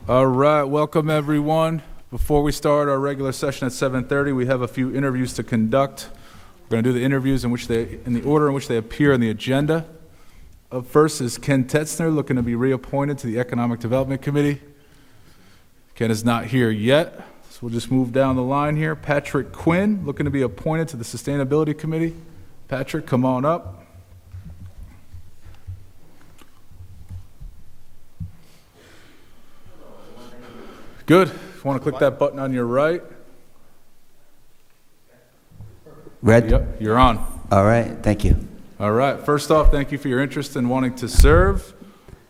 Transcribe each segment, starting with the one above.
All right, welcome everyone. Before we start our regular session at 7:30, we have a few interviews to conduct. We're going to do the interviews in the order in which they appear on the agenda. Up first is Ken Tetzner, looking to be reappointed to the Economic Development Committee. Ken is not here yet, so we'll just move down the line here. Patrick Quinn, looking to be appointed to the Sustainability Committee. Patrick, come on up. Good. If you want to click that button on your right. Red? Yep, you're on. All right, thank you. All right. First off, thank you for your interest in wanting to serve.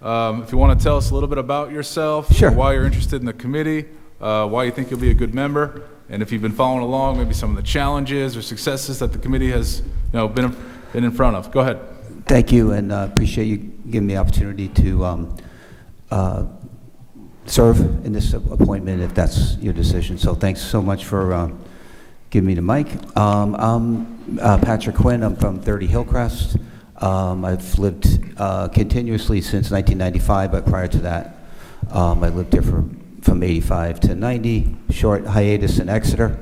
If you want to tell us a little bit about yourself, Sure. Why you're interested in the committee, why you think you'll be a good member, and if you've been following along, maybe some of the challenges or successes that the committee has, been in front of. Go ahead. Thank you, and appreciate you giving me the opportunity to serve in this appointment if that's your decision. So thanks so much for giving me the mic. I'm Patrick Quinn. I'm from 30 Hillcrest. I've lived continuously since 1995, but prior to that, I lived here from 85 to 90, short hiatus in Exeter.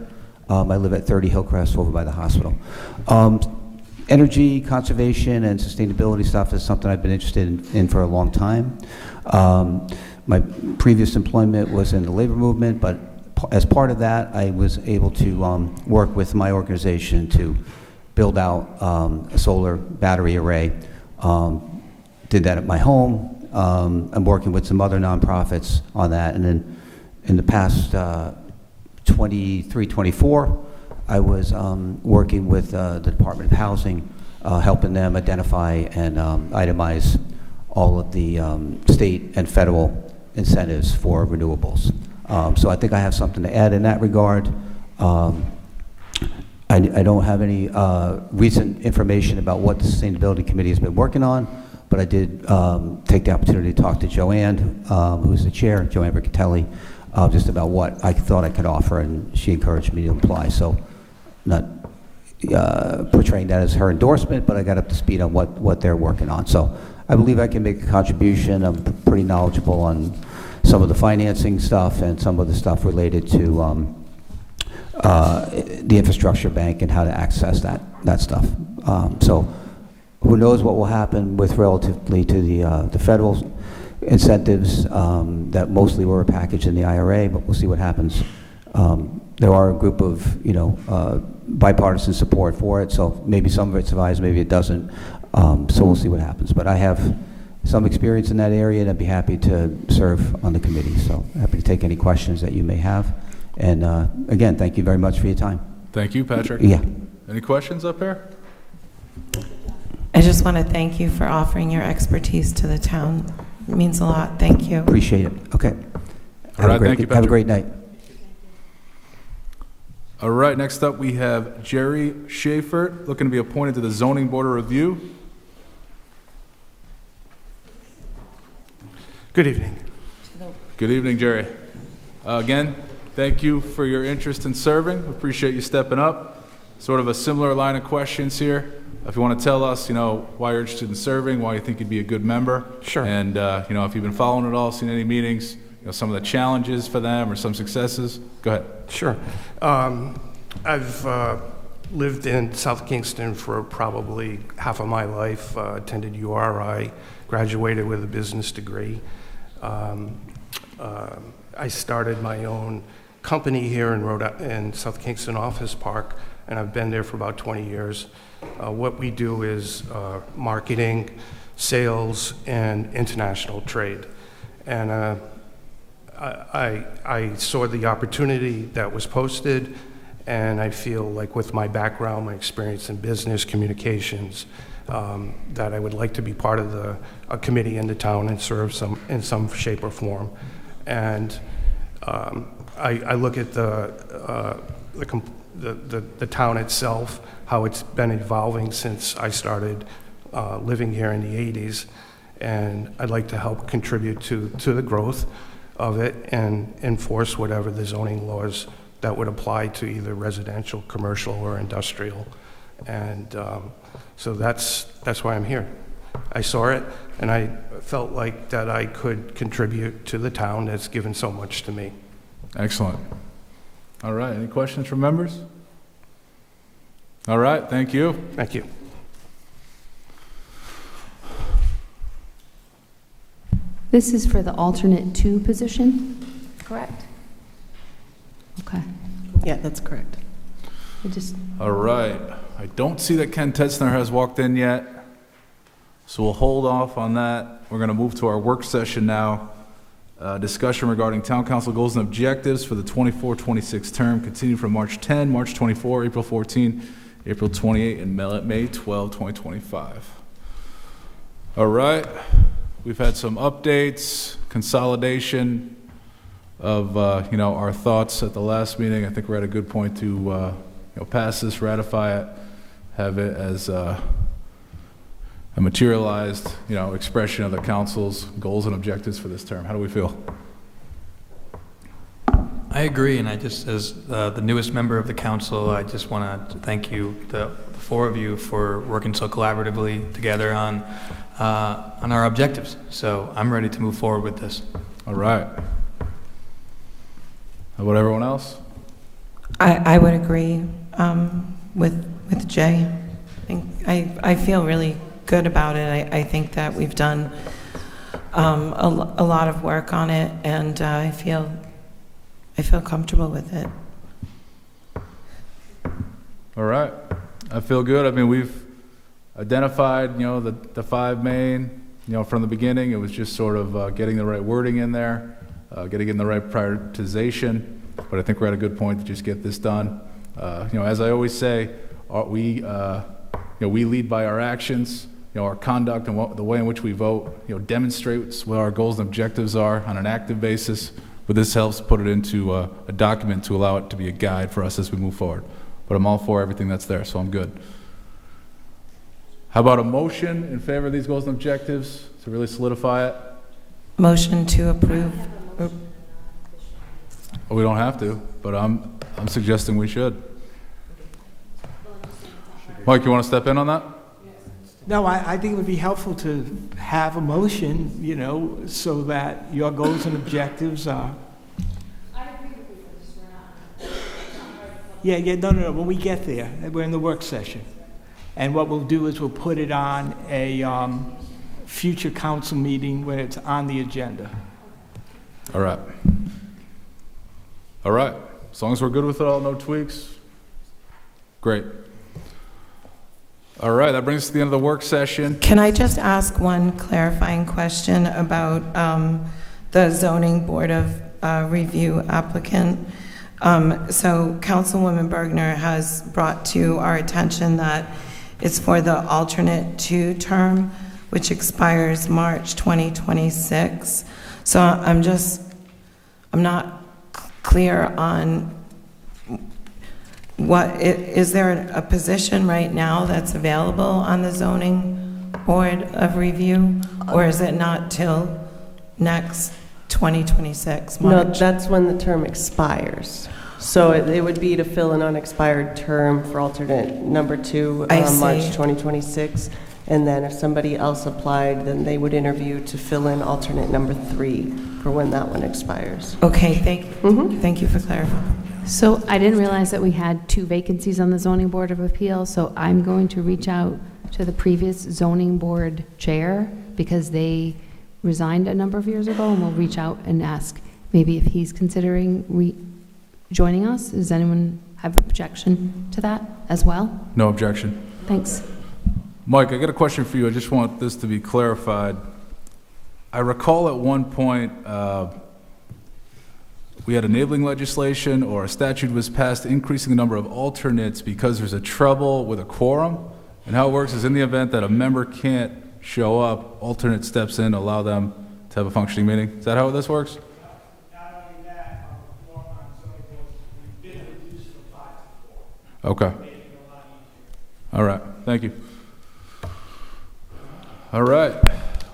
I live at 30 Hillcrest over by the hospital. Energy, conservation, and sustainability stuff is something I've been interested in for a long time. My previous employment was in the labor movement, but as part of that, I was able to work with my organization to build out a solar battery array. Did that at my home. I'm working with some other nonprofits on that. And then in the past 23, 24, I was working with the Department of Housing, helping them identify and itemize all of the state and federal incentives for renewables. So I think I have something to add in that regard. I don't have any recent information about what the Sustainability Committee has been working on, but I did take the opportunity to talk to Joanne, who's the chair, Joanne Brickatelli, just about what I thought I could offer, and she encouraged me to apply. So not portraying that as her endorsement, but I got up to speed on what they're working on. So I believe I can make a contribution. I'm pretty knowledgeable on some of the financing stuff and some of the stuff related to the infrastructure bank and how to access that stuff. So who knows what will happen with relatively to the federal incentives that mostly were packaged in the IRA, but we'll see what happens. There are a group of bipartisan support for it, so maybe some of it survives, maybe it doesn't. So we'll see what happens. But I have some experience in that area, and I'd be happy to serve on the committee. So happy to take any questions that you may have. And again, thank you very much for your time. Thank you, Patrick. Yeah. Any questions up here? I just want to thank you for offering your expertise to the town. It means a lot. Thank you. Appreciate it. Okay. All right, thank you, Have a Patrick. great night. All right, next up we have Jerry Schaefer, looking to be appointed to the Zoning Board of Review. Good evening. Good evening, Jerry. Again, thank you for your interest in serving. Appreciate you stepping up. Sort of a similar line of questions here. If you want to tell us, why you're interested in serving, why you think you'd be a good member. Sure. And, if you've been following it all, seen any meetings, some of the challenges for them or some successes. Go ahead. Sure. I've lived in South Kingston for probably half of my life, attended URI, graduated with a business degree. I started my own company here in South Kingston Office Park, and I've been there for about 20 years. What we do is marketing, sales, and international trade. And I saw the opportunity that was posted, and I feel like with my background, my experience in business communications, that I would like to be part of a committee in the town and serve in some shape or form. And I look at the town itself, how it's been evolving since I started living here in the 80s, and I'd like to help contribute to the growth of it and enforce whatever the zoning laws that would apply to either residential, commercial, or industrial. And so that's why I'm here. I saw it, and I felt like that I could contribute to the town that's given so much to me. Excellent. All right, any questions from members? All right, thank you. Thank you. This is for the alternate 2 position, correct? Okay. Yeah, that's correct. I just, All right, I don't see that Ken Tetzner has walked in yet, so we'll hold off on that. We're going to move to our work session now. Discussion regarding town council goals and objectives for the 24-26 term, continue from March 10, March 24, April 14, April 28, and May 12, 2025. All right, we've had some updates, consolidation of our thoughts at the last meeting. I think we're at a good point to pass this, ratify it, have it as a materialized expression of the council's goals and objectives for this term. How do we feel? I agree, and I just, as the newest member of the council, I just want to thank you, the 4 of you, for working so collaboratively together on our objectives. So I'm ready to move forward with this. All right. How about everyone else? I would agree with Jay. I feel really good about it. I think that we've done a lot of work on it, and I feel comfortable with it. All right. I feel good. I mean, we've identified, the 5 main, from the beginning. It was just sort of getting the right wording in there, getting in the right prioritization. But I think we're at a good point to just get this done. As I always say, we lead by our actions. Our conduct and the way in which we vote, demonstrates what our goals and objectives are on an active basis. But this helps put it into a document to allow it to be a guide for us as we move forward. But I'm all for everything that's there, so I'm good. How about a motion in favor of these goals and objectives to really solidify it? Motion to approve. Well, we don't have to, but I'm suggesting we should. Mike, you want to step in on that? No, I think it would be helpful to have a motion, so that your goals and objectives are. I agree with you, just we're not. No. When we get there, we're in the work session. And what we'll do is we'll put it on a future council meeting when it's on the agenda. All right. All right. As long as we're good with it all, no tweaks. Great. All right, that brings us to the end of the work session. Can I just ask one clarifying question about the zoning board of review applicant? So Councilwoman Bergner has brought to our attention that it's for the alternate 2 term, which expires March 2026. So I'm not clear on is there a position right now that's available on the zoning board of review, or is it not till next 2026 No, March? that's when the term expires. So it would be to fill an unexpired term for alternate number 2 I on March see. 2026. And then if somebody else applied, then they would interview to fill in alternate number 3 for when that one expires. Okay, thank you for clarifying. so I didn't realize that we had 2 vacancies on the zoning board of appeals, so I'm going to reach out to the previous zoning board chair, because they resigned a number of years ago, and we'll reach out and ask maybe if he's considering joining us. Does anyone have objection to that as well? No objection. Thanks. Mike, I got a question for you. I just want this to be clarified. I recall at one point we had enabling legislation or a statute was passed increasing the number of alternates because there's a trouble with a quorum. And how it works is in the event that a member can't show up, alternate steps in, allow them to have a functioning meeting. Is that how this works? Not only that, on zoning boards, we've been reduced from 5 to 4. Okay. Making it a lot easier. All right. Thank you. All right.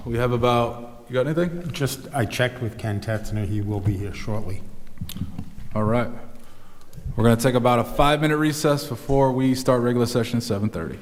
We have about, you got anything? I checked with Ken Tetzner. He will be here shortly. All right. We're going to take about a 5-minute recess before we start regular session at 7:30.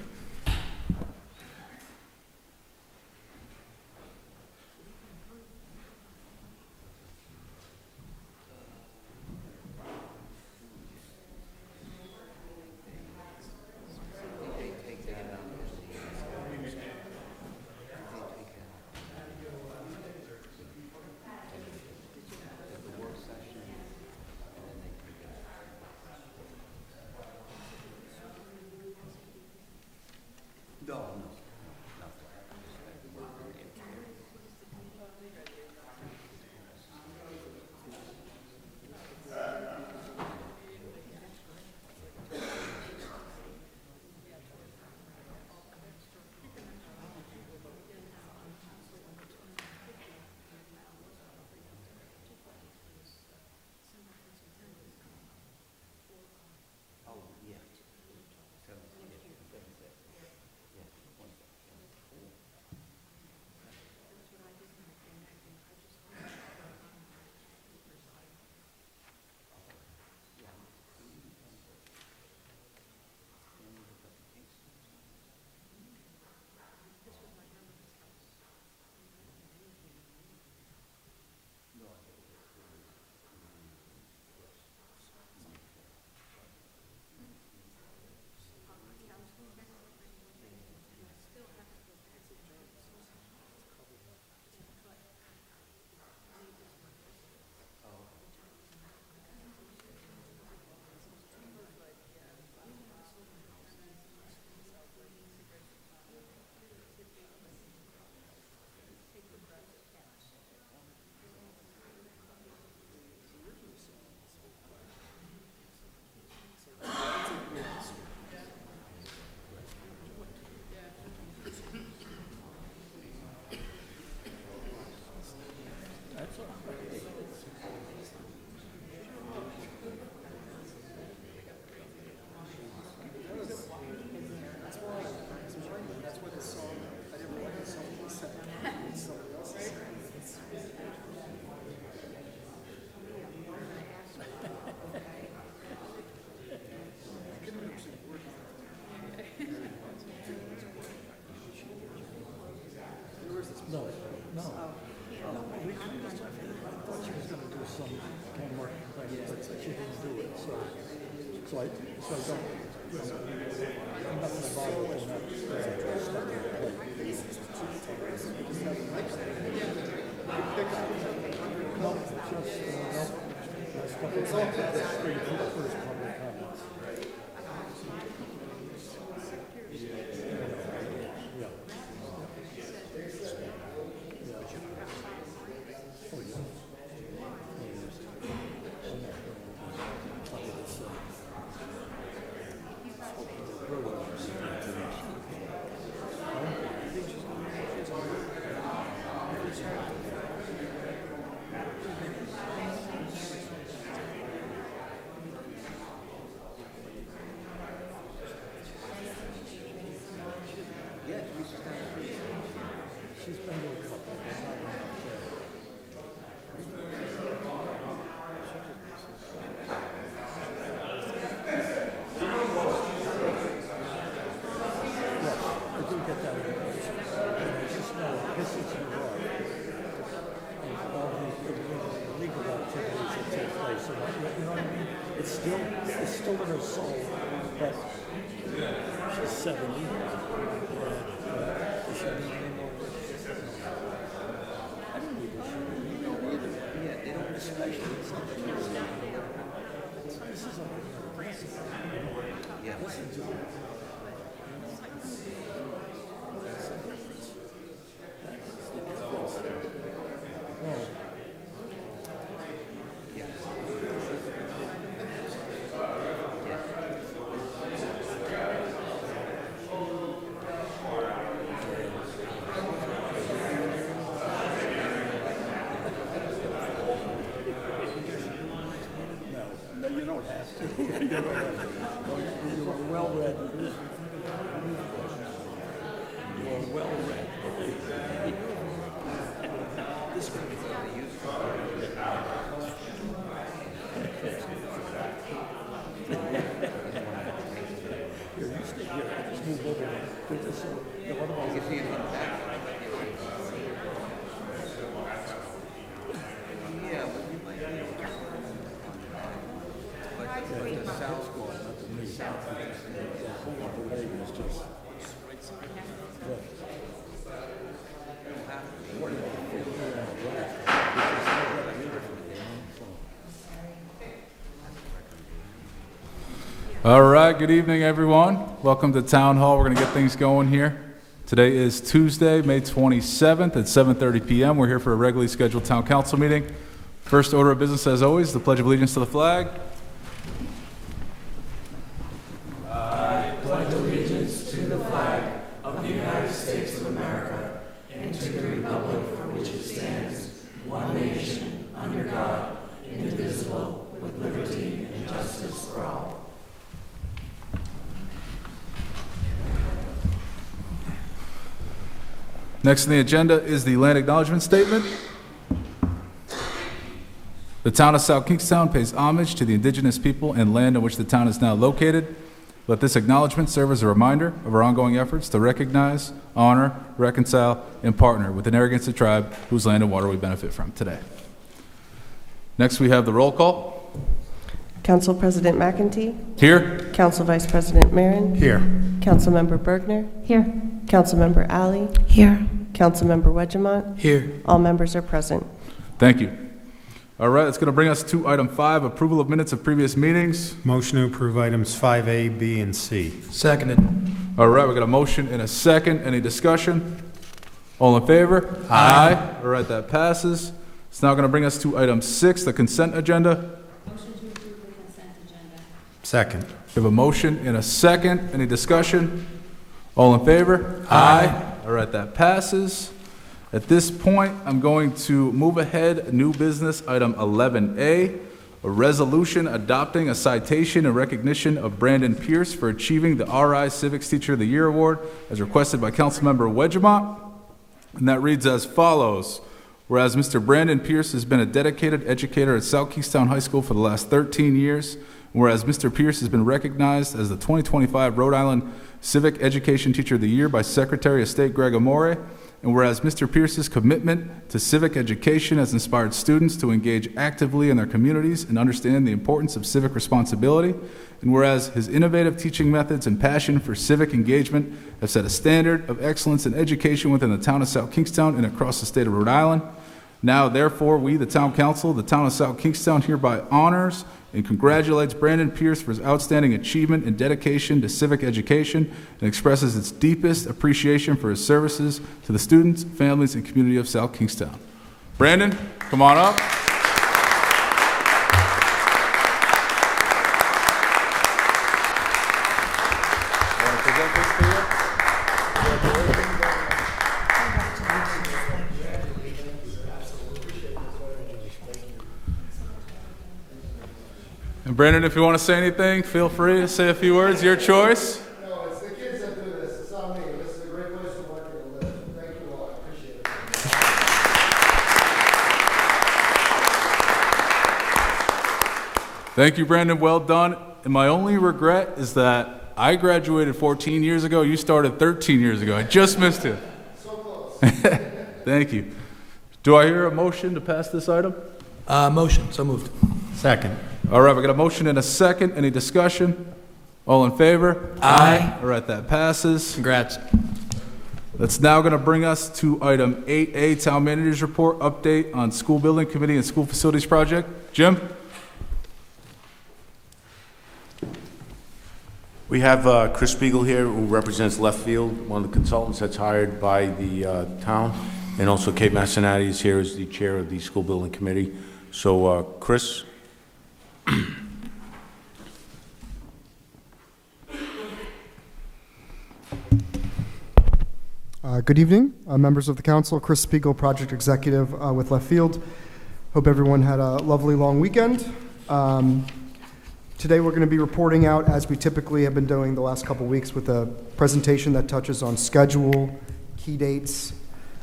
All right, good evening, everyone. Welcome to Town Hall. We're going to get things going here. Today is Tuesday, May 27th at 7:30 p.m. We're here for a regularly scheduled Town Council meeting. First order of business, as always, the Pledge of Allegiance to the flag. Next on the agenda is the land acknowledgement statement. The town of South Kingstown pays homage to the indigenous people and land on which the town is now located. Let this acknowledgement serve as a reminder of our ongoing efforts to recognize, honor, reconcile, and partner with the Narragansett tribe whose land and water we benefit from today. Next, we have the roll call. Council President McEntee? Here. Council Vice President Marin? Here. Councilmember Bergner? Here. Councilmember Alley? Here. Councilmember Wedgemont? Here. All members are present. Thank you. All right, it's going to bring us to item 5, approval of minutes of previous meetings. Motion to approve items 5A, B, and C. Seconded. All right, we got a motion and a second. Any discussion? All in favor? Aye. All right, that passes. It's now going to bring us to item 6, the consent agenda. Second. We have a motion and a second. Any discussion? All in favor? Aye. All right, that passes. At this point, I'm going to move ahead. New business, item 11A, a resolution adopting a citation in recognition of Brandon Pierce for achieving the RI Civics Teacher of the Year Award as requested by Councilmember Wedgemont. And that reads as follows. Whereas Mr. Brandon Pierce has been a dedicated educator at South Kingstown High School for the last 13 years, whereas Mr. Pierce has been recognized as the 2025 Rhode Island Civic Education Teacher of the Year by Secretary of State Greg Amore, and whereas Mr. Pierce's commitment to civic education has inspired students to engage actively in their communities and understand the importance of civic responsibility, and whereas his innovative teaching methods and passion for civic engagement have set a standard of excellence in education within the town of South Kingstown and across the state of Rhode Island. Now, therefore, we, the Town Council, the Town of South Kingstown, hereby honors and congratulates Brandon Pierce for his outstanding achievement and dedication to civic education and expresses its deepest appreciation for his services to the students, families, and community of South Kingstown. Brandon, come on up. And Brandon, if you want to say anything, feel free to say a few words. Your choice. No, it's the kids that do this. It's not me. This is a great place to work and live. Thank you all. I appreciate it. Thank you, Brandon. Well done. And my only regret is that I graduated 14 years ago. You started 13 years ago. I just missed it. So close. Thank you. Do I hear a motion to pass this item? Motion, so moved. Second. All right, we got a motion and a second. Any discussion? All in favor? Aye. All right, that passes. Congrats. That's now going to bring us to item 8A, Town Manager's Report, update on School Building Committee and School Facilities Project. Jim? We have Chris Spiegel here, who represents Left Field, one of the consultants that's hired by the town, and also Kate Massinati is here as the chair of the School Building Committee. So, Chris? Good evening, members of the council. Chris Spiegel, project executive with Left Field. Hope everyone had a lovely long weekend. Today we're going to be reporting out, as we typically have been doing the last couple weeks, with a presentation that touches on schedule, key dates,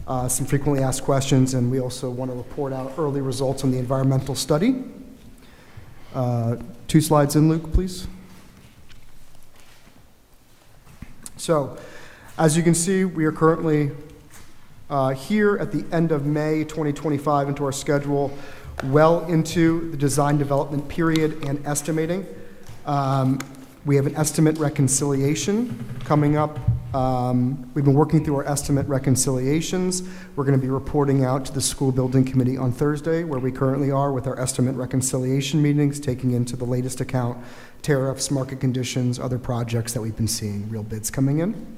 some frequently asked questions, and we also want to report out early results on the environmental study. 2 slides in, Luke, please. So, as you can see, we are currently here at the end of May 2025 into our schedule, well into the design development period and estimating. We have an estimate reconciliation coming up. We've been working through our estimate reconciliations. We're going to be reporting out to the School Building Committee on Thursday, where we currently are with our estimate reconciliation meetings, taking into the latest account tariffs, market conditions, other projects that we've been seeing, real bids coming in.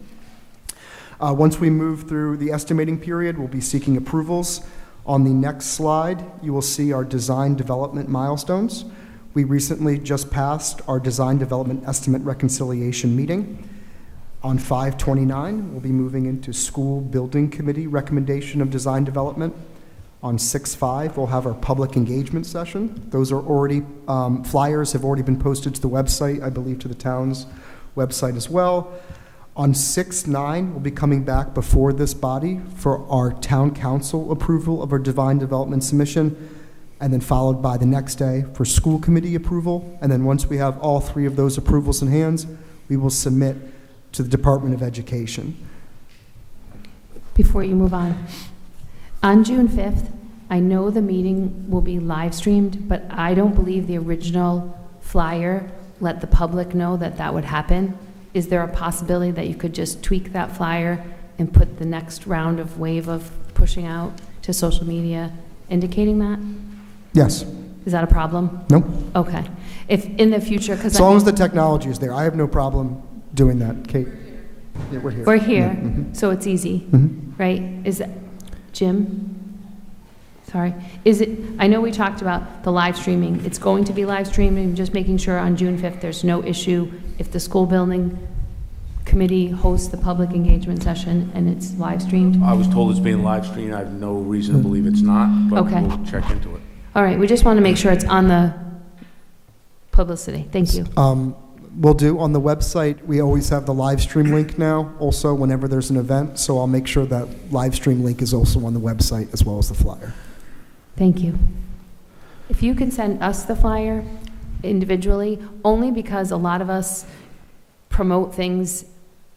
Once we move through the estimating period, we'll be seeking approvals. On the next slide, you will see our design development milestones. We recently just passed our design development estimate reconciliation meeting. On 5/29, we'll be moving into School Building Committee recommendation of design development. On 6/5, we'll have our public engagement session. Those are already, flyers have already been posted to the website, I believe to the town's website as well. On 6/9, we'll be coming back before this body for our town council approval of our design development submission, and then followed by the next day for school committee approval. And then once we have all 3 of those approvals in hands, we will submit to the Department of Education. Before you move on June 5th, I know the meeting will be live streamed, but I don't believe the original flyer let the public know that that would happen. Is there a possibility that you could just tweak that flyer and put the next round of wave of pushing out to social media indicating that? Yes. Is that a problem? No? Okay. If in the future, because As long as the technology is there, I have no problem doing that. Kate? Yeah, we're here. we're here, Yeah, mhm. so it's easy, Mhm. right? Is that, Jim? Sorry. Is it, I know we talked about the live streaming. It's going to be live streaming, just making sure on June 5th there's no issue if the school building committee hosts the public engagement session and it's live streamed? I was told it's being live streamed. I have no reason to believe it's not, but Okay. we'll check into it. All right, we just want to make sure it's on the publicity. Thank you. We'll do on the website, we always have the live stream link now, also whenever there's an event, so I'll make sure that live stream link is also on the website as well as the flyer. Thank you. If you could send us the flyer individually, only because a lot of us promote things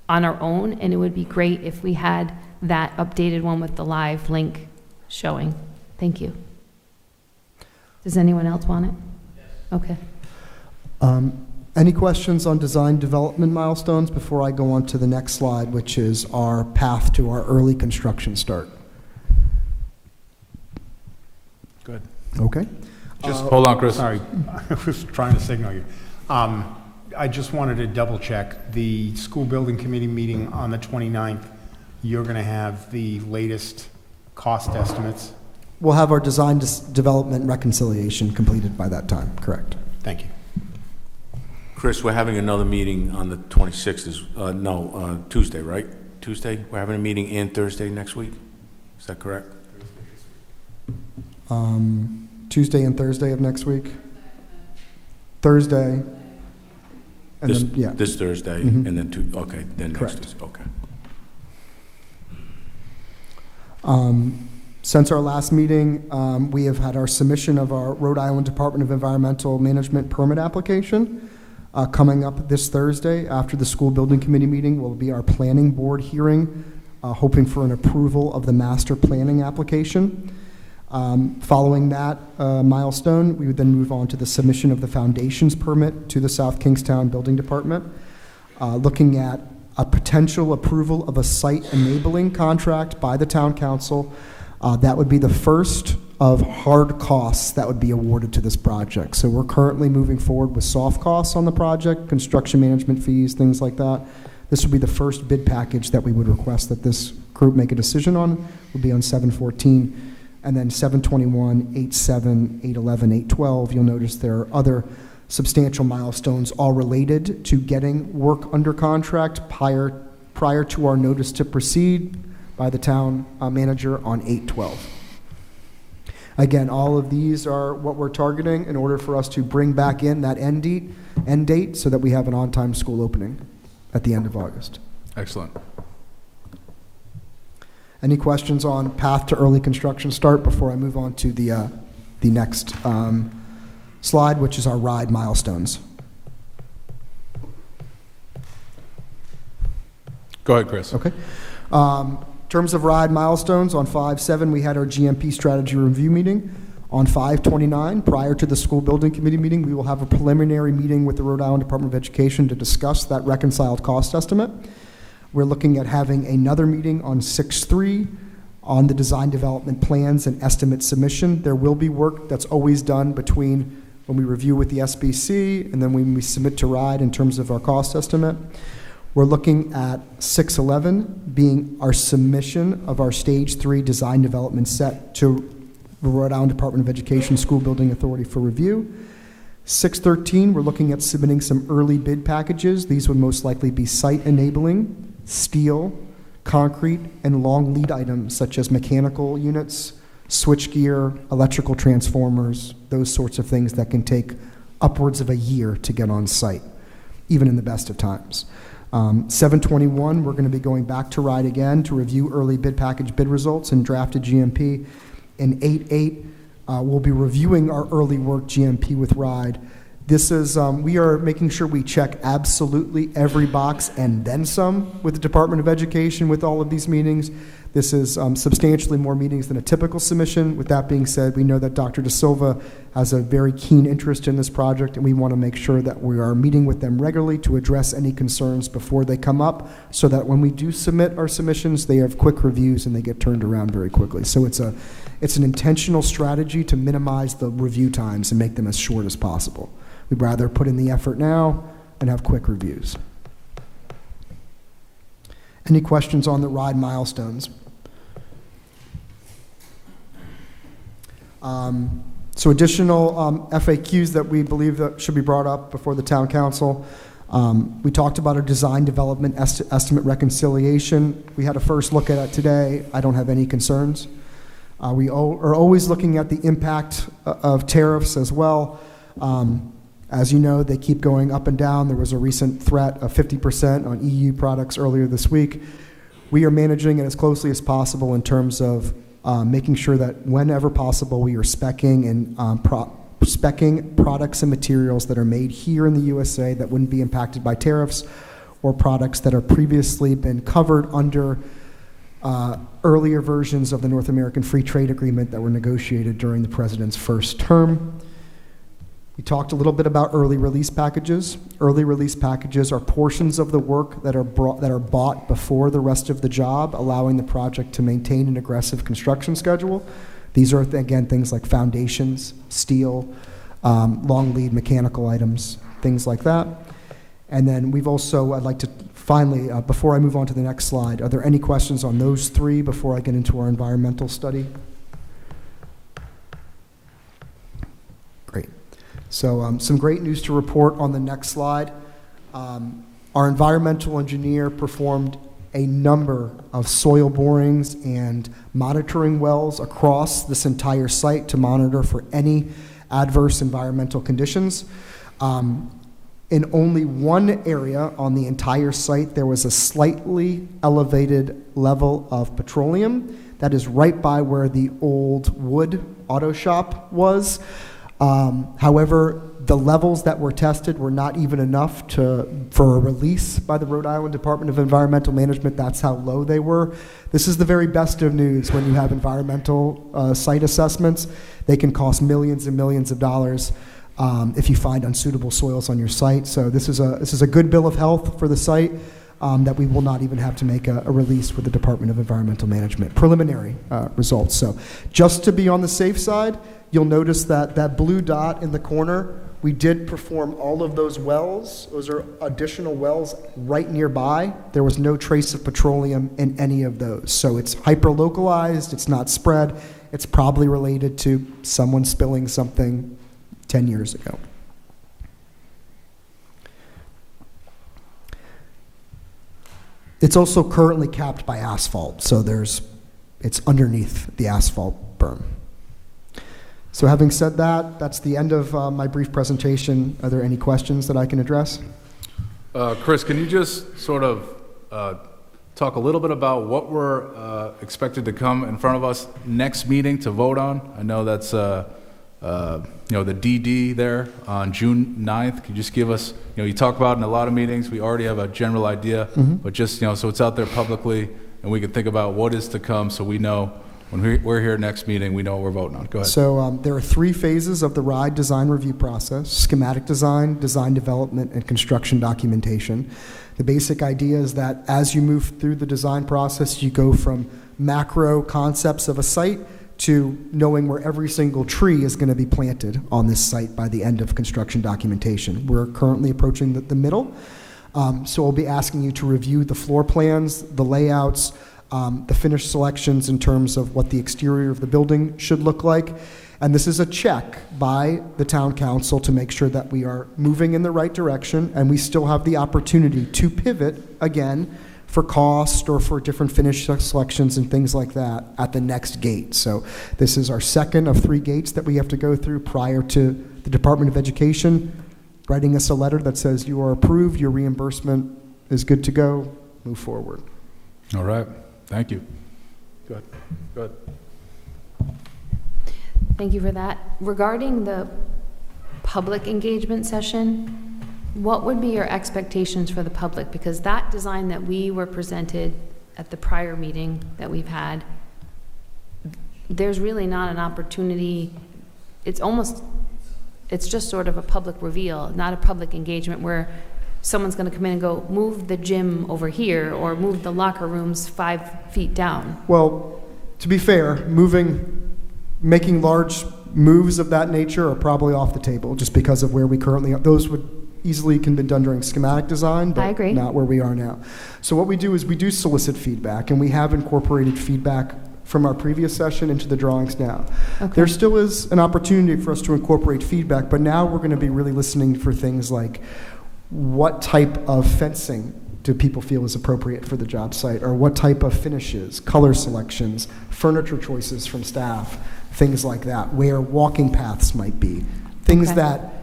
on our own, and it would be great if we had that updated one with the live link showing. Thank you. Does anyone else want it? Okay. Any questions on design development milestones before I go on to the next slide, which is our path to our early construction start? Good. Okay. Just hold on, Chris. Sorry, I was trying to signal you. I just wanted to double check. The school building committee meeting on the 29th, you're going to have the latest cost estimates? We'll have our design development reconciliation completed by that time, correct? Thank you. Chris, we're having another meeting on the 26th, Tuesday, right? Tuesday? We're having a meeting and Thursday next week? Is that correct? Tuesday and Thursday of next week? Thursday. And This, then, yeah. this Thursday, Mhm. and then okay, then next Correct. Tuesday, okay. Since our last meeting, we have had our submission of our Rhode Island Department of Environmental Management permit application. Coming up this Thursday, after the school building committee meeting, will be our planning board hearing, hoping for an approval of the master planning application. Following that milestone, we would then move on to the submission of the foundations permit to the South Kingstown Building Department, looking at a potential approval of a site enabling contract by the town council. That would be the first of hard costs that would be awarded to this project. So we're currently moving forward with soft costs on the project, construction management fees, things like that. This would be the first bid package that we would request that this group make a decision on, would be on 7/14. And then 7/21, 8/7, 8/11, 8/12, you'll notice there are other substantial milestones all related to getting work under contract prior to our notice to proceed by the town manager on 8/12. Again, all of these are what we're targeting in order for us to bring back in that end date so that we have an on-time school opening at the end of August. Excellent. Any questions on path to early construction start before I move on to the next slide, which is our RIDE milestones? Go ahead, Chris. Okay. In terms of RIDE milestones, on 5/7, we had our GMP strategy review meeting. On 5/29, prior to the school building committee meeting, we will have a preliminary meeting with the Rhode Island Department of Education to discuss that reconciled cost estimate. We're looking at having another meeting on 6/3 on the design development plans and estimate submission. There will be work that's always done between when we review with the SBC and then when we submit to RIDE in terms of our cost estimate. We're looking at 6/11 being our submission of our Stage 3 design development set to the Rhode Island Department of Education School Building Authority for review. 6/13, we're looking at submitting some early bid packages. These would most likely be site enabling, steel, concrete, and long lead items such as mechanical units, switchgear, electrical transformers, those sorts of things that can take upwards of a year to get on site, even in the best of times. 7/21, we're going to be going back to RIDE again to review early bid package bid results and drafted GMP. And 8/8, we'll be reviewing our early work GMP with RIDE. This is, we are making sure we check absolutely every box and then some with the Department of Education with all of these meetings. This is substantially more meetings than a typical submission. With that being said, we know that Dr. De Silva has a very keen interest in this project, and we want to make sure that we are meeting with them regularly to address any concerns before they come up, so that when we do submit our submissions, they have quick reviews and they get turned around very quickly. So it's an intentional strategy to minimize the review times and make them as short as possible. We'd rather put in the effort now and have quick reviews. Any questions on the RIDE milestones? So additional FAQs that we believe that should be brought up before the town council. We talked about our design development estimate reconciliation. We had a first look at it today. I don't have any concerns. We are always looking at the impact of tariffs as well. As you know, they keep going up and down. There was a recent threat of 50% on EU products earlier this week. We are managing it as closely as possible in terms of making sure that whenever possible we are speccing products and materials that are made here in the USA that wouldn't be impacted by tariffs, or products that are previously been covered under earlier versions of the North American Free Trade Agreement that were negotiated during the president's first term. We talked a little bit about early release packages. Early release packages are portions of the work that are bought before the rest of the job, allowing the project to maintain an aggressive construction schedule. These are, again, things like foundations, steel, long lead mechanical items, things like that. And then we've also, I'd like to finally, before I move on to the next slide, are there any questions on those three before I get into our environmental study? Great. So some great news to report on the next slide. Our environmental engineer performed a number of soil borings and monitoring wells across this entire site to monitor for any adverse environmental conditions. In only one area on the entire site, there was a slightly elevated level of petroleum. That is right by where the old wood auto shop was. However, the levels that were tested were not even enough for a release by the Rhode Island Department of Environmental Management. That's how low they were. This is the very best of news when you have environmental site assessments. They can cost millions and millions of dollars if you find unsuitable soils on your site. So this is a good bill of health for the site that we will not even have to make a release with the Department of Environmental Management. Preliminary results. So just to be on the safe side, you'll notice that that blue dot in the corner, we did perform all of those wells. Those are additional wells right nearby. There was no trace of petroleum in any of those. So it's hyper-localized, it's not spread. It's probably related to someone spilling something 10 years ago. It's also currently capped by asphalt, so it's underneath the asphalt berm. So having said that, that's the end of my brief presentation. Are there any questions that I can address? Chris, can you just sort of talk a little bit about what we're expected to come in front of us next meeting to vote on? I know that's the DD there on June 9th. Can you just give us, you talk about it in a lot of meetings, we already have a general idea, but just, so it's out there publicly and we can think about what is to come so we know when we're here next meeting, we know what we're voting on. Go ahead. So there are 3 phases of the RIDE design review process: schematic design, design development, and construction documentation. The basic idea is that as you move through the design process, you go from macro concepts of a site to knowing where every single tree is going to be planted on this site by the end of construction documentation. We're currently approaching the middle, so we'll be asking you to review the floor plans, the layouts, the finished selections in terms of what the exterior of the building should look like. And this is a check by the town council to make sure that we are moving in the right direction and we still have the opportunity to pivot again for cost or for different finish selections and things like that at the next gate. So this is our second of 3 gates that we have to go through prior to the Department of Education writing us a letter that says you are approved, your reimbursement is good to go, move forward. All right. Thank you. Go ahead. Thank you for that. Regarding the public engagement session, what would be your expectations for the public? Because that design that we were presented at the prior meeting that we've had, there's really not an opportunity. It's just sort of a public reveal, not a public engagement where someone's going to come in and go, move the gym over here or move the locker rooms 5 feet down. Well, to be fair, making large moves of that nature are probably off the table just because of where we currently are. Those would easily can be done during schematic design, but I agree. Not where we are now. So what we do is we do solicit feedback, and we have incorporated feedback from our previous session into the drawings now. Okay. There still is an opportunity for us to incorporate feedback, but now we're going to be really listening for things like what type of fencing do people feel is appropriate for the job site, or what type of finishes, color selections, furniture choices from staff, things like that, where walking paths might be, things Okay. that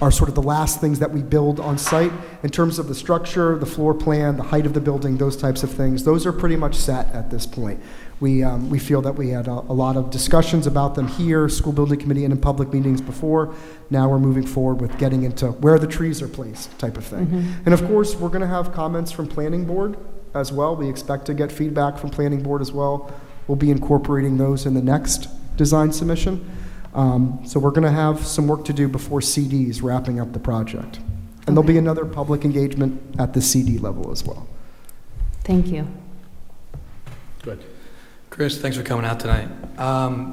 are sort of the last things that we build on site in terms of the structure, the floor plan, the height of the building, those types of things. Those are pretty much set at this point. We feel that we had a lot of discussions about them here, school building committee, and in public meetings before. Now we're moving forward with getting into where the trees are placed type of thing. Mm-hmm. And of course, we're going to have comments from planning board as well. We expect to get feedback from planning board as well. We'll be incorporating those in the next design submission. So we're going to have some work to do before CD is wrapping up the project. And there'll be another public engagement at the CD level as well. Thank you. Good. Chris, thanks for coming out tonight.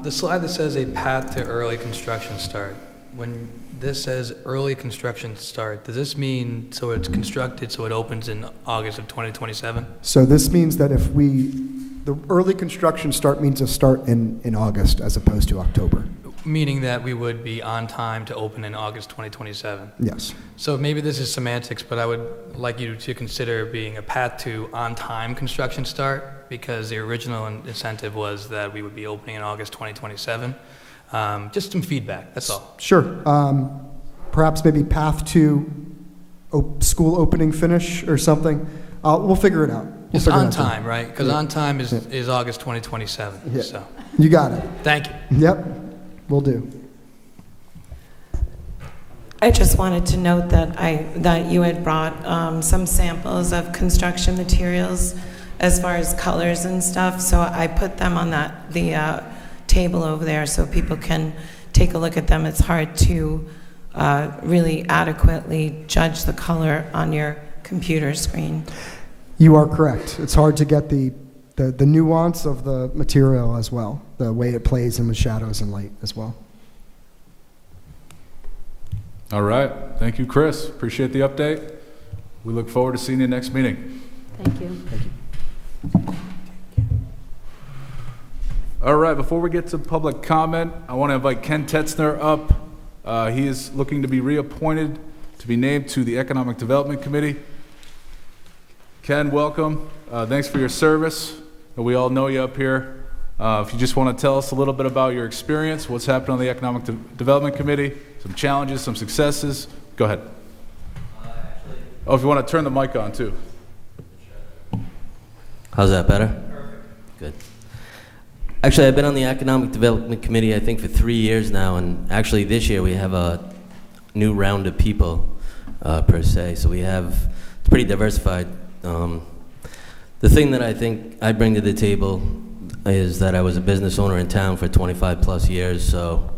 The slide that says a path to early construction start, when this says early construction start, does this mean so it's constructed so it opens in August of 2027? So this means that the early construction start means a start in August as opposed to October. Meaning that we would be on time to open in August 2027? Yes. So maybe this is semantics, but I would like you to consider being a path to on-time construction start, because the original incentive was that we would be opening in August 2027. Just some feedback, that's all. Sure. Perhaps maybe path to school opening finish or something. We'll figure it out. Just on time, right? Because on time is August 2027, Yeah. so. You got it. Thank you. Yep, will do. I just wanted to note that you had brought some samples of construction materials as far as colors and stuff, so I put them on the table over there so people can take a look at them. It's hard to really adequately judge the color on your computer screen. You are correct. It's hard to get the nuance of the material as well, the way it plays in with shadows and light as well. All right. Thank you, Chris. Appreciate the update. We look forward to seeing you next meeting. Thank you. All right, before we get to public comment, I want to invite Ken Tetzner up. He is looking to be reappointed to be named to the Economic Development Committee. Ken, welcome. Thanks for your service. We all know you up here. If you just want to tell us a little bit about your experience, what's happened on the Economic Development Committee, some challenges, some successes, go ahead. Oh, if you want to turn the mic on too. How's that, better? Perfect. Good. Actually, I've been on the Economic Development Committee, I think, for 3 years now, and actually this year we have a new round of people, per se, so it's pretty diversified. The thing that I think I bring to the table is that I was a business owner in town for 25 plus years, so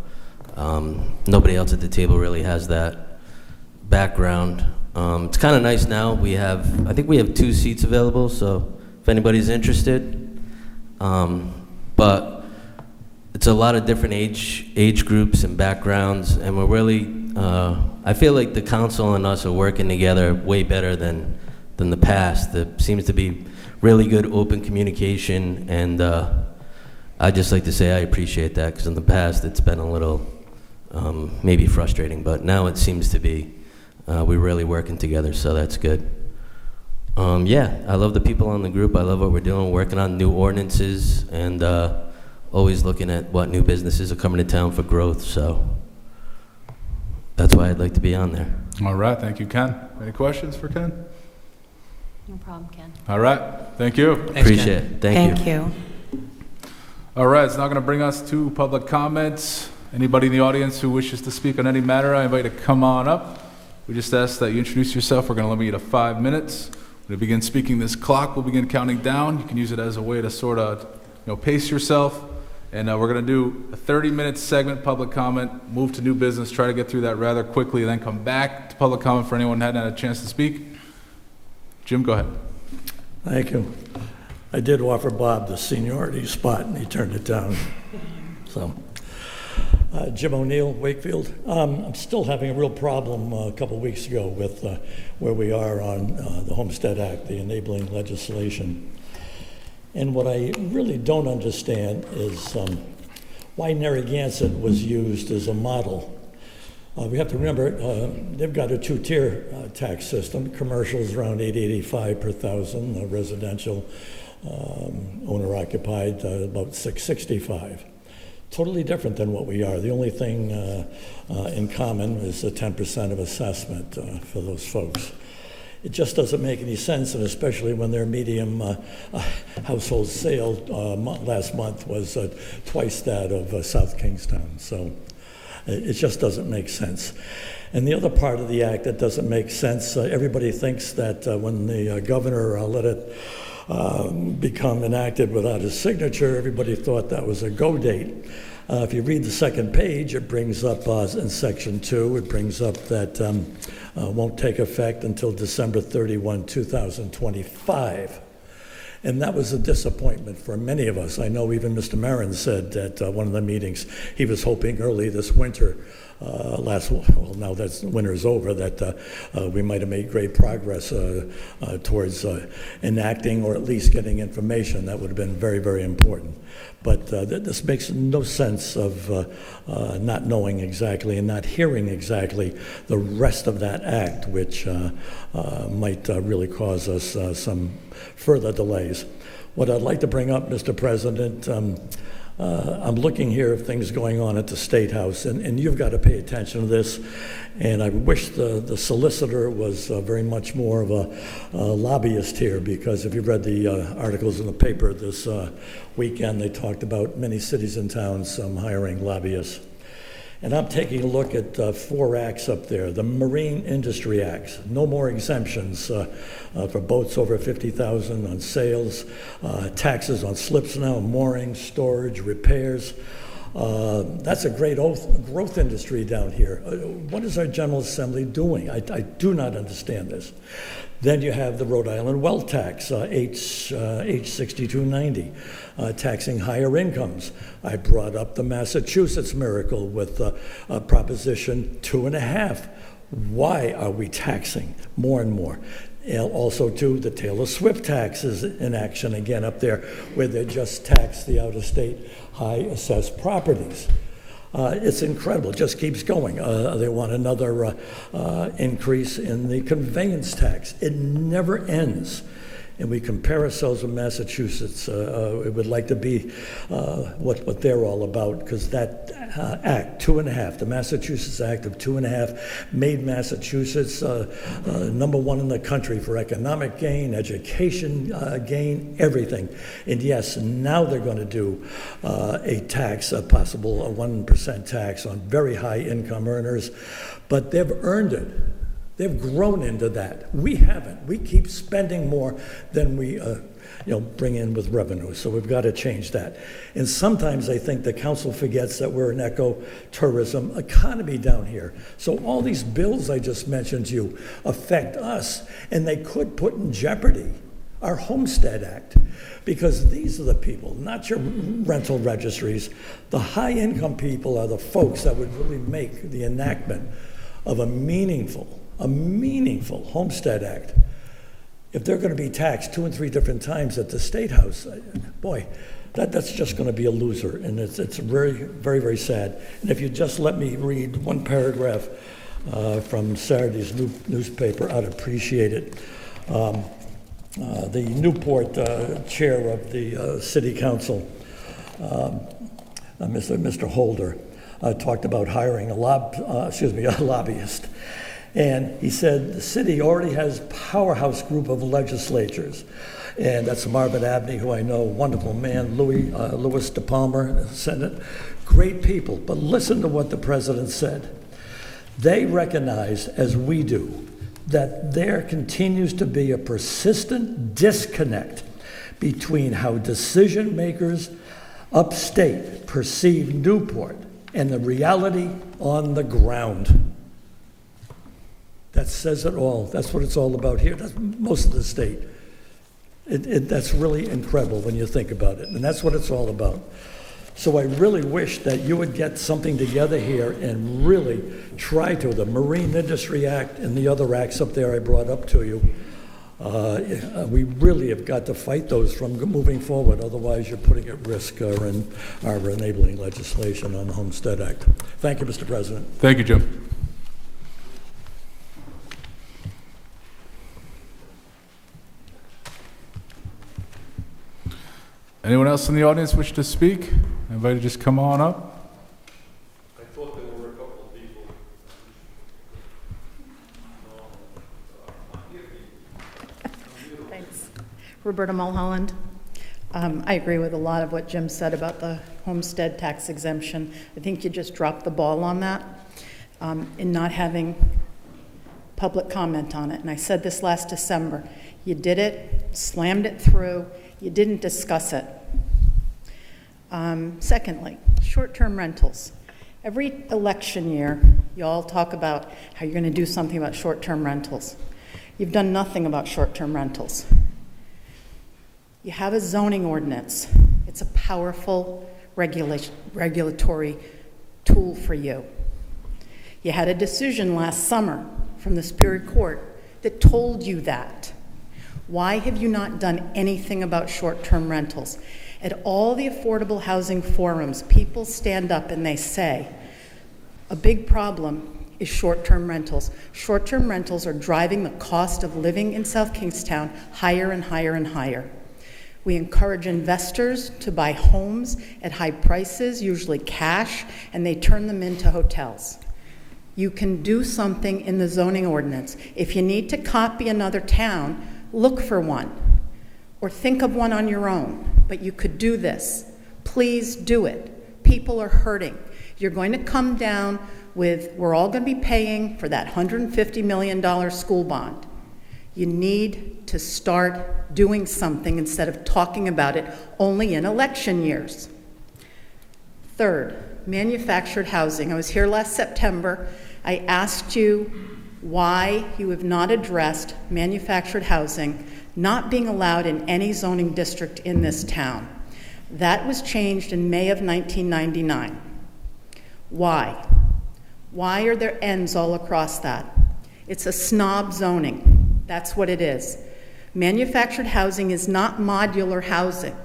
nobody else at the table really has that background. It's kind of nice now. I think we have 2 seats available, so if anybody's interested. But it's a lot of different age groups and backgrounds, and we're really, I feel like the council and us are working together way better than the past. There seems to be really good open communication, and I'd just like to say I appreciate that, because in the past it's been a little maybe frustrating, but now it seems to be we're really working together, so that's good. Yeah, I love the people on the group. I love what we're doing, working on new ordinances, and always looking at what new businesses are coming to town for growth, so that's why I'd like to be on there. All right, thank you, Ken. Any questions for Ken? No problem, Ken. All right, thank you. Thanks, Appreciate Ken. it. Thank you. All right, it's now going to bring us to public comments. Anybody in the audience who wishes to speak on any matter, I invite you to come on up. We just ask that you introduce yourself. We're going to limit you to 5 minutes. When we begin speaking, this clock will begin counting down. You can use it as a way to sort of, pace yourself. And we're going to do a 30-minute segment, public comment, move to new business, try to get through that rather quickly, and then come back to public comment for anyone who hadn't had a chance to speak. Jim, go ahead. Thank you. I did offer Bob the seniority spot, and he turned it down. So, Jim O'Neill, Wakefield. I'm still having a real problem a couple of weeks ago with where we are on the Homestead Act, the enabling legislation. And what I really don't understand is why Narragansett was used as a model. We have to remember, they've got a 2-tier tax system. Commercials around $8.85 per thousand, residential owner-occupied about $6.65. Totally different than what we are. The only thing in common is the 10% of assessment for those folks. It just doesn't make any sense, and especially when their medium household sale last month was twice that of South Kingstown. So it just doesn't make sense. And the other part of the act that doesn't make sense, everybody thinks that when the governor let it become enacted without his signature, everybody thought that was a go date. If you read the second page, it brings up in section 2, it brings up that won't take effect until December 31, 2025. And that was a disappointment for many of us. I know even Mr. Marin said at one of the meetings he was hoping early this winter, now that winter's over, that we might have made great progress towards enacting or at least getting information. That would have been very, very important. But this makes no sense of not knowing exactly and not hearing exactly the rest of that act, which might really cause us some further delays. What I'd like to bring up, Mr. President, I'm looking here at things going on at the State House, and you've got to pay attention to this. And I wish the solicitor was very much more of a lobbyist here, because if you've read the articles in the paper this weekend, they talked about many cities and towns hiring lobbyists. And I'm taking a look at 4 acts up there. The Marine Industry Acts, no more exemptions for boats over 50,000 on sales, taxes on slips now, moorings, storage, repairs. That's a great growth industry down here. What is our General Assembly doing? I do not understand this. Then you have the Rhode Island Wealth Tax, H 6290, taxing higher incomes. I brought up the Massachusetts miracle with Proposition 2.5. Why are we taxing more and more? And also, too, the Taylor Swift tax is in action again up there, where they just tax the out-of-state high-assessed properties. It's incredible. It just keeps going. They want another increase in the conveyance tax. It never ends. And we compare ourselves with Massachusetts. We would like to be what they're all about, because that Act 2.5, the Massachusetts Act of 2.5, made Massachusetts number 1 in the country for economic gain, education gain, everything. And yes, now they're going to do a tax, a 1% tax on very high income earners, but they've earned it. They've grown into that. We haven't. We keep spending more than we bring in with revenue. So we've got to change that. And sometimes I think the council forgets that we're an eco-tourism economy down here. So all these bills I just mentioned to you affect us, and they could put in jeopardy our Homestead Act, because these are the people, not your rental registries. The high-income people are the folks that would really make the enactment of a meaningful Homestead Act. If they're going to be taxed 2 and 3 different times at the State House, boy, that's just going to be a loser, and it's very, very, very sad. And if you just let me read one paragraph from Saturday's newspaper, I'd appreciate it. The Newport chair of the City Council, Mr. Holder, talked about hiring a lobbyist. And he said the city already has a powerhouse group of legislators. And that's Marvin Abney, who I know, wonderful man, Louis DePalmer, Senate, great people. But listen to what the president said. They recognize, as we do, that there continues to be a persistent disconnect between how decision makers upstate perceive Newport and the reality on the ground. That says it all. That's what it's all about here. That's most of the state. That's really incredible when you think about it. And that's what it's all about. So I really wish that you would get something together here and really try to. The Marine Industry Act and the other acts up there I brought up to you. We really have got to fight those from moving forward. Otherwise, you're putting at risk our enabling legislation on the Homestead Act. Thank you, Mr. President. Thank you, Jim. Anyone else in the audience wish to speak? Everybody just come on up. I thought there were a couple of people. Thanks. Roberta Mulholland. I agree with a lot of what Jim said about the homestead tax exemption. I think you just dropped the ball on that in not having public comment on it, and I said this last December. You did it, slammed it through, you didn't discuss it. Secondly, short-term rentals. Every election year, you all talk about how you're going to do something about short-term rentals. You've done nothing about short-term rentals. You have a zoning ordinance. It's a powerful regulatory tool for you. You had a decision last summer from the Superior Court that told you that. Why have you not done anything about short-term rentals? At all the affordable housing forums, people stand up and they say, a big problem is short-term rentals. Short-term rentals are driving the cost of living in South Kingstown higher and higher and higher. We encourage investors to buy homes at high prices, usually cash, and they turn them into hotels. You can do something in the zoning ordinance. If you need to copy another town, look for one, or think of one on your own. But you could do this. Please do it. People are hurting. You're going to come down with, we're all going to be paying for that $150 million school bond. You need to start doing something instead of talking about it only in election years. Third, manufactured housing. I was here last September. I asked you why you have not addressed manufactured housing not being allowed in any zoning district in this town. That was changed in May of 1999. Why? Why are there ends all across that? It's a snob zoning. That's what it is. Manufactured housing is not modular housing.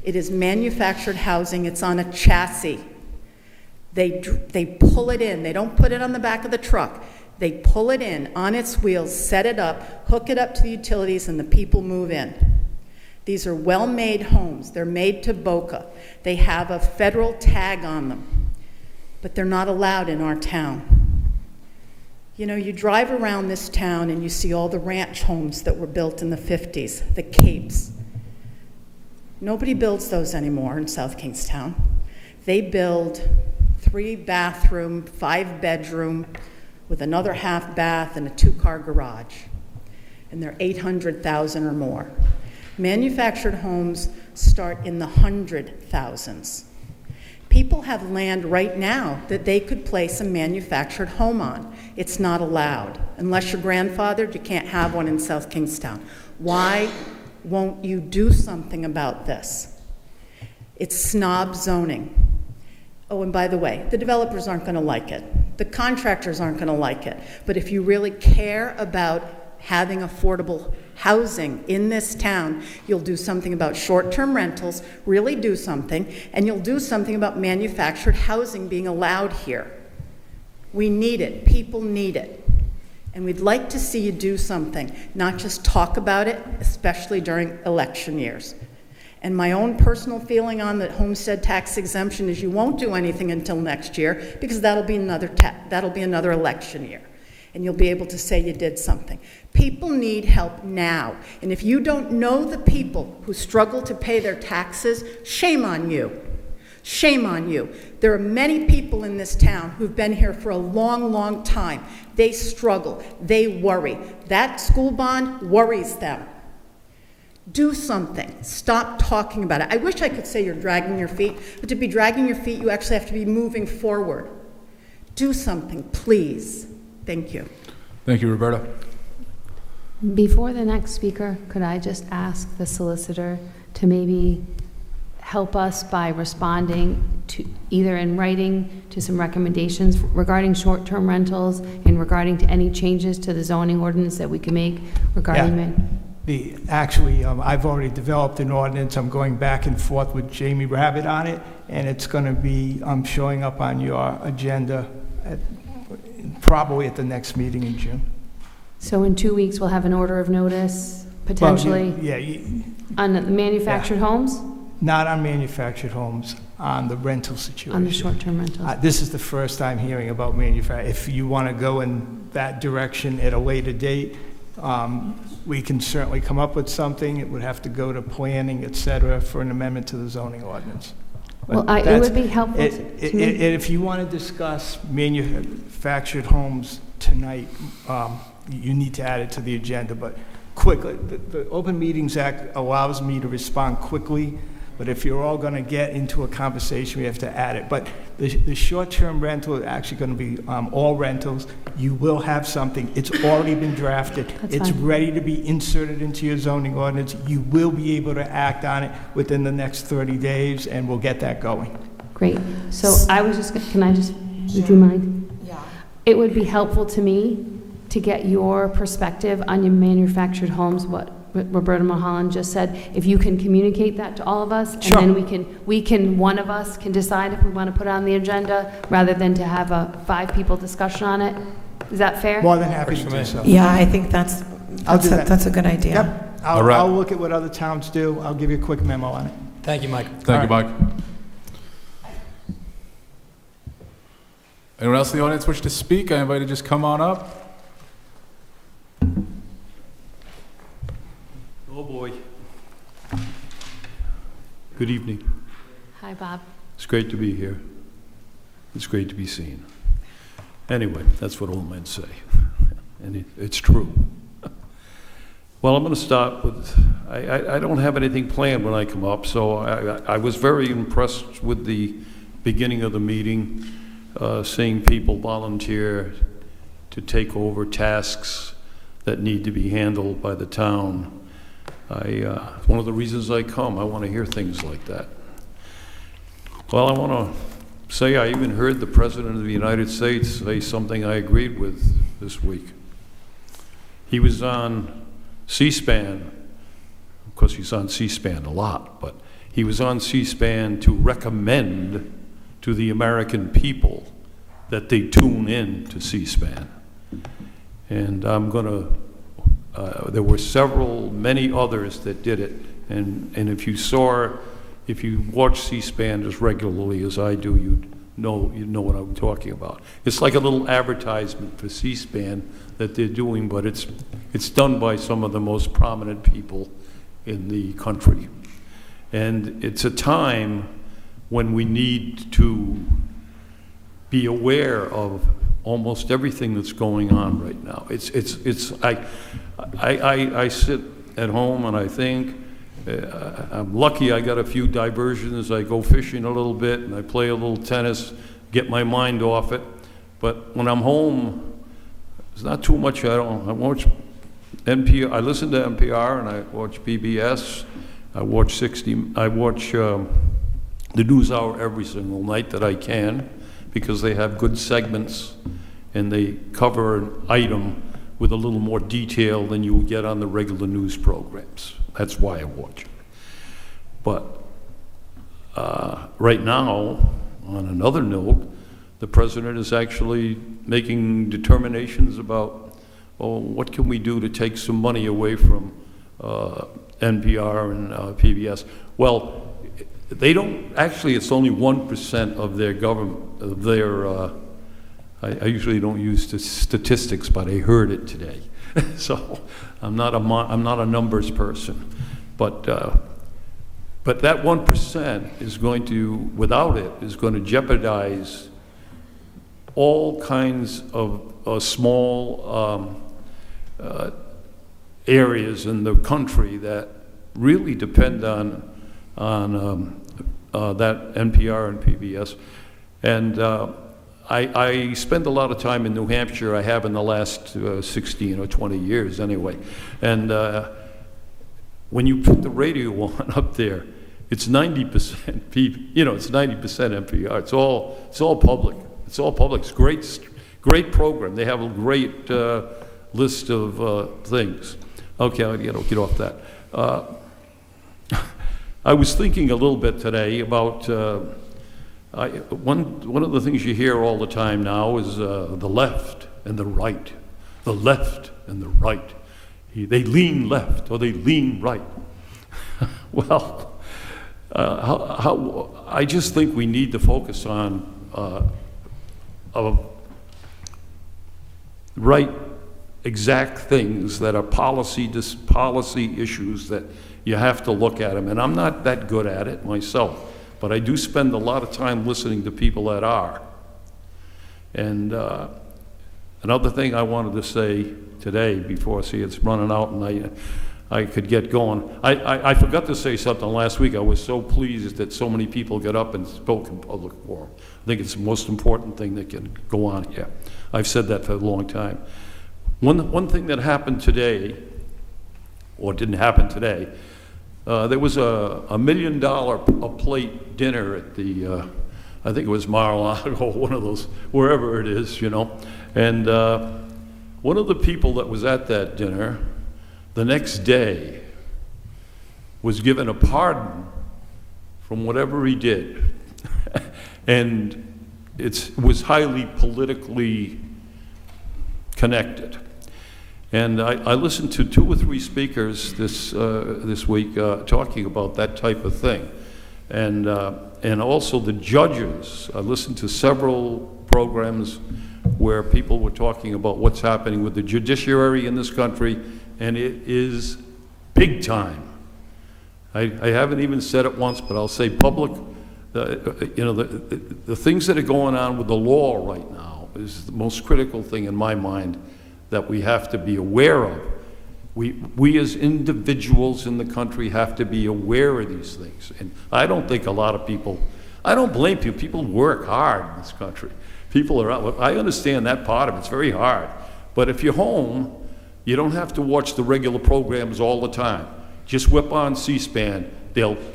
It is manufactured housing. It's on a chassis. They pull it in. They don't put it on the back of the truck. They pull it in on its wheels, set it up, hook it up to the utilities, and the people move in. These are well-made homes. They're made to BOCA. They have a federal tag on them, but they're not allowed in our town. You know, you drive around this town and you see all the ranch homes that were built in the 50s, the capes. Nobody builds those anymore in South Kingstown. They build 3-bathroom, 5-bedroom, with another half bath and a 2-car garage. And they're 800,000 or more. Manufactured homes start in the 100,000s. People have land right now that they could place a manufactured home on. It's not allowed. Unless you're grandfathered, you can't have one in South Kingstown. Why won't you do something about this? It's snob zoning. Oh, and by the way, the developers aren't going to like it. The contractors aren't going to like it. But if you really care about having affordable housing in this town, you'll do something about short-term rentals, really do something, and you'll do something about manufactured housing being allowed here. We need it. People need it. And we'd like to see you do something, not just talk about it, especially during election years. And my own personal feeling on the homestead tax exemption is you won't do anything until next year, because that'll be another election year. And you'll be able to say you did something. People need help now. And if you don't know the people who struggle to pay their taxes, shame on you. Shame on you. There are many people in this town who've been here for a long, long time. They struggle. They worry. That school bond worries them. Do something. Stop talking about it. I wish I could say you're dragging your feet, but to be dragging your feet, you actually have to be moving forward. Do something, please. Thank you. Thank you, Roberta. Before the next speaker, could I just ask the solicitor to maybe help us by responding to either in writing to some recommendations regarding short-term rentals and regarding to any changes to the zoning ordinance that we can make regarding I've already developed an ordinance. I'm going back and forth with Jamie Rabbit on it, and it's going to be showing up on your agenda probably at the next meeting in June. So in 2 weeks, we'll have an order of notice, potentially, on the manufactured homes? Not on manufactured homes, on the rental situation. On the short-term rentals. This is the first I'm hearing about manufactured. If you want to go in that direction at a later date, we can certainly come up with something. It would have to go to planning, et cetera, for an amendment to the zoning ordinance. Well, it would be helpful to me. If you want to discuss manufactured homes tonight, you need to add it to the agenda, but quickly. The Open Meetings Act allows me to respond quickly, but if you're all going to get into a conversation, we have to add it. But the short-term rental is actually going to be all rentals. You will have something. It's already been drafted. It's fine. ready to be inserted into your zoning ordinance. You will be able to act on it within the next 30 days, and we'll get that going. Great. So I was just, would you mind? Yeah. It would be helpful to me to get your perspective on your manufactured homes, what Roberta Mulholland just said. If you can communicate that to all of us, and Sure. then we can, one of us can decide if we want to put it on the agenda, rather than to have a 5-people discussion on it. Is that fair? More than happy to do so. Yeah, I think that's I'll do that. that's a good idea. Yep. All right. I'll look at what other towns do. I'll give you a quick memo on it. Thank you, Mike. Thank you, Mike. Anyone else in the audience wish to speak? I invite you to just come on up. Oh, boy. Good evening. Hi, Bob. It's great to be here. It's great to be seen. Anyway, that's what old men say, and it's true. Well, I'm going to start with, I don't have anything planned when I come up, so I was very impressed with the beginning of the meeting, seeing people volunteer to take over tasks that need to be handled by the town. One of the reasons I come, I want to hear things like that. Well, I want to say I even heard the President of the United States say something I agreed with this week. He was on C-SPAN. Of course, he's on C-SPAN a lot, but he was on C-SPAN to recommend to the American people that they tune in to C-SPAN. And I'm going to, there were many others that did it. And if you watch C-SPAN as regularly as I do, you know what I'm talking about. It's like a little advertisement for C-SPAN that they're doing, but it's done by some of the most prominent people in the country. And it's a time when we need to be aware of almost everything that's going on right now. I sit at home and I think, I'm lucky I got a few diversions. I go fishing a little bit and I play a little tennis, get my mind off it. But when I'm home, there's not too much. I watch NPR. I listen to NPR and I watch PBS. I watch the NewsHour every single night that I can, because they have good segments and they cover an item with a little more detail than you would get on the regular news programs. That's why I watch it. But right now, on another note, the president is actually making determinations about, what can we do to take some money away from NPR and PBS. Well, they don't, actually it's only 1% of their government, of their, I usually don't use the statistics, but I heard it today. So I'm not a numbers person, but that 1% is going to, without it, is going to jeopardize all kinds of small areas in the country that really depend on that NPR and PBS. And I spend a lot of time in New Hampshire. I have in the last 16 or 20 years anyway. And when you put the radio on up there, it's 90% it's 90% NPR. It's all public. It's all public. It's great program. They have a great list of things. Okay, I'll get off that. I was thinking a little bit today about one of the things you hear all the time now is the left and the right. The left and the right. They lean left or they lean right. Well, I just think we need to focus on right exact things that are policy issues that you have to look at them. And I'm not that good at it myself, but I do spend a lot of time listening to people that are. And Another thing I wanted to say today, before I see it's running out and I could get going. I forgot to say something last week. I was so pleased that so many people got up and spoke in public forum. I think it's the most important thing that can go on here. I've said that for a long time. One thing that happened today, or didn't happen today, there was a $1 million a plate dinner at the, I think it was Mar-a-Lago, one of those, wherever it is, you know. And one of the people that was at that dinner, the next day, was given a pardon from whatever he did. And it was highly politically connected. And I listened to 2 or 3 speakers this week talking about that type of thing. And also the judges. I listened to several programs where people were talking about what's happening with the judiciary in this country, and it is big time. I haven't even said it once, but I'll say public, you know, the things that are going on with the law right now is the most critical thing in my mind that we have to be aware of. We as individuals in the country have to be aware of these things. And I don't think a lot of people, I don't blame people. People work hard in this country. People are out. I understand that part of it. It's very hard. But if you're home, you don't have to watch the regular programs all the time. Just whip on C-SPAN.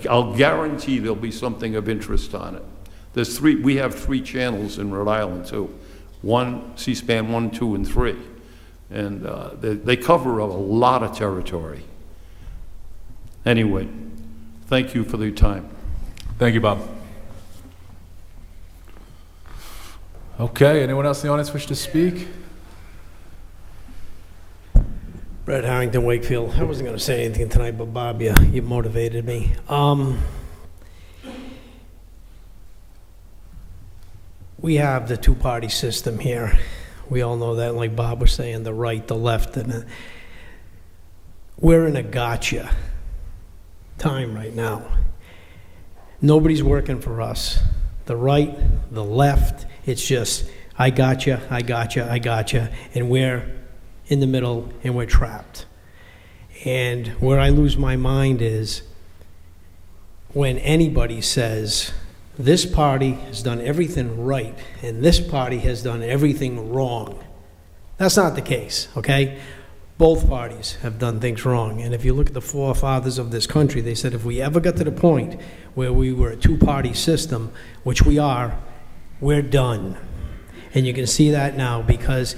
I'll guarantee there'll be something of interest on it. We have 3 channels in Rhode Island too. C-SPAN 1, 2, and 3. And they cover a lot of territory. Anyway, thank you for your time. Thank you, Bob. Okay, anyone else in the audience wish to speak? Brett Harrington, Wakefield. I wasn't going to say anything tonight, but Bob, you motivated me. We have the 2-party system here. We all know that, like Bob was saying, the right, the left, and we're in a gotcha time right now. Nobody's working for us. The right, the left, it's just, I gotcha, I gotcha, I gotcha, and we're in the middle and we're trapped. And where I lose my mind is when anybody says, this party has done everything right and this party has done everything wrong. That's not the case, okay? Both parties have done things wrong. And if you look at the forefathers of this country, they said if we ever got to the point where we were a 2-party system, which we are, we're done. And you can see that now because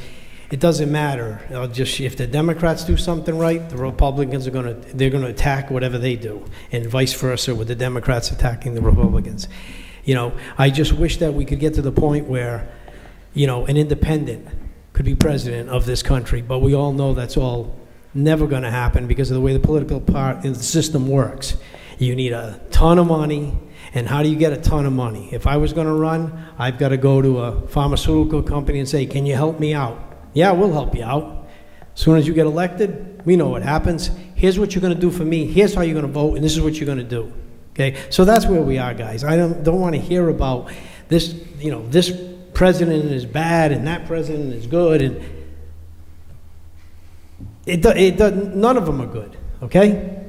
it doesn't matter. If the Democrats do something right, the Republicans they're gonna attack whatever they do, and vice versa with the Democrats attacking the Republicans. You know, I just wish that we could get to the point where, you know, an independent could be president of this country, but we all know that's all never going to happen because of the way the political part of the system works. You need a ton of money, and how do you get a ton of money? If I was going to run, I've got to go to a pharmaceutical company and say, can you help me out? Yeah, we'll help you out. As soon as you get elected, we know what happens. Here's what you're going to do for me. Here's how you're going to vote, and this is what you're going to do. Okay, so that's where we are, guys. I don't want to hear about this, you know, this president is bad and that president is good, and none of them are good, okay?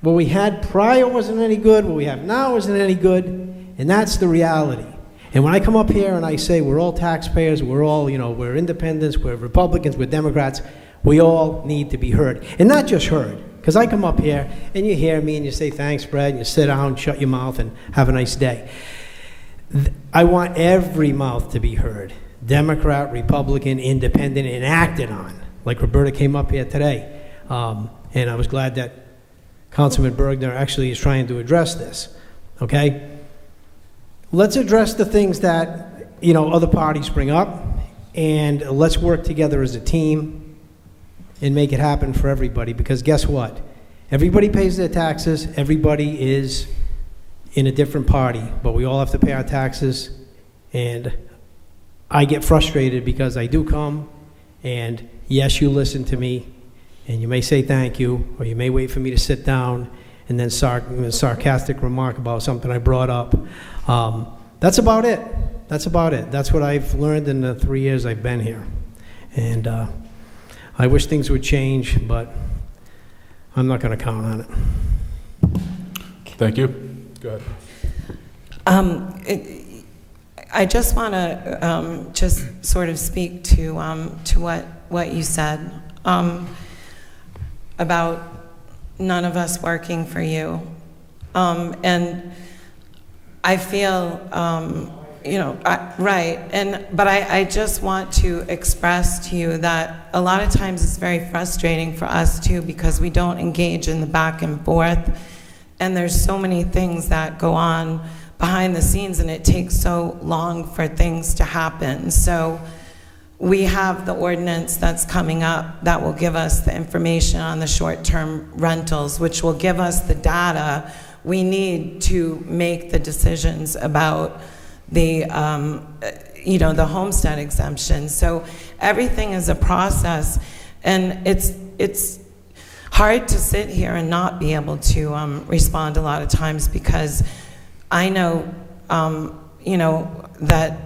What we had prior wasn't any good, what we have now isn't any good, and that's the reality. And when I come up here and I say we're all taxpayers, we're all, you know, we're independents, we're Republicans, we're Democrats, we all need to be heard. And not just heard. Because I come up here, and you hear me, and you say, thanks, Brad, and you sit down, shut your mouth, and have a nice day. I want every mouth to be heard. Democrat, Republican, Independent, and acted on. Like Roberta came up here today. And I was glad that Councilman Bergner actually is trying to address this. Okay? Let's address the things that, you know, other parties bring up, and let's work together as a team and make it happen for everybody, because guess what? Everybody pays their taxes, everybody is in a different party, but we all have to pay our taxes, and I get frustrated because I do come, and yes, you listen to me, and you may say thank you, or you may wait for me to sit down, and then sarcastic remark about something I brought up. That's about it. That's about it. That's what I've learned in the 3 years I've been here. And I wish things would change, but I'm not going to count on it. Thank you. Go ahead. I just want to just sort of speak to what you said about none of us working for you. And I feel, right, but I just want to express to you that a lot of times it's very frustrating for us too, because we don't engage in the back and forth, and there's so many things that go on behind the scenes, and it takes so long for things to happen. So we have the ordinance that's coming up that will give us the information on the short-term rentals, which will give us the data we need to make the decisions about the, the homestead exemption. So everything is a process, and it's hard to sit here and not be able to respond a lot of times, because I know, that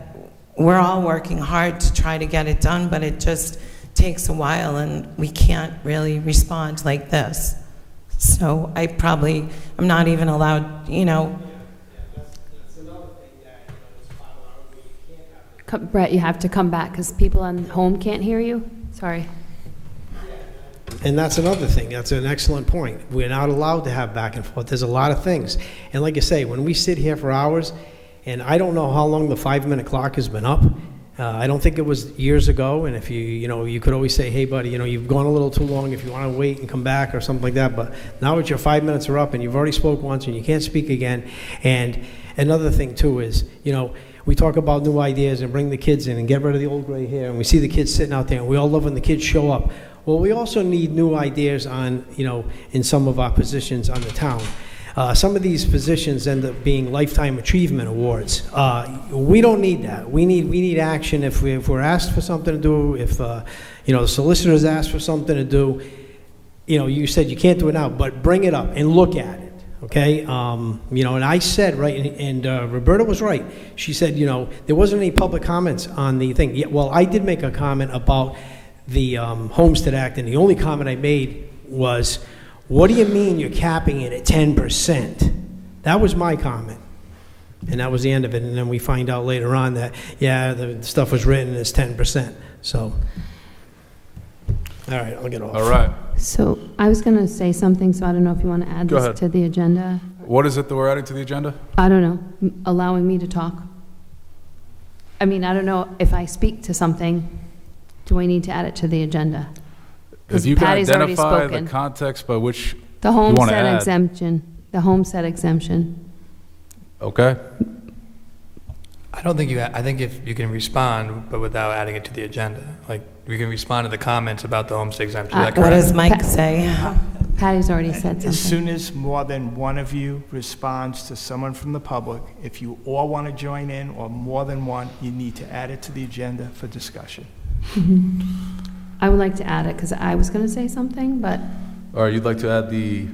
we're all working hard to try to get it done, but it just takes a while, and we can't really respond like this. So I'm not even allowed, Brett, you have to come back because people on home can't hear you. Sorry. And that's another thing. That's an excellent point. We're not allowed to have back and forth. There's a lot of things. And like I say, when we sit here for hours, and I don't know how long the 5-minute clock has been up. I don't think it was years ago. And if you could always say, hey, buddy, you've gone a little too long if you want to wait and come back or something like that. But now that your 5 minutes are up and you've already spoke once and you can't speak again. And another thing, too, is, we talk about new ideas and bring the kids in and get rid of the old gray hair. And we see the kids sitting out there, and we all love when the kids show up. Well, we also need new ideas on, in some of our positions on the town. Some of these positions end up being lifetime achievement awards. We don't need that. We need action if we're asked for something to do. If the solicitors ask for something to do, you said you can't do it now, but bring it up and look at it. Okay, and I said, right, and Roberta was right. She said, there wasn't any public comments on the thing. Yeah, well, I did make a comment about the Homestead Act, and the only comment I made was, what do you mean you're capping it at 10%? That was my comment. And that was the end of it. And then we find out later on that, the stuff was written as 10%. So, all right, I'll get off. All right. So I was going to say something, so I don't know if you want to add Go this ahead. to the agenda. What is it that we're adding to the agenda? I don't know, allowing me to talk. I mean, I don't know if I speak to something, do I need to add it to the agenda? If you can Patty's already identify the spoken. context by which The you want to homestead add. exemption, the homestead exemption. Okay. I don't think I think if you can respond, but without adding it to the agenda. Like, we can respond to the comments about the homestead exemption. Is that what correct? does Mike say? Patty's already said As something. soon as more than one of you responds to someone from the public, if you all want to join in, or more than one, you need to add it to the agenda for discussion. I would like to add it because I was going to say something, but All right, you'd like to add the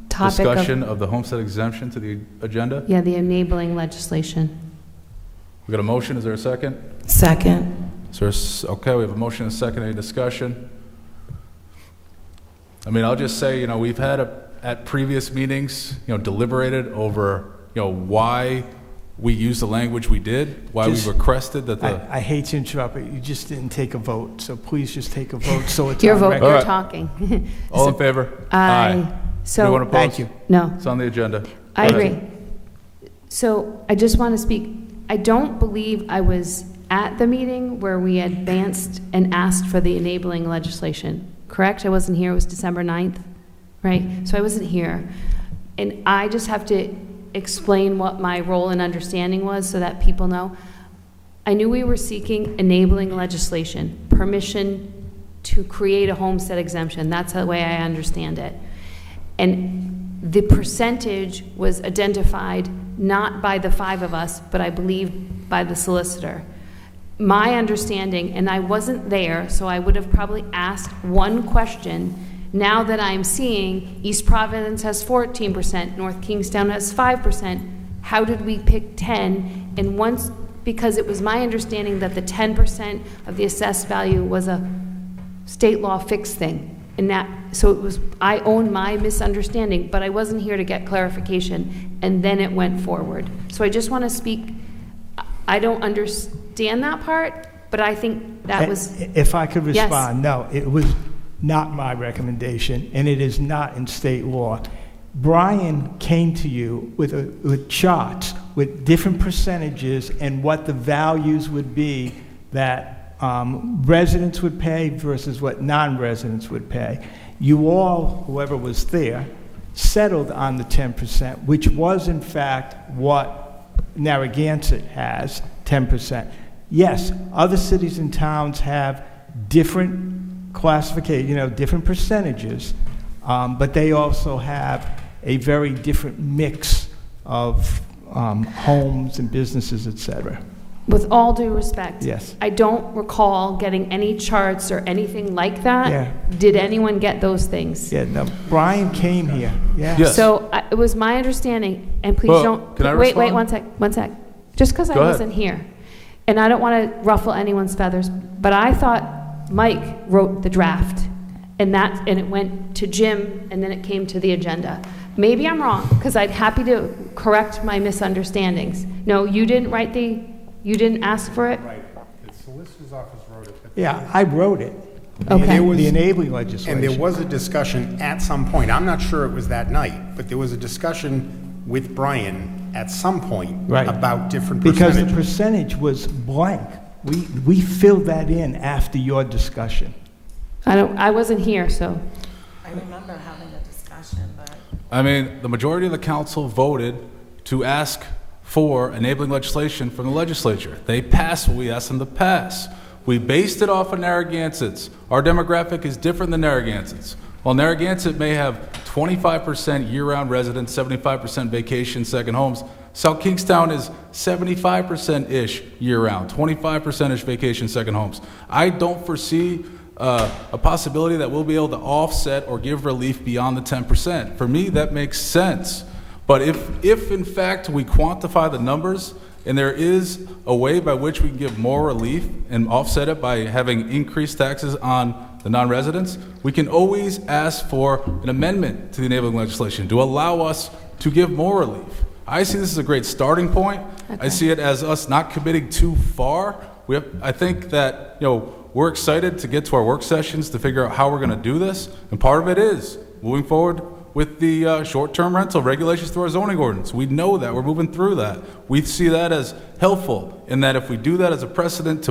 Topic discussion of the homestead exemption to the agenda? yeah, the enabling legislation. We got a motion, is there a second? Second. Is there okay, we have a motion and a second, any discussion? I mean, I'll just say, we've had at previous meetings, deliberated over, why we used the language we did, why we requested that the... I hate to interrupt, but you just didn't take a vote, so please just take a vote so it's Your on vote, record. you're right. talking. All in favor? Aye. So, Anyone opposed? Thank you. no, It's on the agenda. I Go ahead. agree. So I just want to speak, I don't believe I was at the meeting where we advanced and asked for the enabling legislation, correct? I wasn't here, it was December 9th, right? So I wasn't here. And I just have to explain what my role and understanding was so that people know. I knew we were seeking enabling legislation, permission to create a homestead exemption. That's the way I understand it. And the percentage was identified not by the 5 of us, but I believe by the solicitor. My understanding, and I wasn't there, so I would have probably asked one question. Now that I'm seeing East Providence has 14%, North Kingstown has 5%, how did we pick 10? And once, because it was my understanding that the 10% of the assessed value was a state law fixed thing. And that, so it was, I own my misunderstanding, but I wasn't here to get clarification, and then it went forward. So I just want to speak, I don't understand that part, but I think that was... If I could Yes. respond, no, it was not my recommendation, and it is not in state law. Brian came to you with charts, with different percentages and what the values would be that residents would pay versus what non-residents would pay. You all, whoever was there, settled on the 10%, which was in fact what Narragansett has, 10%. Yes, other cities and towns have different classification, different percentages, but they also have a very different mix of homes and businesses, et cetera. With all due respect, Yes. I don't recall getting any charts or anything like that. Yeah. Did anyone get those things? Yeah, no, Brian came here, yeah. Yes. So it was my understanding, and please Well, don't... can I Wait, respond? one sec. Just because I Go ahead. wasn't here, and I don't want to ruffle anyone's feathers, but I thought Mike wrote the draft, and it went to Jim, and then it came to the agenda. Maybe I'm wrong, because I'd happy to correct my misunderstandings. No, you didn't ask for it? Right. The solicitor's office wrote it. Yeah, I wrote it. Okay. The enabling legislation. And there was a discussion at some point, I'm not sure it was that night, but there was a discussion with Brian at some point Right. about different Because the percentages. percentage was blank. We filled that in after your discussion. I wasn't here, so... I remember having a discussion, but... I mean, the majority of the council voted to ask for enabling legislation from the legislature. They passed what we asked them to pass. We based it off of Narragansett's. Our demographic is different than Narragansett's. While Narragansett may have 25% year-round residents, 75% vacation second homes, South Kingstown is 75%-ish year-round, 25%-ish vacation second homes. I don't foresee a possibility that we'll be able to offset or give relief beyond the 10%. For me, that makes sense. But if in fact we quantify the numbers and there is a way by which we can give more relief and offset it by having increased taxes on the non-residents, we can always ask for an amendment to the enabling legislation to allow us to give more relief. I see this as a great starting point. I see it as us not committing too far. I think that, we're excited to get to our work sessions to figure out how we're going to do this. And part of it is moving forward with the short-term rental regulations through our zoning ordinance. We know that. We're moving through that. We see that as helpful in that if we do that as a precedent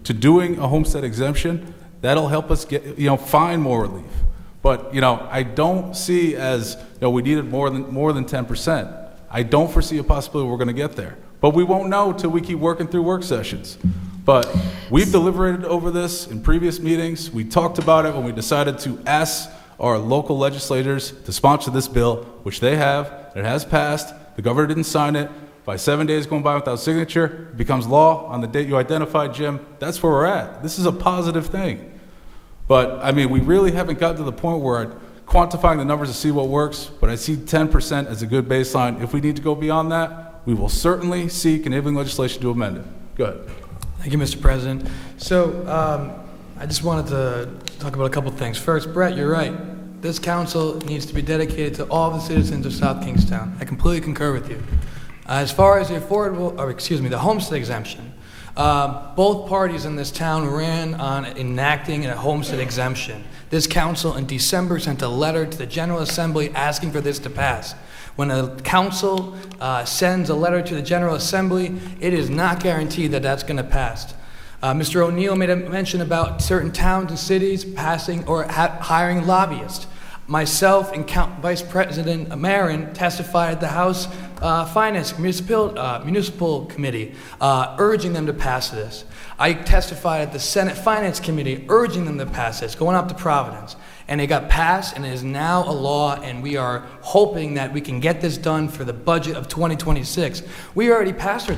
to doing a homestead exemption, that'll help us get, find more relief. But, I don't see as, we needed more than 10%. I don't foresee a possibility we're going to get there. But we won't know till we keep working through work sessions. But we've deliberated over this in previous meetings. We talked about it when we decided to ask our local legislators to sponsor this bill, which they have. It has passed. The governor didn't sign it. By 7 days going by without signature, it becomes law on the date you identified, Jim. That's where we're at. This is a positive thing. But, we really haven't gotten to the point where quantifying the numbers to see what works, but I see 10% as a good baseline. If we need to go beyond that, we will certainly seek enabling legislation to amend it. Go ahead. Thank you, Mr. President. So I just wanted to talk about a couple things. First, Brett, you're right. This council needs to be dedicated to all the citizens of South Kingstown. I completely concur with you. As far as the homestead exemption, both parties in this town ran on enacting a homestead exemption. This council in December sent a letter to the General Assembly asking for this to pass. When a council sends a letter to the General Assembly, it is not guaranteed that that's going to pass. Mr. O'Neill made a mention about certain towns and cities passing or hiring lobbyists. Myself and Vice President Marin testified at the House Finance Municipal Committee, urging them to pass this. I testified at the Senate Finance Committee, urging them to pass this, going up to Providence. And it got passed, and it is now a law, and we are hoping that we can get this done for the budget of 2026. We already passed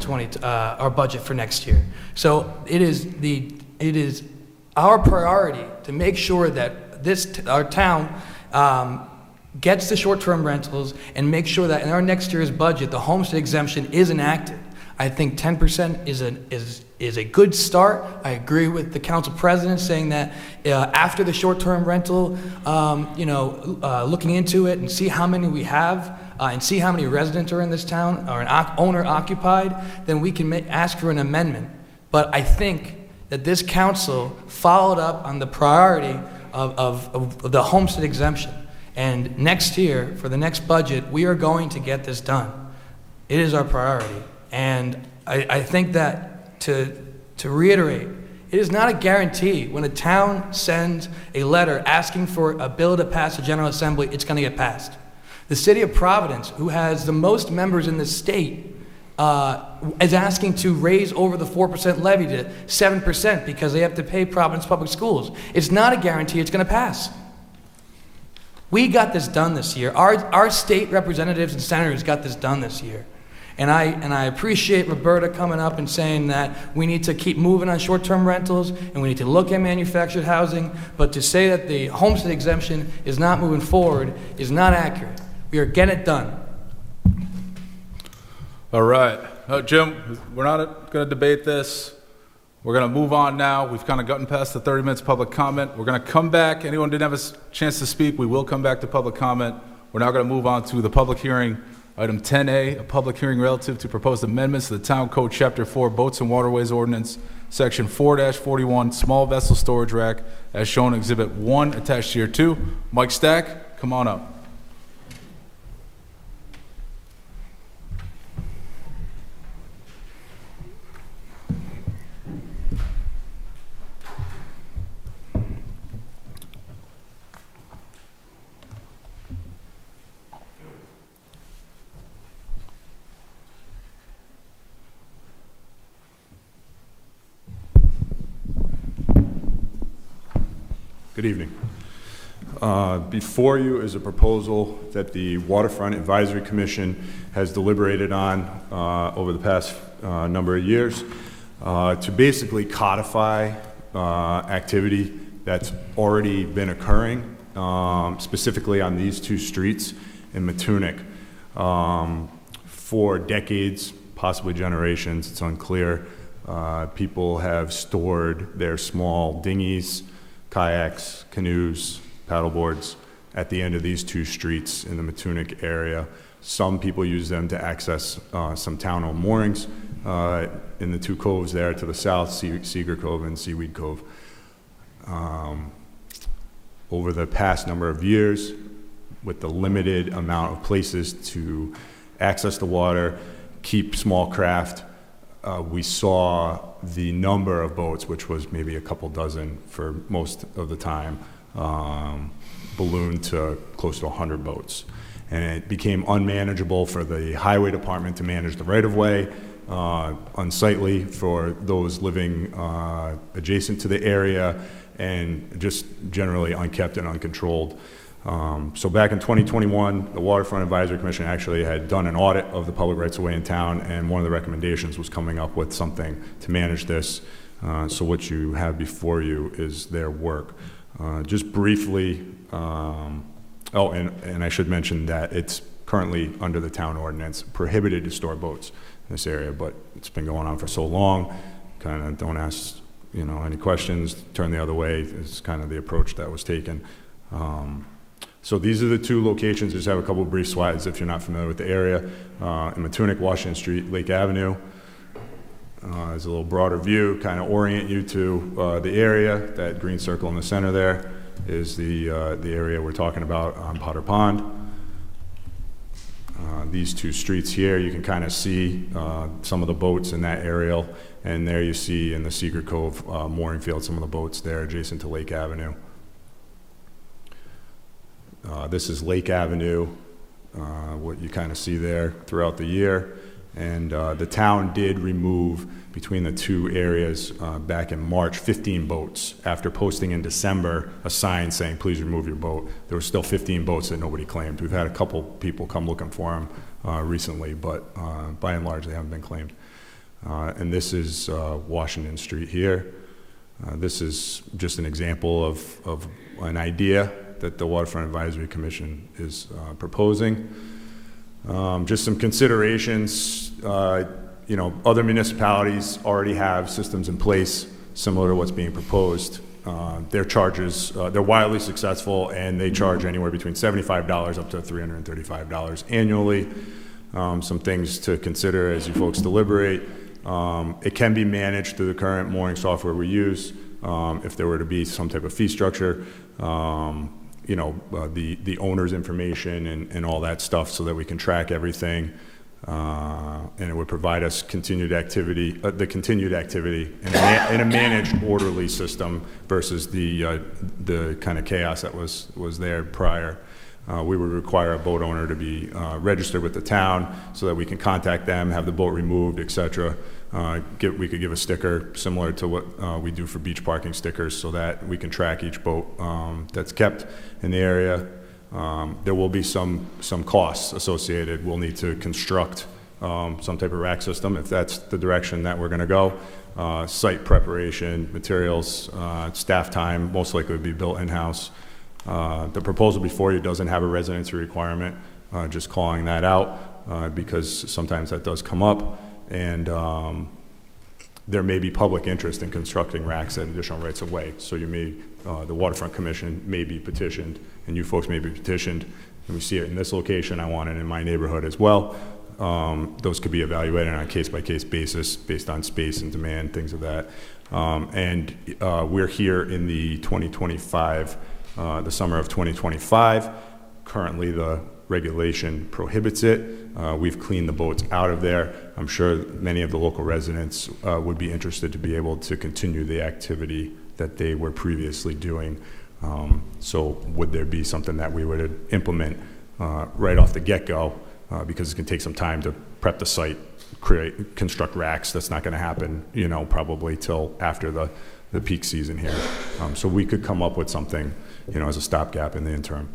our budget for next year. So it is our priority to make sure that our town gets the short-term rentals and make sure that in our next year's budget, the homestead exemption is enacted. I think 10% is a good start. I agree with the council president saying that after the short-term rental, looking into it and see how many we have and see how many residents are in this town or an owner occupied, then we can ask for an amendment. But I think that this council followed up on the priority of the homestead exemption. And next year, for the next budget, we are going to get this done. It is our priority. And I think that, to reiterate, it is not a guarantee when a town sends a letter asking for a bill to pass the General Assembly, it's going to get passed. The city of Providence, who has the most members in the state, is asking to raise over the 4% levy to 7% because they have to pay Providence Public Schools. It's not a guarantee it's going to pass. We got this done this year. Our state representatives and senators got this done this year. And I appreciate Roberta coming up and saying that we need to keep moving on short-term rentals and we need to look at manufactured housing, but to say that the homestead exemption is not moving forward is not accurate. We are getting it done. All right. Jim, we're not going to debate this. We're going to move on now. We've kind of gotten past the 30 minutes public comment. We're going to come back. Anyone who didn't have a chance to speak, we will come back to public comment. We're now going to move on to the public hearing. Item 10A, a public hearing relative to proposed amendments to the Town Code Chapter 4 Boats and Waterways Ordinance, Section 4-41, Small Vessel Storage Rack, as shown in Exhibit 1 attached to Year 2. Mike Stack, come on up. Good evening. Before you is a proposal that the Waterfront Advisory Commission has deliberated on over the past number of years to basically codify activity that's already been occurring, specifically on these two streets in Matunic. For decades, possibly generations, it's unclear, people have stored their small dinghies, kayaks, canoes, paddleboards at the end of these two streets in the Matunic area. Some people use them to access some town-owned moorings in the two coves there to the south, Seeger Cove and Seaweed Cove. Over the past number of years, with the limited amount of places to access the water, keep small craft, we saw the number of boats, which was maybe a couple dozen for most of the time, balloon to close to 100 boats. And it became unmanageable for the highway department to manage the right-of-way, unsightly for those living adjacent to the area, and just generally unkept and uncontrolled. So back in 2021, the Waterfront Advisory Commission actually had done an audit of the public rights-of-way in town, and one of the recommendations was coming up with something to manage this. So what you have before you is their work. Just briefly, and I should mention that it's currently under the town ordinance prohibited to store boats in this area, but it's been going on for so long, kind of don't ask any questions, turn the other way is kind of the approach that was taken. So these are the two locations. Just have a couple of brief slides if you're not familiar with the area. In Matunic, Washington Street, Lake Avenue. There's a little broader view, kind of orient you to the area. That green circle in the center there is the area we're talking about on Potter Pond. These two streets here, you can kind of see some of the boats in that area. And there you see in the Seeger Cove mooring field some of the boats there adjacent to Lake Avenue. This is Lake Avenue, what you kind of see there throughout the year. And the town did remove, between the two areas, back in March, 15 boats. After posting in December a sign saying, please remove your boat, there were still 15 boats that nobody claimed. We've had a couple people come looking for them recently, but by and large, they haven't been claimed. And this is Washington Street here. This is just an example of an idea that the Waterfront Advisory Commission is proposing. Just some considerations, other municipalities already have systems in place similar to what's being proposed. Their charges, they're wildly successful, and they charge anywhere between $75 up to $335 annually. Some things to consider as you folks deliberate. It can be managed through the current mooring software we use. If there were to be some type of fee structure, the owner's information and all that stuff, so that we can track everything. And it would provide us continued activity in a managed, orderly system versus the kind of chaos that was there prior. We would require a boat owner to be registered with the town so that we can contact them, have the boat removed, etc. We could give a sticker similar to what we do for beach parking stickers, so that we can track each boat that's kept in the area. There will be some costs associated. We'll need to construct some type of rack system if that's the direction that we're going to go. Site preparation, materials, staff time, most likely would be built in-house. The proposal before you doesn't have a residency requirement, just calling that out because sometimes that does come up. And there may be public interest in constructing racks at additional rights of way. So the Waterfront Commission may be petitioned, and you folks may be petitioned, and we see it in this location, I want it in my neighborhood as well. Those could be evaluated on a case-by-case basis based on space and demand, things of that. And we're here in the 2025, the summer of 2025. Currently, the regulation prohibits it. We've cleaned the boats out of there. I'm sure many of the local residents would be interested to be able to continue the activity that they were previously doing. So would there be something that we would implement right off the get-go, because it can take some time to prep the site, construct racks. That's not going to happen, probably till after the peak season here. So we could come up with something, as a stopgap in the interim.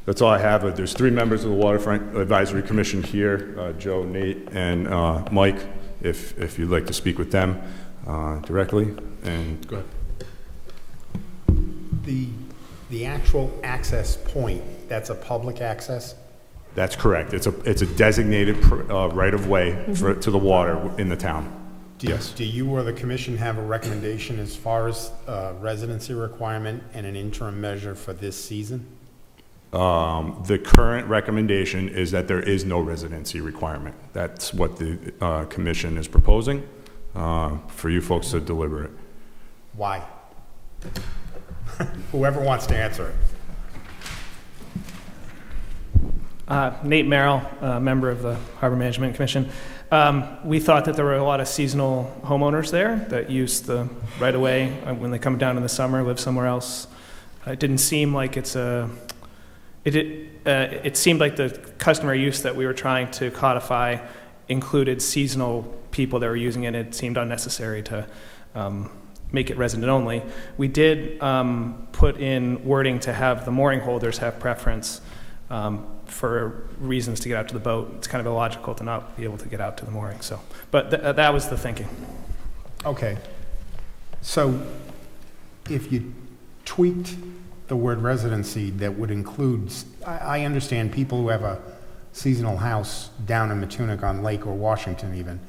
That's all I have. There's 3 members of the Waterfront Advisory Commission here, Joe, Nate, and Mike, if you'd like to speak with them directly. And go ahead. The actual access point, that's a public access? That's correct. It's a designated right-of-way to the water in the town. Yes. Do you or the commission have a recommendation as far as residency requirement and an interim measure for this season? The current recommendation is that there is no residency requirement. That's what the commission is proposing for you folks to deliberate. Why? Whoever wants to answer it. Nate Merrill, member of the Harbor Management Commission. We thought that there were a lot of seasonal homeowners there that use the right-of-way when they come down in the summer, live somewhere else. It didn't seem like it seemed like the customer use that we were trying to codify included seasonal people that were using it. It seemed unnecessary to make it resident only. We did put in wording to have the mooring holders have preference for reasons to get out to the boat. It's kind of illogical to not be able to get out to the mooring. So, but that was the thinking. Okay. So if you tweaked the word residency, that would include, I understand people who have a seasonal house down in Matunic on Lake or Washington even,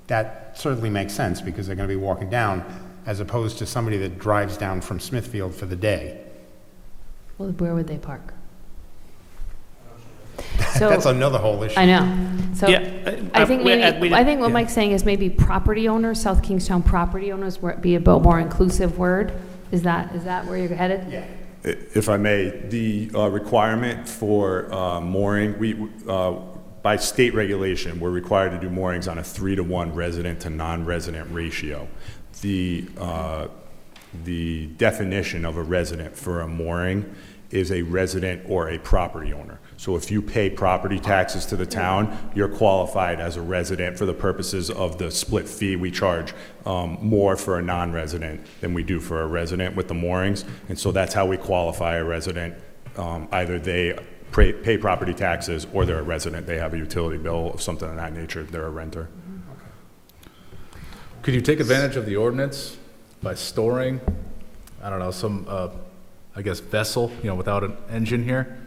that certainly makes sense because they're going to be walking down as opposed to somebody that drives down from Smithfield for the day. Well, where would they park? So, that's another whole issue. I know. So Yeah, I think what yeah. Mike's saying is maybe property owners, South Kingstown property owners, be a bit more inclusive word. Is that where you're headed? Yeah. If I may, the requirement for mooring, by state regulation, we're required to do moorings on a 3-to-1 resident to non-resident ratio. The definition of a resident for a mooring is a resident or a property owner. So if you pay property taxes to the town, you're qualified as a resident for the purposes of the split fee. We charge more for a non-resident than we do for a resident with the moorings. And so that's how we qualify a resident. Either they pay property taxes or they're a resident. They have a utility bill of something of that nature. They're a renter. Could you take advantage of the ordinance by storing, I don't know, some, I guess, vessel, without an engine here,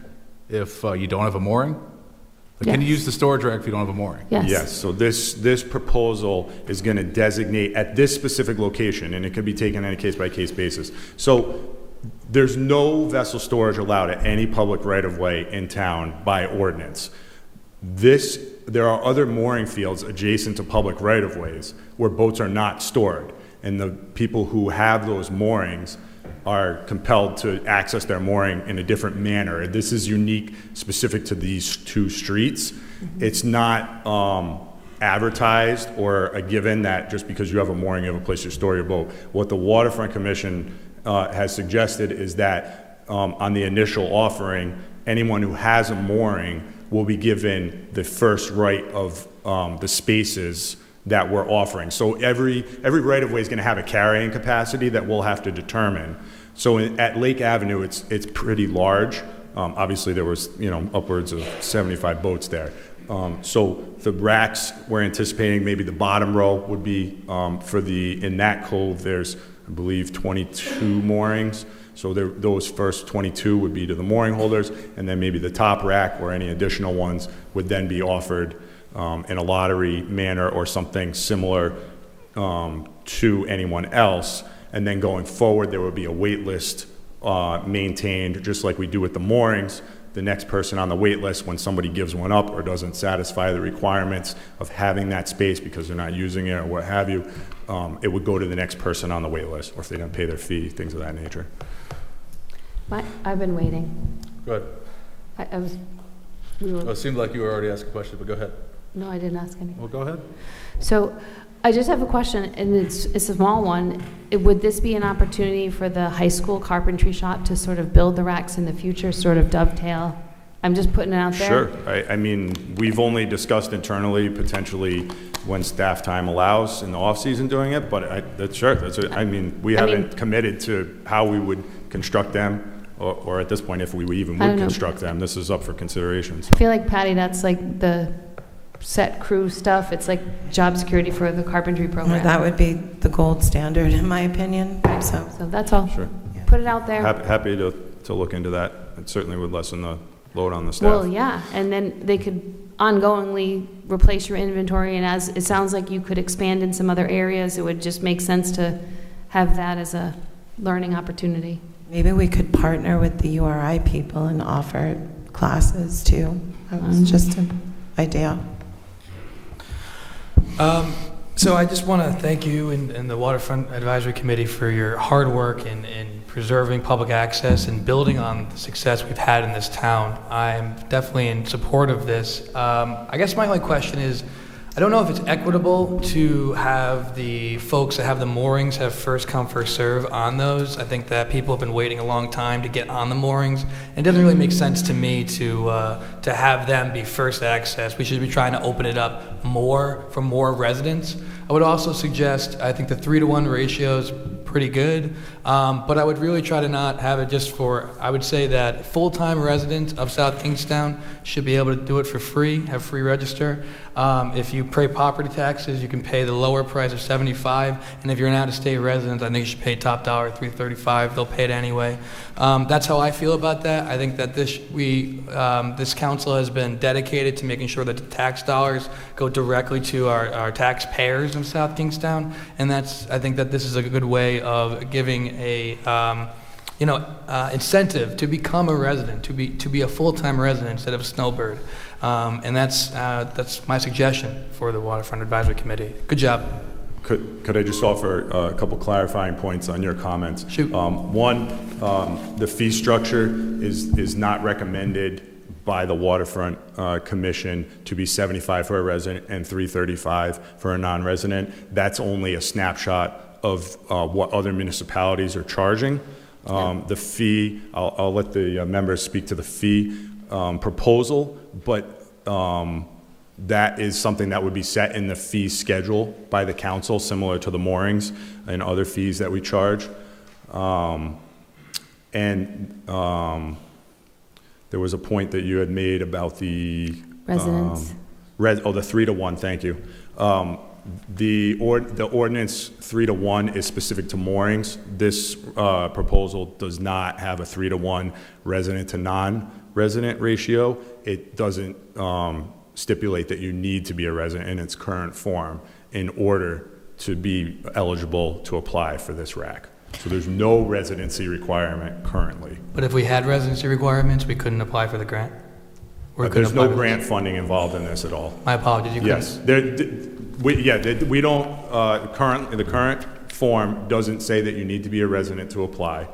if you don't have a mooring? But can you Yes. use the storage rack if you don't have a mooring? Yes. Yes, so this proposal is going to designate at this specific location, and it could be taken on a case-by-case basis. So there's no vessel storage allowed at any public right-of-way in town by ordinance. There are other mooring fields adjacent to public right-of-ways where boats are not stored, and the people who have those moorings are compelled to access their mooring in a different manner. This is unique, specific to these two streets. It's not advertised or a given that just because you have a mooring, you have a place to store your boat. What the Waterfront Commission has suggested is that on the initial offering, anyone who has a mooring will be given the first right of the spaces that we're offering. So every right-of-way is going to have a carrying capacity that we'll have to determine. So at Lake Avenue, it's pretty large. Obviously, there was upwards of 75 boats there. So the racks, we're anticipating maybe the bottom row would be in that cove, there's, I believe, 22 moorings. So those first 22 would be to the mooring holders, and then maybe the top rack or any additional ones would then be offered in a lottery manner or something similar to anyone else. And then going forward, there would be a wait list maintained, just like we do with the moorings. The next person on the wait list, when somebody gives one up or doesn't satisfy the requirements of having that space because they're not using it or what have you, it would go to the next person on the wait list, or if they didn't pay their fee, things of that nature. I've been waiting. Go ahead. It seemed like you were already asking a question, but go ahead. No, I didn't ask any. Well, go ahead. So I just have a question, and it's a small one. Would this be an opportunity for the high school carpentry shop to sort of build the racks in the future, sort of dovetail? I'm just putting it out there. Sure. I mean, we've only discussed internally, potentially when staff time allows in the off-season doing it, but we haven't committed to how we would construct them, or at this point, if we even would construct them. This is up for considerations. I feel like, Patty, that's like the set crew stuff. It's like job security for the carpentry program. That would be the gold standard, in my opinion. So that's all. Sure. Put it out there. Happy to look into that. It certainly would lessen the load on the staff. Well, yeah, and then they could ongoingly replace your inventory, and as it sounds like you could expand in some other areas, it would just make sense to have that as a learning opportunity. maybe we could partner with the URI people and offer classes too. That was just an idea. So I just want to thank you and the Waterfront Advisory Committee for your hard work in preserving public access and building on the success we've had in this town. I'm definitely in support of this. I guess my only question is, I don't know if it's equitable to have the folks that have the moorings have first come, first serve on those. I think that people have been waiting a long time to get on the moorings. And it doesn't really make sense to me to have them be first access. We should be trying to open it up more for more residents. I would also suggest, I think the 3-to-1 ratio is pretty good, but I would really try to not have it just for, I would say that full-time residents of South Kingstown should be able to do it for free, have free register. If you pay property taxes, you can pay the lower price of $75, and if you're an out-of-state resident, I think you should pay top dollar, $335. They'll pay it anyway. That's how I feel about that. I think that this council has been dedicated to making sure that the tax dollars go directly to our taxpayers of South Kingstown, and I think that this is a good way of giving a incentive to become a resident, to be a full-time resident instead of a snowbird. And that's my suggestion for the Waterfront Advisory Committee. Good job. Could I just offer a couple clarifying points on your comments? Shoot. One, the fee structure is not recommended by the Waterfront Commission to be $75 for a resident and $335 for a non-resident. That's only a snapshot of what other municipalities are charging. The fee, I'll let the members speak to the fee proposal, but that is something that would be set in the fee schedule by the council, similar to the moorings and other fees that we charge. There was a point that you had made about the residents. The 3-to-1. Thank you. The ordinance 3-to-1 is specific to moorings. This proposal does not have a 3-to-1 resident to non resident ratio, it doesn't stipulate that you need to be a resident in its current form in order to be eligible to apply for this RAC. So there's no residency requirement currently. But if we had residency requirements, we couldn't apply for the grant? Or couldn't There's no apply for grant funding involved in this at all. My apologies, you couldn't? Yes. We don't, the current form doesn't say that you need to be a resident to apply.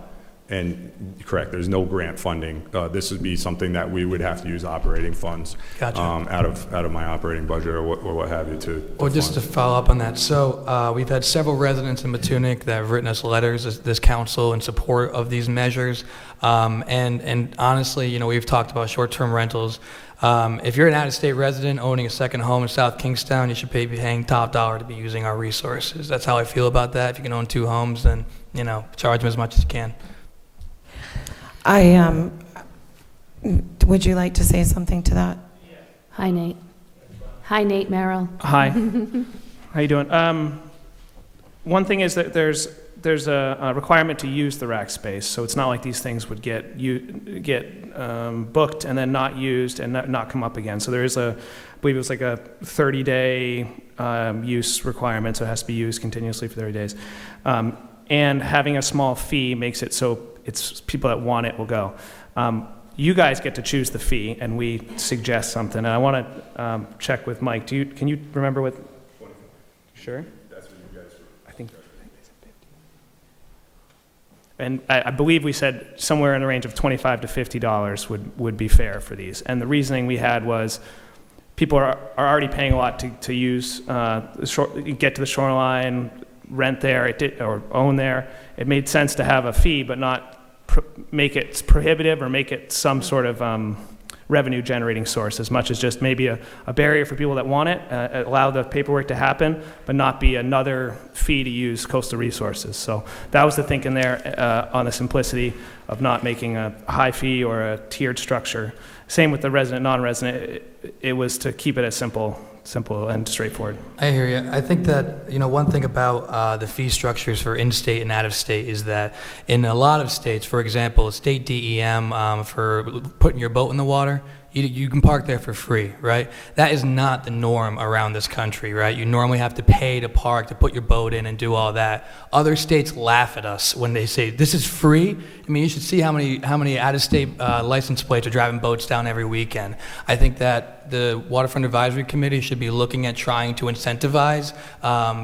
And correct, there's no grant funding. This would be something that we would have to use operating funds Gotcha. out of my operating budget or what have you to Or just to follow up on that, so we've had several residents in Matunic that have written us letters, this council, in support of these measures. And honestly, you know, we've talked about short-term rentals. If you're an out-of-state resident owning a second home in South Kingstown, you should be paying top dollar to be using our resources. That's how I feel about that. If you can own 2 homes, then, you know, charge them as much as you can. Would you like to say something to that? Hi, Nate. Hi, Nate Merrill. Hi. How you doing? One thing is that there's a requirement to use the rack space, so it's not like these things would get booked and then not used and not come up again. So there is I believe it was like a 30-day use requirement, so it has to be used continuously for 30 days. And having a small fee makes it so it's people that want it will go. You guys get to choose the fee, and we suggest something. And I want to check with Mike. Can you remember what? 20. Sure. That's what you guys. I think. And I believe we said somewhere in the range of $25 to $50 would be fair for these. And the reasoning we had was people are already paying a lot to use get to the shoreline, rent there, or own there. It made sense to have a fee, but not make it prohibitive or make it some sort of revenue generating source, as much as just maybe a barrier for people that want it, allow the paperwork to happen, but not be another fee to use coastal resources. So that was the thinking there on the simplicity of not making a high fee or a tiered structure. Same with the resident, non-resident. It was to keep it as simple and straightforward. I hear you. I think that, you know, one thing about the fee structures for in-state and out-of-state is that in a lot of states, for example, state DEM for putting your boat in the water, you can park there for free, right? That is not the norm around this country, right? You normally have to pay to park, to put your boat in and do all that. Other states laugh at us when they say, this is free? I mean, you should see how many out-of-state license plates are driving boats down every weekend. I think that the Waterfront Advisory Committee should be looking at trying to incentivize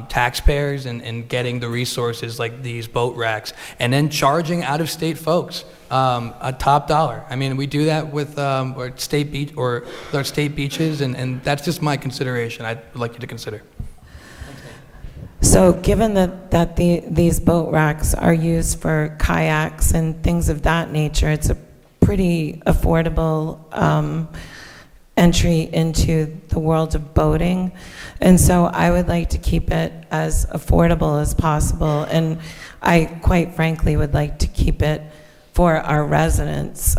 taxpayers and getting the resources like these boat racks, and then charging out-of-state folks a top dollar. I mean, we do that with our state beaches, and that's just my consideration. I'd like you to consider. So given that these boat racks are used for kayaks and things of that nature, it's a pretty affordable entry into the world of boating. And so I would like to keep it as affordable as possible. And I quite frankly would like to keep it for our residents,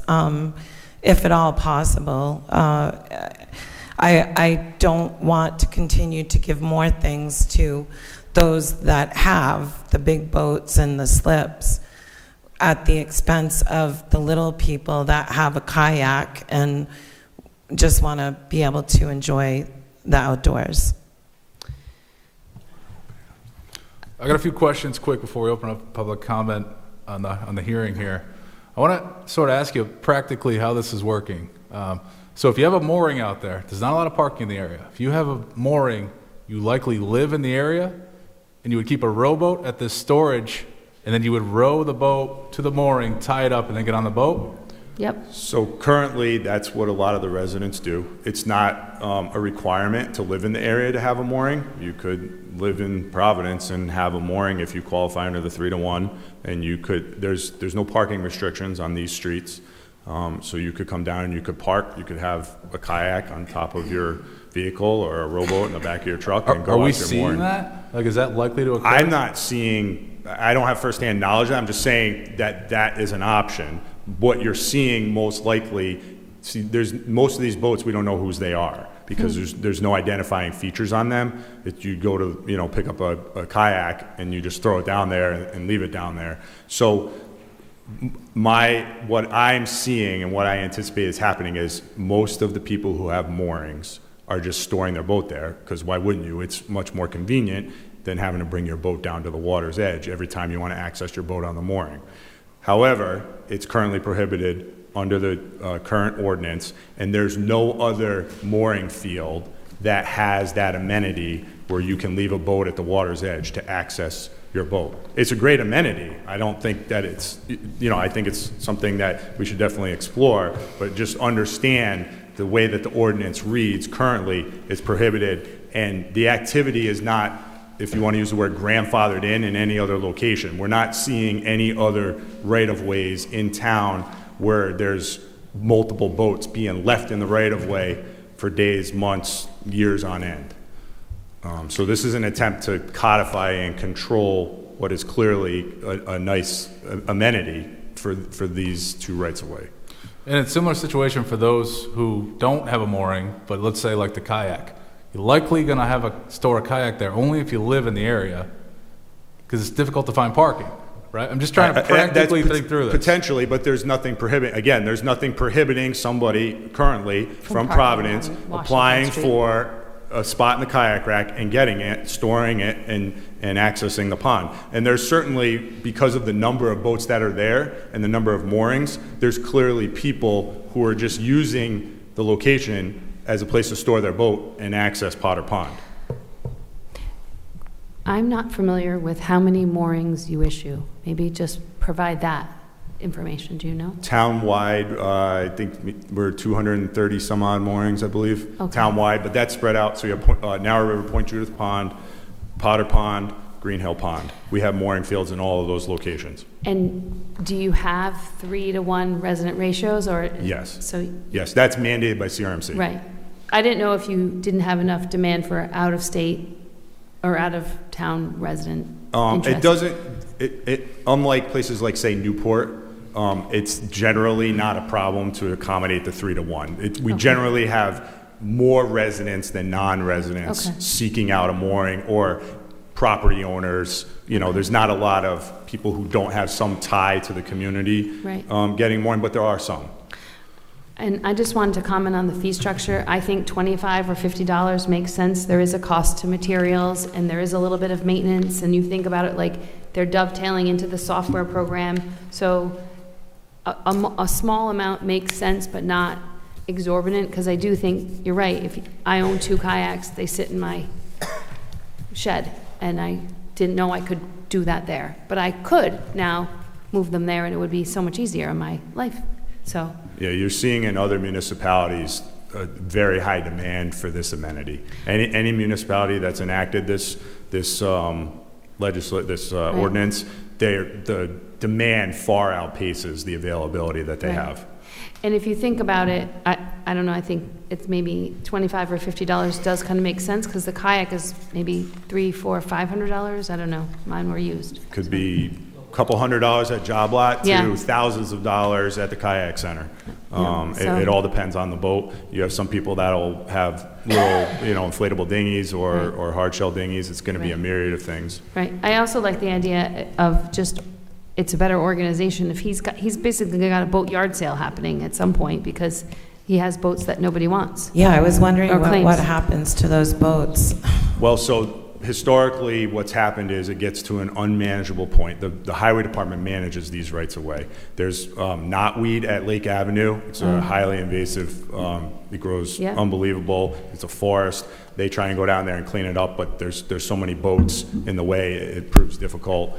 if at all possible. I don't want to continue to give more things to those that have the big boats and the slips at the expense of the little people that have a kayak and just want to be able to enjoy the outdoors. I got a few questions quick before we open up public comment on the hearing here. I want to sort of ask you practically how this is working. So if you have a mooring out there, there's not a lot of parking in the area. If you have a mooring, you likely live in the area, and you would keep a rowboat at this storage, and then you would row the boat to the mooring, tie it up, and then get on the boat? Yep. So currently, that's what a lot of the residents do. It's not a requirement to live in the area to have a mooring. You could live in Providence and have a mooring if you qualify under the 3-to-1, and you could. There's no parking restrictions on these streets, so you could come down and you could park. You could have a kayak on top of your vehicle or a rowboat in the back of your truck and go out Are we to your seeing mooring. that? Like, is that likely to occur? I'm not seeing. I don't have firsthand knowledge of that. I'm just saying that that is an option. What you're seeing most likely, there's most of these boats we don't know whose they are because there's no identifying features on them. That you go to pick up a kayak and you just throw it down there and leave it down there. So what I'm seeing and what I anticipate is happening is most of the people who have moorings are just storing their boat there, because why wouldn't you? It's much more convenient than having to bring your boat down to the water's edge every time you want to access your boat on the mooring. However, it's currently prohibited under the current ordinance, and there's no other mooring field that has that amenity where you can leave a boat at the water's edge to access your boat. It's a great amenity. I don't think that it's, I think it's something that we should definitely explore, but just understand the way that the ordinance reads currently is prohibited, and the activity is not, if you want to use the word, grandfathered in any other location. We're not seeing any other right-of-ways in town where there's multiple boats being left in the right-of-way for days, months, years on end. So this is an attempt to codify and control what is clearly a nice amenity for these two rights-of-way. And it's a similar situation for those who don't have a mooring, but let's say like the kayak. You're likely going to store a kayak there only if you live in the area, because it's difficult to find parking, right? I'm just trying to practically think through this. Potentially, but there's nothing prohibiting somebody currently from Providence applying for a spot in the kayak rack and getting it, storing it, and accessing the pond. And there's certainly, because of the number of boats that are there and the number of moorings, there's clearly people who are just using the location as a place to store their boat and access Potter Pond. I'm not familiar with how many moorings you issue. Maybe just provide that information. Do you know? Townwide, I think we're 230 some odd moorings, I believe, Okay. townwide, but that's spread out. So you have Narrow River, Point Judith Pond, Potter Pond, Green Hill Pond. We have mooring fields in all of those locations. And do you have 3-to-1 resident ratios, or? Yes. So, Yes, that's mandated by CRMC. right. I didn't know if you didn't have enough demand for out-of-state or out-of-town resident interest. It doesn't, unlike places like, say, Newport, it's generally not a problem to accommodate the 3-to-1. We generally have more residents than non-residents seeking out a mooring, or property owners. There's not a lot of people who don't have some tie to the community getting mooring, but there are some. And I just wanted to comment on the fee structure. I think $25 or $50 makes sense. There is a cost to materials, and there is a little bit of maintenance, and you think about it like they're dovetailing into the software program. So a small amount makes sense, but not exorbitant, because I do think you're right. If I own 2 kayaks, they sit in my shed, and I didn't know I could do that there. But I could now move them there, and it would be so much easier in my life. So. Yeah, you're seeing in other municipalities a very high demand for this amenity. Any municipality that's enacted this ordinance, the demand far outpaces the availability that they have. And if you think about it, I don't know, I think it's maybe $25 or $50 does kind of make sense, because the kayak is maybe $300, $400, $500. I don't know. Mine were used. Could be a couple $100 at Job Lot to thousands of dollars at the kayak center. It all depends on the boat. You have some people that'll have little, inflatable dinghies or hard shell dinghies. It's going to be a myriad of things. Right. I also like the idea of just, it's a better organization. If he's basically got a boat yard sale happening at some point, because he has boats that nobody wants. Yeah, I was wondering Or claims. what happens to those boats. Well, so historically, what's happened is it gets to an unmanageable point. The highway department manages these rights of way. There's knotweed at Lake Avenue. It's a highly invasive. It grows unbelievable. It's a forest. They try and go down there and clean it up, but there's so many boats in the way, it proves difficult.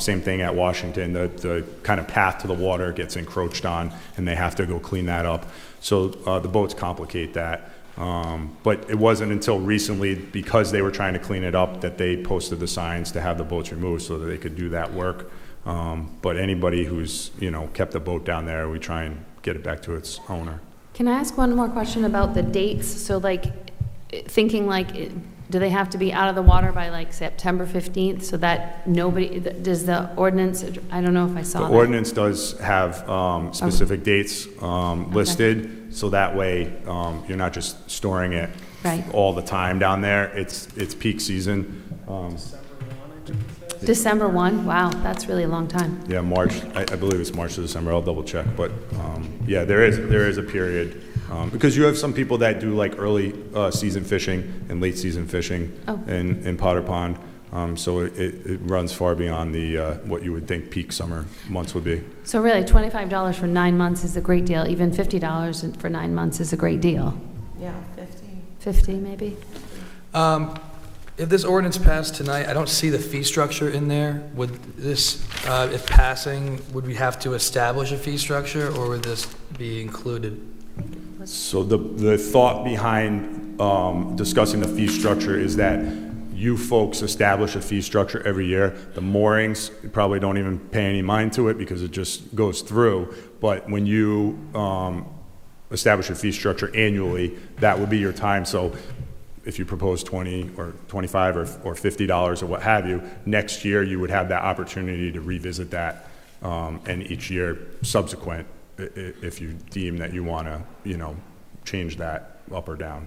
Same thing at Washington. The kind of path to the water gets encroached on, and they have to go clean that up. So the boats complicate that. But it wasn't until recently, because they were trying to clean it up, that they posted the signs to have the boats removed so that they could do that work. But anybody who's, kept the boat down there, we try and get it back to its owner. Can I ask one more question about the dates? So thinking do they have to be out of the water by September 15th, so that nobody, does the ordinance, I don't know if I saw that. The ordinance does have specific dates listed, so that way you're not just storing it all the time down there. It's peak season. December 1, wow, that's really a long time. Yeah, March, I believe it's March to December, I'll double check, but, yeah, there is a period. Because you have some people that do like early season fishing and late season fishing in Potter Pond. So it runs far beyond the what you would think peak summer months would be. So really, $25 for 9 months is a great deal. Even $50 for 9 months is a great deal. Yeah, 50. 50 maybe? If this ordinance passed tonight, I don't see the fee structure in there. Would this, if passing, would we have to establish a fee structure, or would this be included? So the thought behind discussing the fee structure is that you folks establish a fee structure every year. The moorings, you probably don't even pay any mind to it because it just goes through. But when you establish a fee structure annually, that would be your time. So if you propose 20 or 25 or $50 or what have you, next year you would have that opportunity to revisit that, and each year subsequent, if you deem that you want to, change that up or down.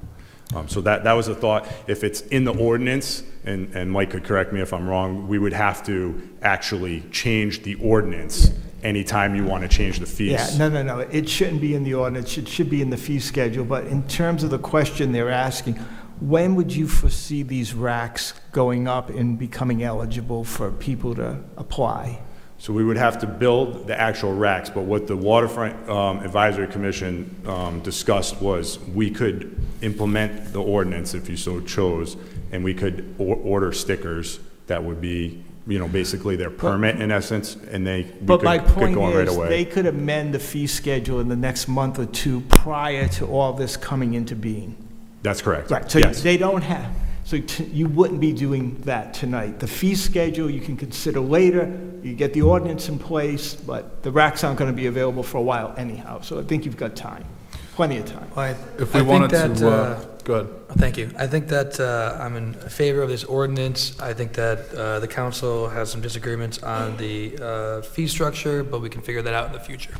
So that was a thought. If it's in the ordinance, and Mike could correct me if I'm wrong, we would have to actually change the ordinance anytime you want to change the fees. Yeah, no. It shouldn't be in the ordinance. It should be in the fee schedule. But in terms of the question they're asking, when would you foresee these racks going up and becoming eligible for people to apply? So we would have to build the actual racks, but what the Waterfront Advisory Commission discussed was we could implement the ordinance if you so chose, and we could order stickers that would be, basically their permit in essence, and we But my could point go on right is, away. they could amend the fee schedule in the next month or two prior to all this coming into being. That's correct. Right, so Yes. they don't have, so you wouldn't be doing that tonight. The fee schedule you can consider later, you get the ordinance in place, but the racks aren't going to be available for a while anyhow, so I think you've got time, plenty of time. If we wanted to, go ahead. Thank you. I think that I'm in favor of this ordinance. I think that the council has some disagreements on the fee structure, but we can figure that out in the future.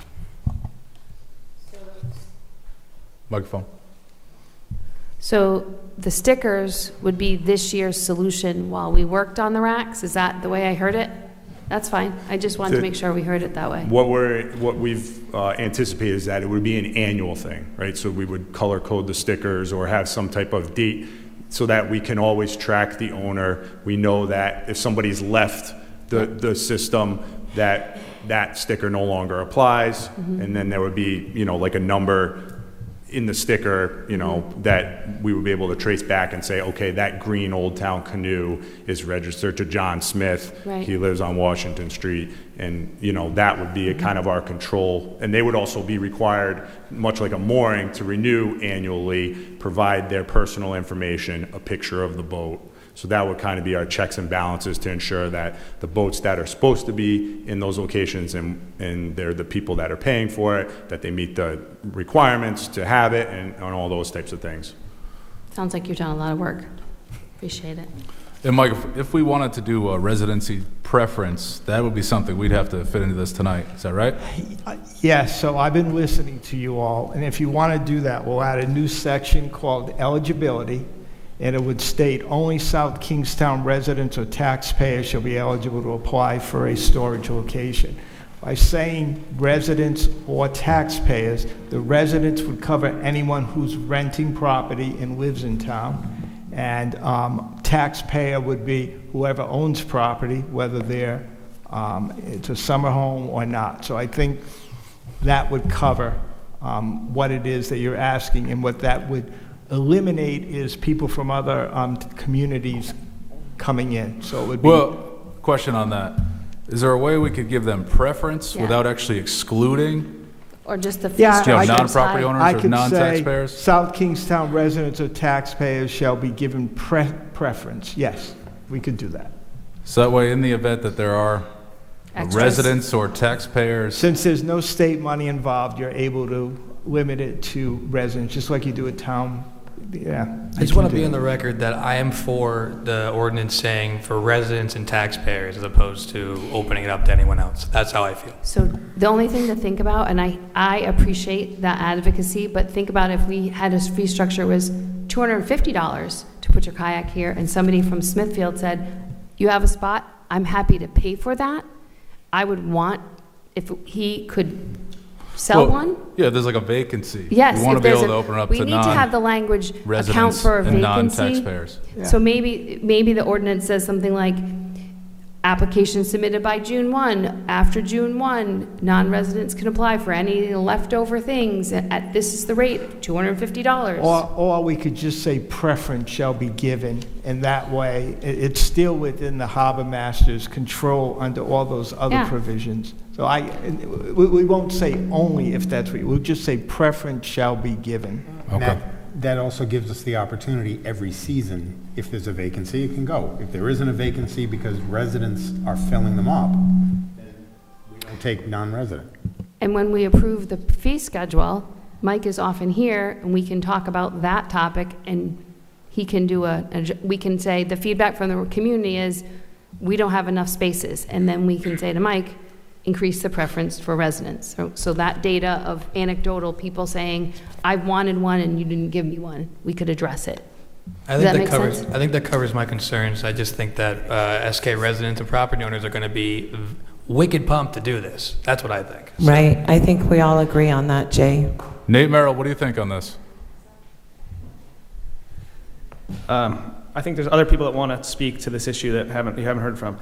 Microphone. So the stickers would be this year's solution while we worked on the racks? Is that the way I heard it? That's fine. I just wanted to make sure we heard it that way. What we've anticipated is that it would be an annual thing, right? So we would color code the stickers or have some type of date so that we can always track the owner. We know that if somebody's left the system, that sticker no longer applies, and then there would be, like a number in the sticker, that we would be able to trace back and say, okay, that green Old Town canoe is registered to John Smith. Right. He lives on Washington Street. And, that would be a kind of our control. And they would also be required, much like a mooring, to renew annually, provide their personal information, a picture of the boat. So that would kind of be our checks and balances to ensure that the boats that are supposed to be in those locations and they're the people that are paying for it, that they meet the requirements to have it and all those types of things. Sounds like you've done a lot of work. Appreciate it. And Mike, if we wanted to do a residency preference, that would be something we'd have to fit into this tonight. Is that right? Yes, so I've been listening to you all, and if you want to do that, we'll add a new section called eligibility, and it would state only South Kingstown residents or taxpayers shall be eligible to apply for a storage location. By saying residents or taxpayers, the residents would cover anyone who's renting property and lives in town, and taxpayer would be whoever owns property, whether it's a summer home or not. So I think that would cover what it is that you're asking, and what that would eliminate is people from other communities coming in. So it would be. Well, question on that. Is there a way we could give them preference without actually excluding Or just the fee Yeah, structure non-property side? owners I or could non-taxpayers? say South Kingstown residents or taxpayers shall be given preference. Yes, we could do that. So that way, in the event that there are Extras. residents or taxpayers, Since there's no state money involved, you're able to limit it to residents, just like you do at town. Yeah. I just want to be on the record that I am for the ordinance saying for residents and taxpayers as opposed to opening it up to anyone else. That's how I feel. So the only thing to think about, and I appreciate that advocacy, but think about if we had a fee structure was $250 to put your kayak here, and somebody from Smithfield said, you have a spot, I'm happy to pay for that. I would want, if he could sell Well, one. Yeah, there's like a vacancy. Yes. We want to if be there's able to a- open it up we to need to have the language account non-residents for a and vacancy. non-taxpayers. So maybe the ordinance says something like, application submitted by June 1. After June 1, non-residents can apply for any leftover things. This is the rate, $250. Or we could just say preference shall be given, and that way, it's still within the harbor master's control under all those other Yeah. provisions. So we won't say only if that's what, we'll just say preference shall be given. And that also gives us the opportunity every season, if there's a vacancy, it can go. If there isn't a vacancy because residents are filling them up, then we don't take non-resident. And when we approve the fee schedule, Mike is often here, and we can talk about that topic, and he can do we can say, the feedback from the community is, we don't have enough spaces, and then we can say to Mike, increase the preference for residents. So that data of anecdotal people saying, I wanted one and you didn't give me one, we could address it. I Does think that make covers. sense? I think that covers my concerns. I just think that SK residents and property owners are going to be wicked pumped to do this. That's what I think. Right, I think we all agree on that, Jay. Nate Merrill, what do you think on this? I think there's other people that want to speak to this issue that you haven't heard from.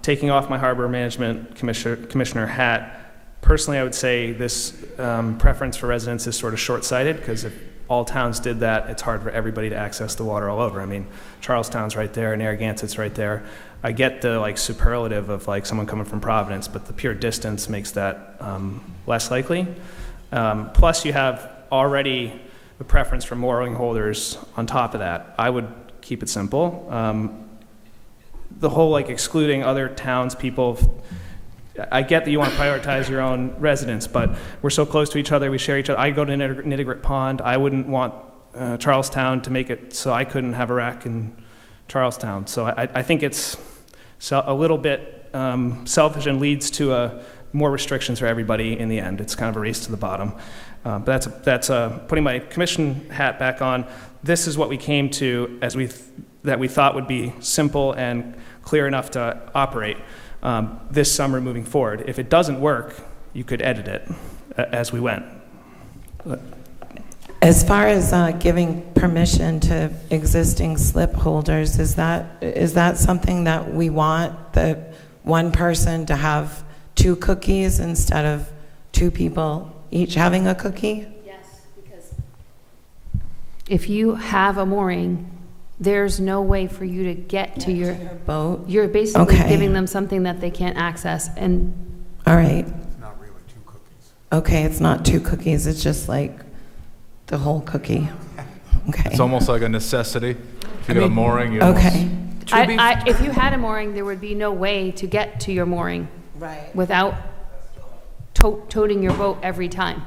Taking off my harbor management commissioner hat, personally, I would say this preference for residents is sort of short-sighted, because if all towns did that, it's hard for everybody to access the water all over. I mean, Charlestown's right there, Narragansett's right there. I get the superlative of someone coming from Providence, but the pure distance makes that less likely. Plus, you have already the preference for mooring holders on top of that. I would keep it simple. The whole excluding other townspeople, I get that you want to prioritize your own residents, but we're so close to each other, we share each other. I go to Nittigrit Pond. I wouldn't want Charlestown to make it so I couldn't have a rack in Charlestown. So I think it's a little bit selfish and leads to more restrictions for everybody in the end. It's kind of a race to the bottom. But that's putting my commission hat back on. This is what we came to that we thought would be simple and clear enough to operate this summer moving forward. If it doesn't work, you could edit it as we went. As far as giving permission to existing slip holders, is that something that we want, that one person to have 2 cookies instead of 2 people each having a cookie? Yes, because if you have a mooring, there's no way for you to get to your boat. You're basically Okay. giving them something that they can't access. And All right. Okay, it's not 2 cookies, it's just the whole cookie. Okay. It's almost like a necessity. If you got a mooring, you Okay. if you had a mooring, there would be no way to get to your mooring. Right. Without toting your boat every time.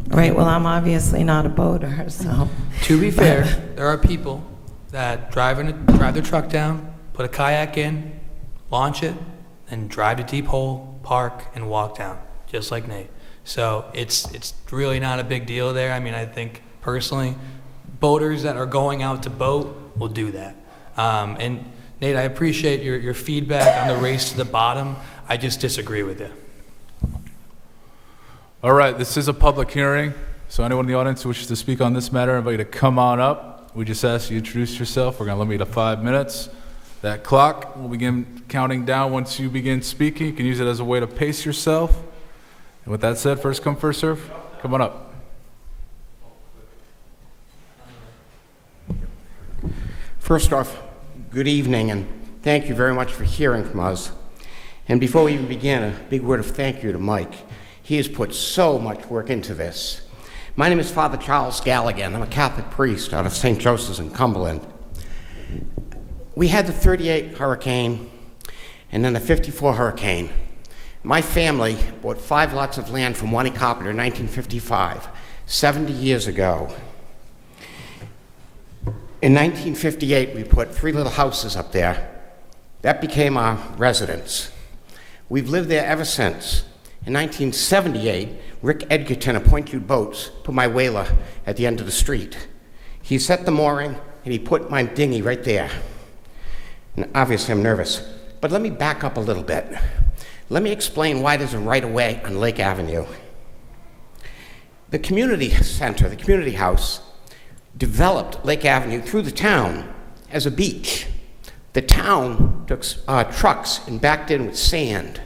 Right, well, I'm obviously not a boater, so. To be fair, there are people that drive their truck down, put a kayak in, launch it, and drive to deep hole, park, and walk down, just like Nate. So it's really not a big deal there. I mean, I think personally, boaters that are going out to boat will do that. And Nate, I appreciate your feedback on the race to the bottom. I just disagree with you. All right, this is a public hearing, so anyone in the audience who wishes to speak on this matter, I invite you to come on up. We just ask you to introduce yourself. We're going to limit you to 5 minutes. That clock will begin counting down once you begin speaking. You can use it as a way to pace yourself. And with that said, first come, first serve. Come on up. First off, good evening, and thank you very much for hearing from us. And before we even begin, a big word of thank you to Mike. He has put so much work into this. My name is Father Charles Galligan. I'm a Catholic priest out of St. Joseph's in Cumberland. We had the 38 hurricane and then the 54 hurricane. My family bought 5 lots of land from Wani Carpenter in 1955, 70 years ago. In 1958, we put 3 little houses up there. That became our residence. We've lived there ever since. In 1978, Rick Edgerton of Point Hugh Boats put my whaler at the end of the street. He set the mooring, and he put my dinghy right there. And obviously, I'm nervous. But let me back up a little bit. Let me explain why there's a right-of-way on Lake Avenue. The community center, the community house, developed Lake Avenue through the town as a beach. The town took trucks and backed in with sand.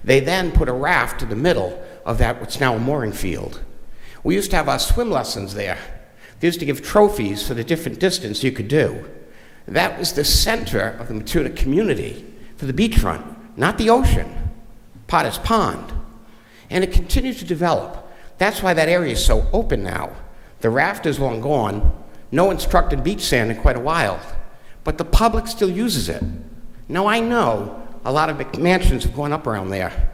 They then put a raft in the middle of that, what's now a mooring field. We used to have our swim lessons there. They used to give trophies for the different distance you could do. That was the center of the Matuna community for the beachfront, not the ocean, Potter's Pond. And it continues to develop. That's why that area is so open now. The raft is long gone. No one's trucked in beach sand in quite a while. But the public still uses it. Now, I know a lot of McMansions have gone up around there.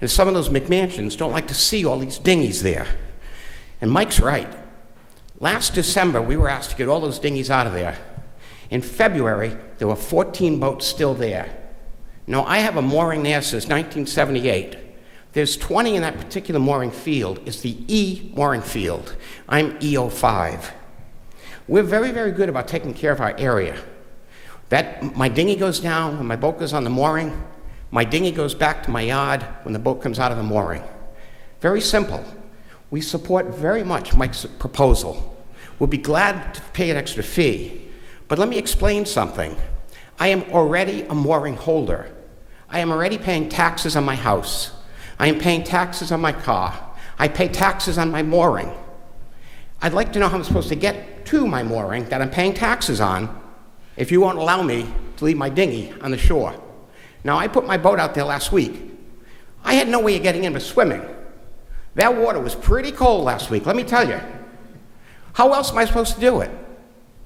And some of those McMansions don't like to see all these dinghies there. And Mike's right. Last December, we were asked to get all those dinghies out of there. In February, there were 14 boats still there. Now, I have a mooring there since 1978. There's 20 in that particular mooring field. It's the E mooring field. I'm E05. We're very, very good about taking care of our area. My dinghy goes down when my boat goes on the mooring. My dinghy goes back to my yard when the boat comes out of the mooring. Very simple. We support very much Mike's proposal. We'll be glad to pay an extra fee. But let me explain something. I am already a mooring holder. I am already paying taxes on my house. I am paying taxes on my car. I pay taxes on my mooring. I'd like to know how I'm supposed to get to my mooring that I'm paying taxes on if you won't allow me to leave my dinghy on the shore. Now, I put my boat out there last week. I had no way of getting in but swimming. That water was pretty cold last week, let me tell you. How else am I supposed to do it?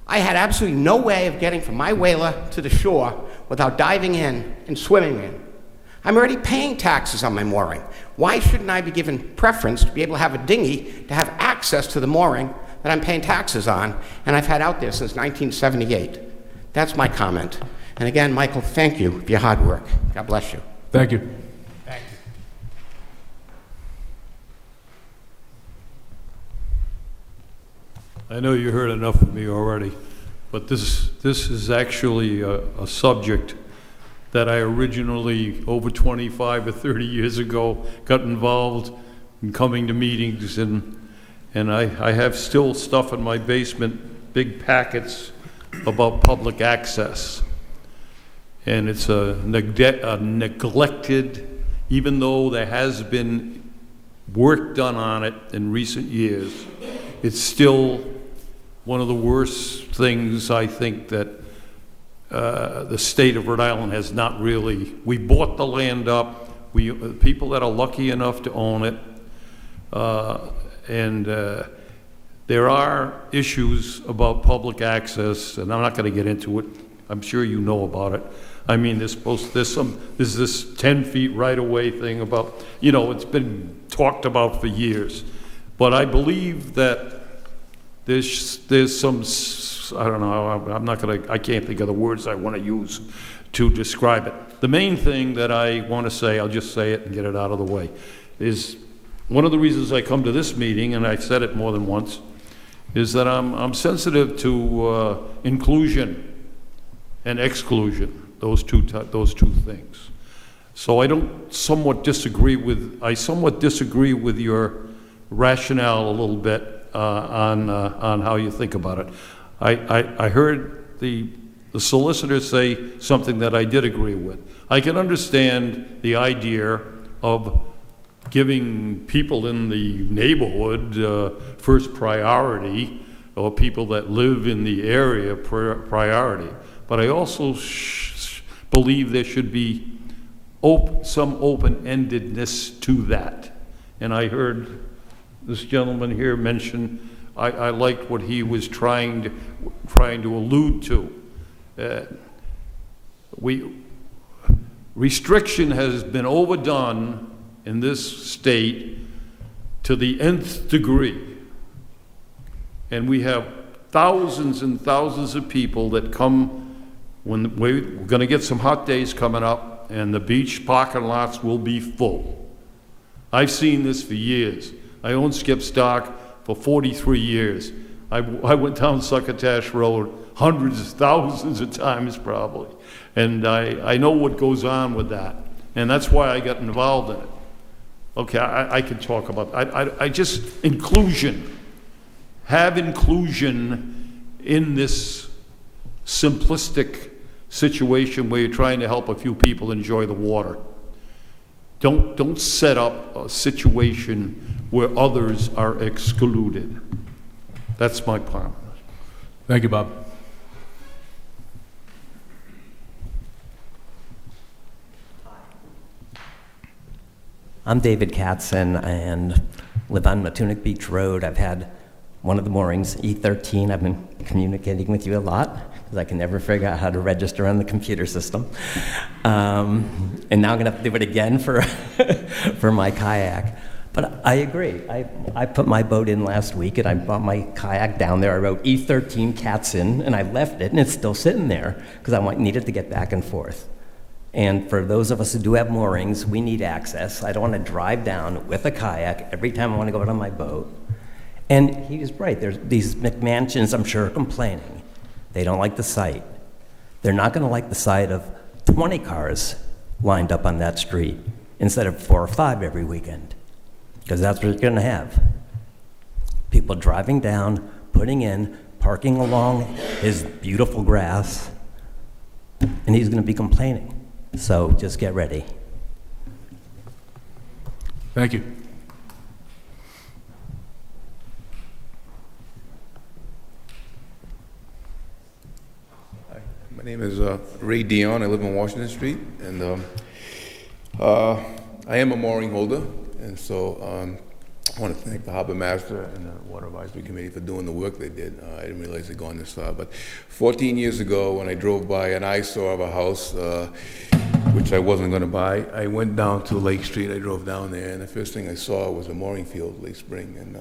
I had absolutely no way of getting from my whaler to the shore without diving in and swimming in. I'm already paying taxes on my mooring. Why shouldn't I be given preference to be able to have a dinghy to have access to the mooring that I'm paying taxes on and I've had out there since 1978? That's my comment. And again, Michael, thank you for your hard work. God bless you. Thank you. Thank you. I know you heard enough of me already, but this is actually a subject that I originally, over 25 or 30 years ago, got involved in coming to meetings, and I have still stuff in my basement, big packets about public access. And it's a neglected, even though there has been work done on it in recent years, it's still one of the worst things I think that the state of Rhode Island has not really. We bought the land up. People that are lucky enough to own it, and there are issues about public access, and I'm not going to get into it. I'm sure you know about it. I mean, there's this 10 feet right-of-way thing about, it's been talked about for years. But I believe that there's some, I don't know, I can't think of the words I want to use to describe it. The main thing that I want to say, I'll just say it and get it out of the way, is one of the reasons I come to this meeting, and I've said it more than once, is that I'm sensitive to inclusion and exclusion. Those two things. So I somewhat disagree with your rationale a little bit on how you think about it. I heard the solicitor say something that I did agree with. I can understand the idea of giving people in the neighborhood first priority, or people that live in the area priority. But I also believe there should be some open-endedness to that. And I heard this gentleman here mention, I liked what he was trying to allude to. Restriction has been overdone in this state to the nth degree. And we have thousands and thousands of people that come. When we're going to get some hot days coming up, and the beach parking lots will be full. I've seen this for years. I owned Skip Stock for 43 years. I went down Succotash Road hundreds of thousands of times probably. And I know what goes on with that, and that's why I got involved in it. Okay, I can talk about, I just, inclusion. Have inclusion in this simplistic situation where you're trying to help a few people enjoy the water. Don't set up a situation where others are excluded. That's my plan. Thank you, Bob. I'm David Katzen and live on Matunic Beach Road. I've had one of the moorings, E13. I've been communicating with you a lot because I can never figure out how to register on the computer system. And now I'm going to have to do it again for, for my kayak. But I agree. I put my boat in last week and I brought my kayak down there. I wrote E13 Katzen and I left it and it's still sitting there because I needed to get back and forth. And for those of us who do have moorings, we need access. I don't want to drive down with a kayak every time I want to go out on my boat. And he was right. There's these McMansions, I'm sure, are complaining. They don't like the sight. They're not going to like the sight of 20 cars lined up on that street instead of 4 or 5 every weekend, because that's what you're going to have. People driving down, putting in, parking along his beautiful grass, and he's going to be complaining. So just get ready. Thank you. Hi, my name is Ray Dion. I live on Washington Street, and I am a mooring holder, and so I want to thank the Harbor Master and the Water Advisory Committee for doing the work they did. I didn't realize they'd gone this far, but 14 years ago when I drove by an eyesore of a house, which I wasn't going to buy, I went down to Lake Street. I drove down there, and the first thing I saw was a mooring field, Lake Spring, and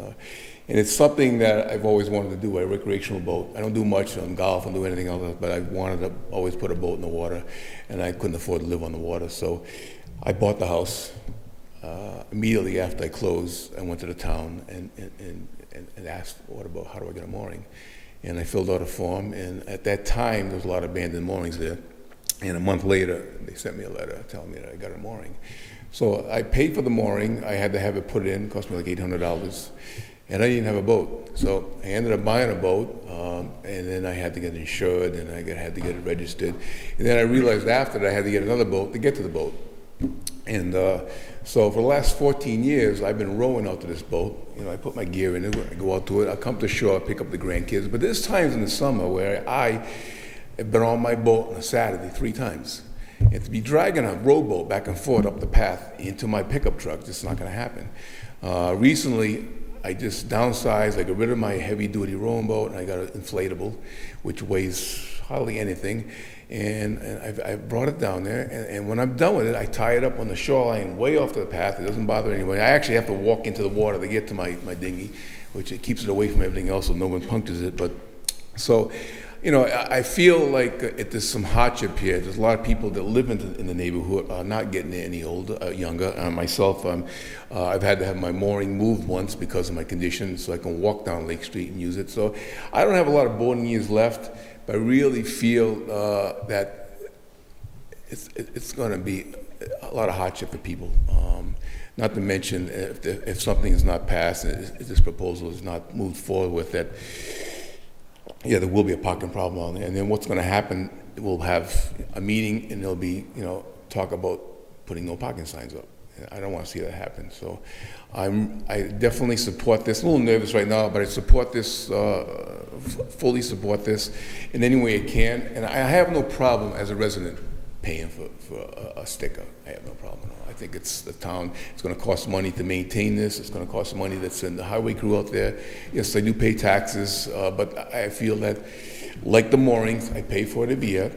it's something that I've always wanted to do, a recreational boat. I don't do much on golf, I don't do anything else, but I wanted to always put a boat in the water, and I couldn't afford to live on the water, so I bought the house. Immediately after I closed, I went to the town and asked, what about, how do I get a mooring? And I filled out a form, and at that time, there was a lot of abandoned moorings there. And a month later, they sent me a letter telling me that I got a mooring. So I paid for the mooring. I had to have it put in. It cost me like $800. And I didn't have a boat. So I ended up buying a boat, and then I had to get it insured, and I had to get it registered. And then I realized after that I had to get another boat to get to the boat. And so for the last 14 years, I've been rowing out to this boat. You know, I put my gear in it, I go out to it, I come to shore, pick up the grandkids. But there's times in the summer where I have been on my boat on a Saturday 3 times. And to be dragging a rowboat back and forth up the path into my pickup truck, it's not going to happen. Recently, I just downsized. I got rid of my heavy-duty rowing boat, and I got an inflatable, which weighs hardly anything. And I brought it down there, and when I'm done with it, I tie it up on the shoreline way off the path. It doesn't bother anyone. I actually have to walk into the water to get to my dinghy, which it keeps it away from everything else so no one punctures it. But so, you know, I feel like there's some hardship here. There's a lot of people that live in the neighborhood are not getting any older, younger. Myself, I've had to have my mooring moved once because of my condition, so I can walk down Lake Street and use it. So I don't have a lot of boating years left. But I really feel that it's going to be a lot of hardship for people. Not to mention if something is not passed, if this proposal is not moved forward with that, yeah, there will be a parking problem on there. And then what's going to happen? We'll have a meeting, and there'll be, you know, talk about putting no parking signs up. I don't want to see that happen. So I definitely support this. A little nervous right now, but I support this, fully support this in any way I can. And I have no problem as a resident paying for a sticker. I have no problem at all. I think it's the town. It's going to cost money to maintain this. It's going to cost money that's in the highway crew out there. Yes, I do pay taxes, but I feel that, like the moorings, I pay for it every year.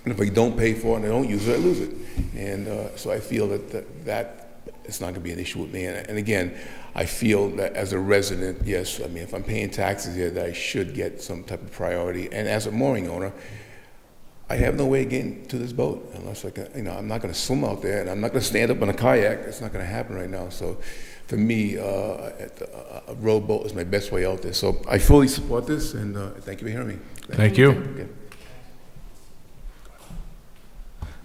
And if I don't pay for it and I don't use it, I lose it. And so I feel that it's not going to be an issue with me. And again, I feel that as a resident, yes, I mean, if I'm paying taxes here, that I should get some type of priority. And as a mooring owner, I have no way of getting to this boat unless I can, you know, I'm not going to swim out there, and I'm not going to stand up on a kayak. It's not going to happen right now. So for me, a rowboat is my best way out there. So I fully support this, and thank you for hearing me. Thank you. Okay.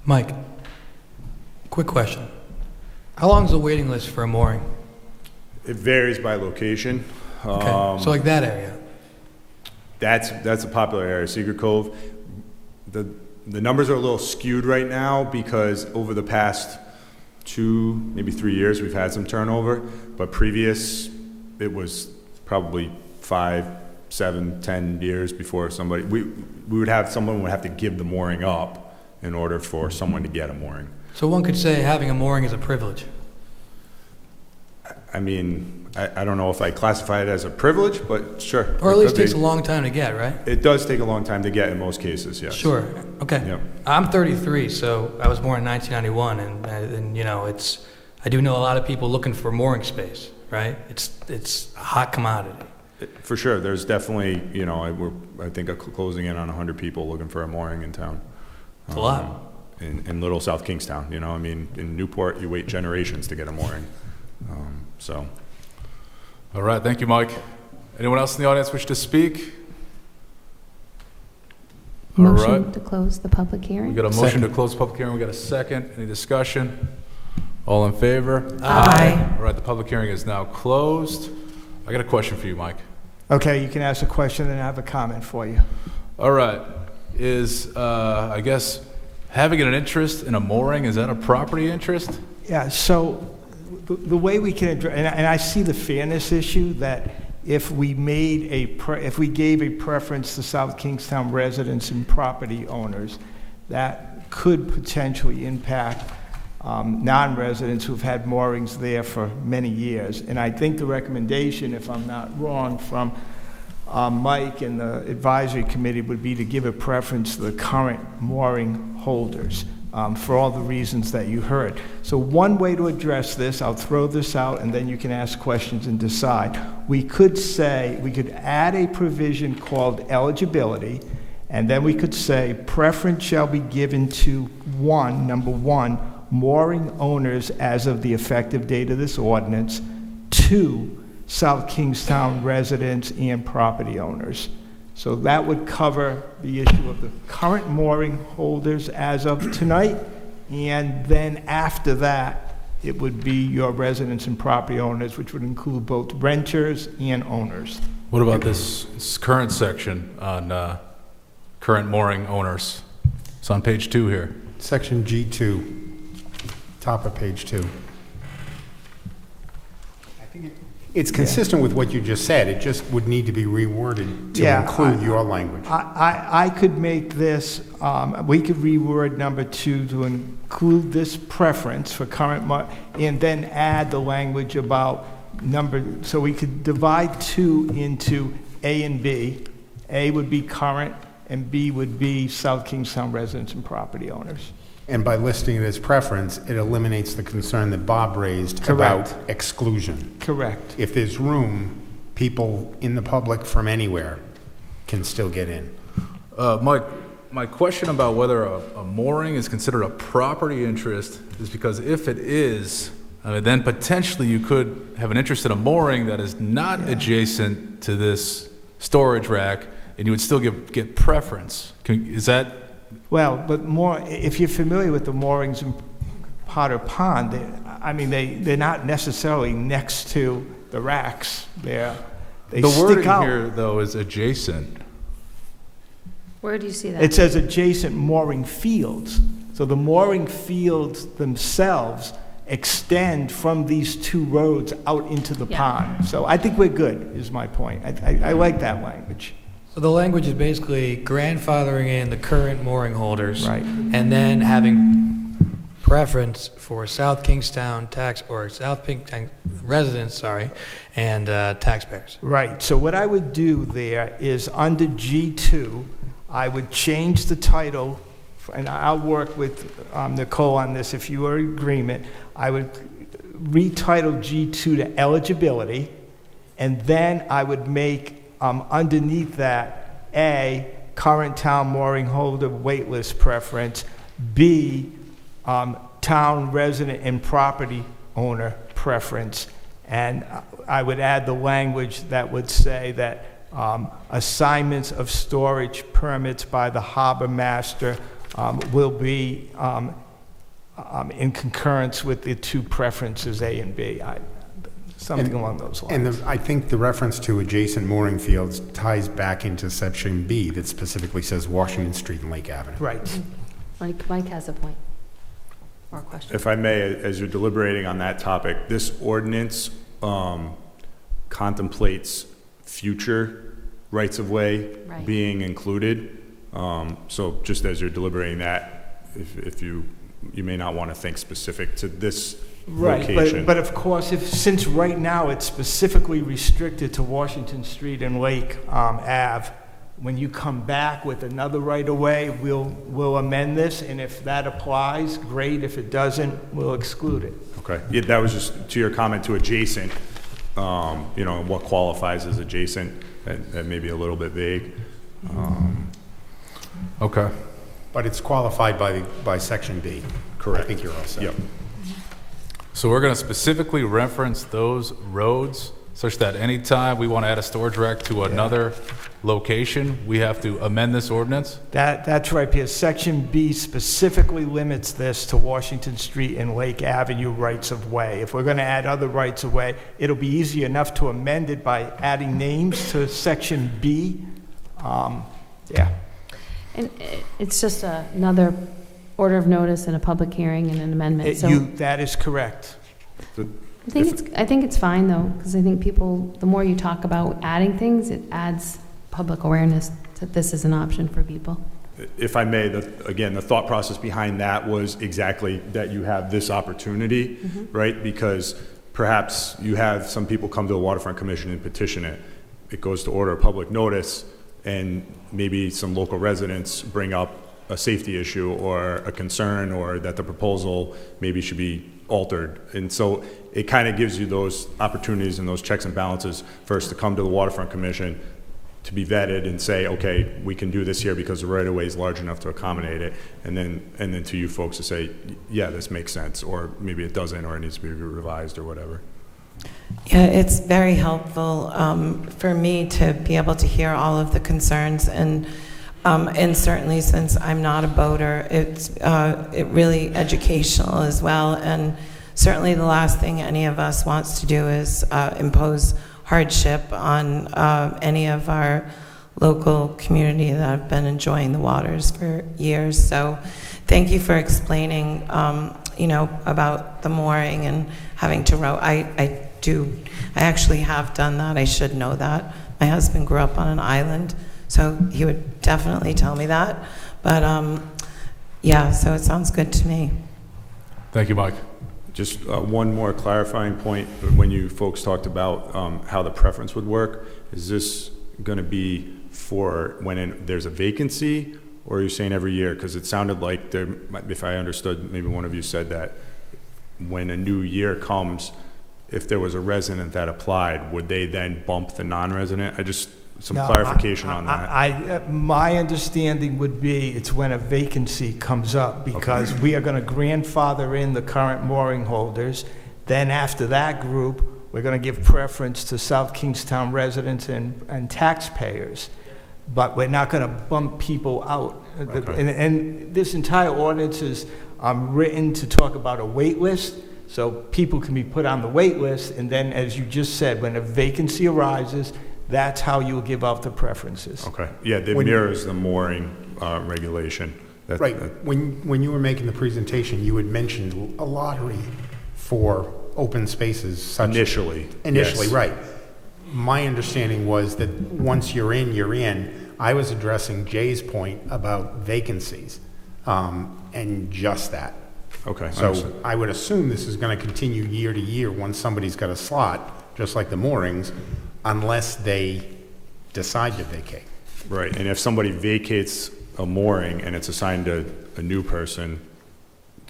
Mike, quick question. How long is the waiting list for a mooring? It varies by location. Okay, so like that area? That's a popular area, Secret Cove. The numbers are a little skewed right now because over the past 2, maybe 3 years, we've had some turnover, but previous, it was probably 5, 7, 10 years before somebody, someone would have to give the mooring up in order for someone to get a mooring. So one could say having a mooring is a privilege. I mean, I don't know if I classify it as a privilege, but sure. Or at least takes a long time to get, right? It does take a long time to get in most cases, yes. Sure, okay. Yep. I'm 33, so I was born in 1991, and you know, I do know a lot of people looking for mooring space, right? It's a hot commodity. For sure, there's definitely, you know, I think closing in on 100 people looking for a mooring in town. It's a lot. In little South Kingstown, you know, I mean, in Newport, you wait generations to get a mooring, so. All right, thank you, Mike. Anyone else in the audience wish to speak? All Motion right. to close the public hearing? We got a motion to close the public hearing. We got a second. Any discussion? All in favor? Aye. All right, the public hearing is now closed. I got a question for you, Mike. Okay, you can ask a question and I have a comment for you. All right, I guess, having an interest in a mooring, is that a property interest? Yeah, so the way we can address, and I see the fairness issue, that if we gave a preference to South Kingstown residents and property owners, that could potentially impact non-residents who've had moorings there for many years. And I think the recommendation, if I'm not wrong, from Mike and the advisory committee would be to give a preference to the current mooring holders for all the reasons that you heard. So one way to address this, I'll throw this out and then you can ask questions and decide. We could add a provision called eligibility, and then we could say preference shall be given to number one, mooring owners as of the effective date of this ordinance, 2, South Kingstown residents and property owners. So that would cover the issue of the current mooring holders as of tonight, and then after that, it would be your residents and property owners, which would include both renters and owners. What about this current section on current mooring owners? It's on page 2 here. Section G2, top of page 2. It's consistent with what you just said. It just would need to be reworded to include your language. I could make this, we could reword number 2 to include this preference for current, and then add the language about so we could divide 2 into A and B. A would be current, and B would be South Kingstown residents and property owners. And by listing it as preference, it eliminates the concern that Bob raised Correct. about exclusion. Correct. If there's room, people in the public from anywhere can still get in. Mike, my question about whether a mooring is considered a property interest is because if it is, then potentially you could have an interest in a mooring that is not adjacent to this storage rack, and you would still get preference. Is that? Well, but more, if you're familiar with the moorings in Potter Pond, they're not necessarily next to the racks. They The stick wording out. here, though, is adjacent. Where do you see that? It says adjacent mooring fields. So the mooring fields themselves extend from these 2 roads out into the pond. So I think we're good, is my point. I like that language. So the language is basically grandfathering in the current mooring holders. Right. And then having preference for South Kingstown residents, and taxpayers. Right, so what I would do there is under G2, I would change the title, and I'll work with Nicole on this if you are in agreement. I would retitle G2 to eligibility, and then I would make underneath that, A, current town mooring holder waitlist preference, B, town resident and property owner preference, and I would add the language that would say that assignments of storage permits by the harbor master will be in concurrence with the two preferences, A and B. Something along those lines. And I think the reference to adjacent mooring fields ties back into section B that specifically says Washington Street and Lake Avenue. Right. Mike has a point or a question. If I may, as you're deliberating on that topic, this ordinance contemplates future rights-of-way Right. being included. So just as you're deliberating that, if you may not want to think specific to this location. But of course, since right now it's specifically restricted to Washington Street and Lake Ave, when you come back with another right-of-way, we'll amend this, and if that applies, great. If it doesn't, we'll exclude it. Okay. Yeah, that was just to your comment to adjacent, what qualifies as adjacent, that may be a little bit vague. Okay. But it's qualified by section B. Correct. I think you're all set. Yep. So we're going to specifically reference those roads such that anytime we want to add a storage rack to another location, we have to amend this ordinance? That's right, because Section B specifically limits this to Washington Street and Lake Avenue rights-of-way. If we're going to add other rights-of-way, it'll be easy enough to amend it by adding names to Section B. And it's just another order of notice and a public hearing and an amendment. So That is correct. I think it's fine though, because I think people, the more you talk about adding things, it adds public awareness that this is an option for people. If I may, again, the thought process behind that was exactly that you have this opportunity, right? Because perhaps you have some people come to the Waterfront Commission and petition it. It goes to order of public notice, and maybe some local residents bring up a safety issue or a concern, or that the proposal maybe should be altered. And so it kind of gives you those opportunities and those checks and balances first to come to the Waterfront Commission, to be vetted and say, okay, we can do this here because the right-of-way is large enough to accommodate it, and then to you folks to say, yeah, this makes sense, or maybe it doesn't, or it needs to be revised or whatever. Yeah, it's very helpful for me to be able to hear all of the concerns, and certainly since I'm not a boater, it's it really educational as well. And certainly the last thing any of us wants to do is impose hardship on any of our local community that have been enjoying the waters for years. So thank you for explaining, about the mooring and having to row. I actually have done that. I should know that. My husband grew up on an island, so he would definitely tell me that. But so it sounds good to me. Thank you, Mike. Just one more clarifying point. When you folks talked about how the preference would work, is this going to be for when there's a vacancy, or are you saying every year? Because it sounded like there, if I understood, maybe one of you said that when a new year comes, if there was a resident that applied, would they then bump the non-resident? Some clarification on that. My understanding would be it's when a vacancy comes up, because we are going to grandfather in the current mooring holders. Then after that group, we're going to give preference to South Kingstown residents and taxpayers. But we're not going to bump people out. And this entire ordinance is written to talk about a wait list, so people can be put on the wait list, and then, as you just said, when a vacancy arises, that's how you'll give out the preferences. Okay. Yeah, it mirrors the mooring regulation. Right. When you were making the presentation, you had mentioned a lottery for open spaces. Initially. Initially, yes. right. My understanding was that once you're in, you're in. I was addressing Jay's point about vacancies, and just that. Okay. So I would assume this is going to continue year to year once somebody's got a slot, just like the moorings, unless they decide to vacate. Right, and if somebody vacates a mooring and it's assigned to a new person,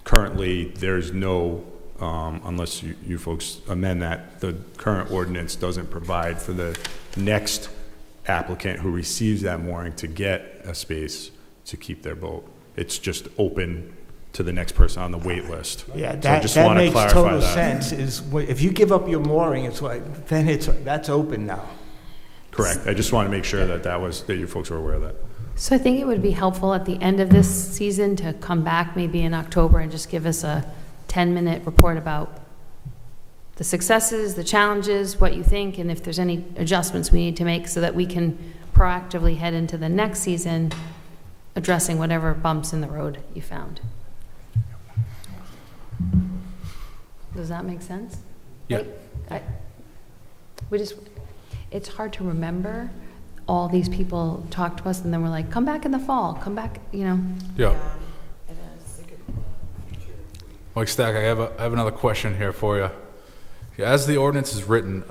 currently there's no, unless you folks amend that, the current ordinance doesn't provide for the next applicant who receives that mooring to get a space to keep their boat. It's just open to the next person on the wait list. Yeah, So I that just want to makes clarify total that. sense. If you give up your mooring, that's open now. Correct. I just want to make sure that you folks are aware of that. So I think it would be helpful at the end of this season to come back maybe in October and just give us a 10-minute report about the successes, the challenges, what you think, and if there's any adjustments we need to make so that we can proactively head into the next season addressing whatever bumps in the road you found. Does that make sense? Yeah. It's hard to remember. All these people talk to us and then we're like, come back in the fall, come back, you know. Yeah. Mike Stack, I have another question here for you. As the ordinance is written,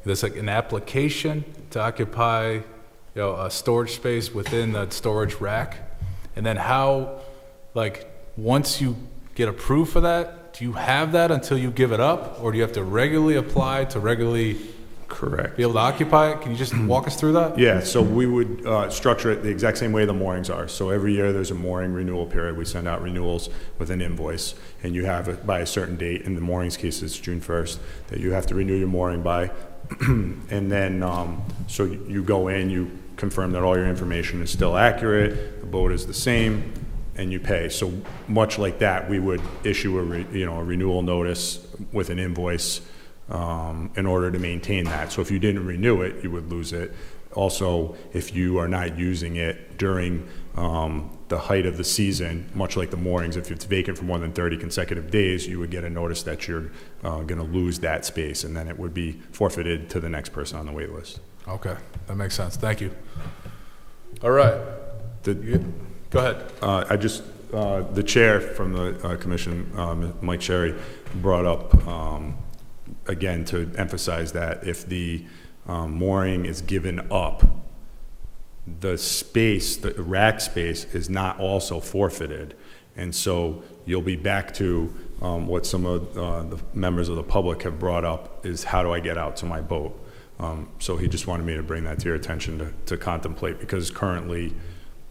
there's like an application to occupy, a storage space within the storage rack, and then how, like, once you get approved for that, do you have that until you give it up, or do you have to regularly apply to regularly? Correct. Be able to occupy it? Can you just walk us through that? Yeah, so we would structure it the exact same way the moorings are. So every year there's a mooring renewal period. We send out renewals with an invoice, and you have it by a certain date. In the moorings case, it's June 1st, that you have to renew your mooring by. And then, so you go in, you confirm that all your information is still accurate, the boat is the same, and you pay. So much like that, we would issue a renewal notice with an invoice in order to maintain that. So if you didn't renew it, you would lose it. Also, if you are not using it during the height of the season, much like the moorings, if it's vacant for more than 30 consecutive days, you would get a notice that you're going to lose that space, and then it would be forfeited to the next person on the wait list. Okay, that makes sense. Thank you. All right. Go ahead. The chair from the commission, Mike Sherry, brought up again, to emphasize that if the mooring is given up, the space, the rack space, is not also forfeited. And so you'll be back to what some of the members of the public have brought up, is how do I get out to my boat? So he just wanted me to bring that to your attention to contemplate, because currently,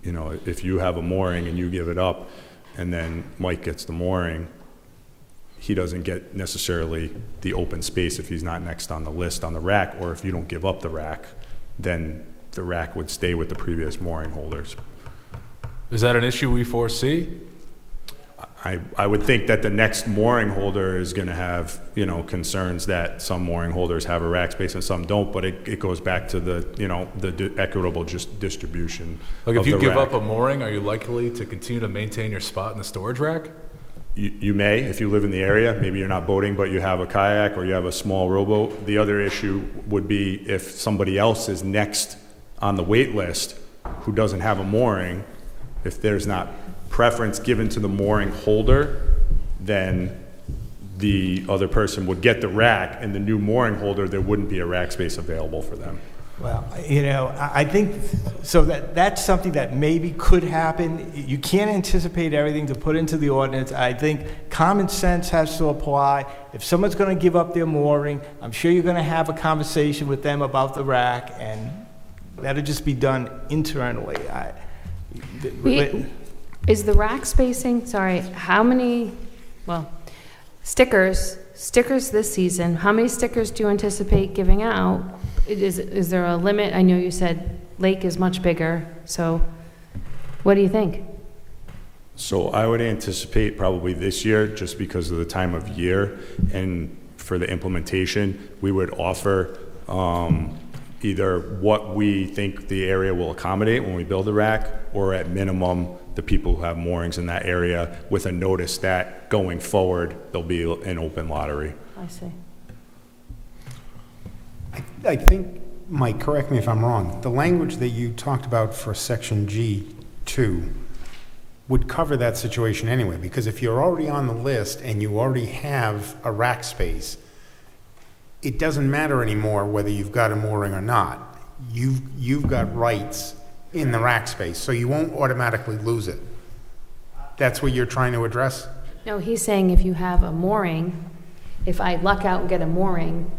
if you have a mooring and you give it up and then Mike gets the mooring, he doesn't get necessarily the open space if he's not next on the list on the rack, or if you don't give up the rack, then the rack would stay with the previous mooring holders. Is that an issue we foresee? I would think that the next mooring holder is going to have, concerns that some mooring holders have a rack space and some don't, but it goes back to the equitable distribution. Like if of you the give rack. up a mooring, are you likely to continue to maintain your spot in the storage rack? You may, if you live in the area. Maybe you're not boating, but you have a kayak or you have a small rowboat. The other issue would be if somebody else is next on the wait list who doesn't have a mooring, if there's not preference given to the mooring holder, then the other person would get the rack, and the new mooring holder, there wouldn't be a rack space available for them. Well, I think, so that's something that maybe could happen. You can't anticipate everything to put into the ordinance. I think common sense has to apply. If someone's going to give up their mooring, I'm sure you're going to have a conversation with them about the rack, and that'll just be done internally. Is the rack spacing, how many, stickers this season, how many stickers do you anticipate giving out? Is there a limit? I know you said Lake is much bigger, so what do you think? So I would anticipate probably this year, just because of the time of year and for the implementation, we would offer either what we think the area will accommodate when we build the rack, or at minimum, the people who have moorings in that area, with a notice that going forward, there'll be an open lottery. I see. I think, Mike, correct me if I'm wrong, the language that you talked about for section G2 would cover that situation anyway, because if you're already on the list and you already have a rack space, it doesn't matter anymore whether you've got a mooring or not. You've got rights in the rack space, so you won't automatically lose it. That's what you're trying to address? No, he's saying if you have a mooring, if I luck out and get a mooring,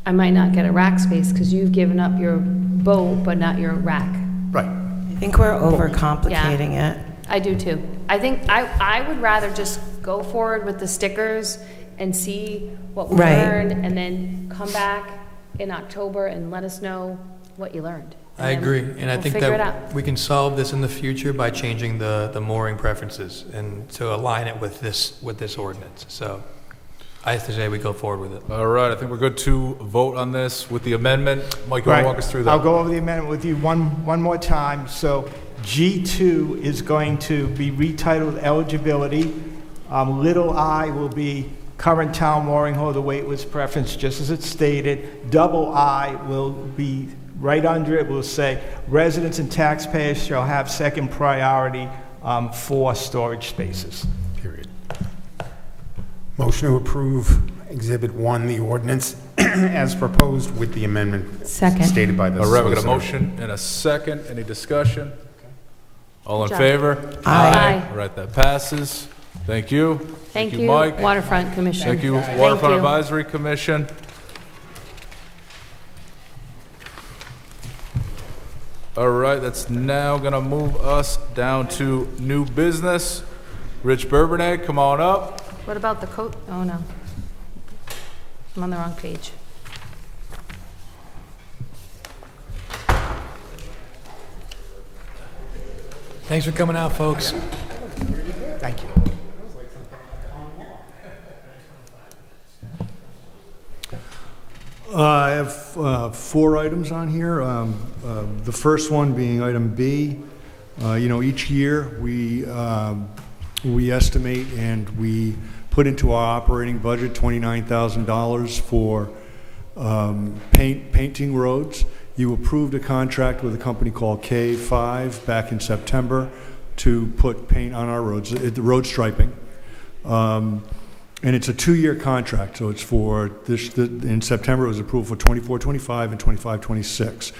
I might not get a rack space because you've given up your boat but not your rack. Right. I think we're overcomplicating it. I do too. I think I would rather just go forward with the stickers and see what we Right. learned, and then come back in October and let us know what you learned. I agree, and I we'll think figure it that out. we can solve this in the future by changing the mooring preferences and to align it with this ordinance. So I have to say we go forward with it. All right, I think we're good to vote on this with the amendment. Mike, you want to walk us through that? I'll go over the amendment with you one more time. So G2 is going to be retitled eligibility. Little I will be current town mooring holder weightless preference, just as it's stated. Double I will be right under it, will say residents and taxpayers shall have second priority for storage spaces. Period. Motion to approve Exhibit 1, the ordinance, as proposed with the amendment Second. stated by the All right, we got a solicitor. motion and a second. Any discussion? All in Good job. favor? Aye. All right, that passes. Thank you. Thank you, Mike. Waterfront Commission. Thank you, Thank Waterfront you. Advisory Commission. All right, that's now going to move us down to new business. Rich Bourbonnais, come on up. What about the coat? Oh, no. I'm on the wrong page. Thanks for coming out, folks. Thank you. I have 4 items on here. The first one being item B. Each year we estimate and we put into our operating budget $29,000 for painting roads. You approved a contract with a company called K5 back in September to put paint on our roads, the road striping. And it's a 2-year contract, so it's for this, in September it was approved for 24-25 and 25-26.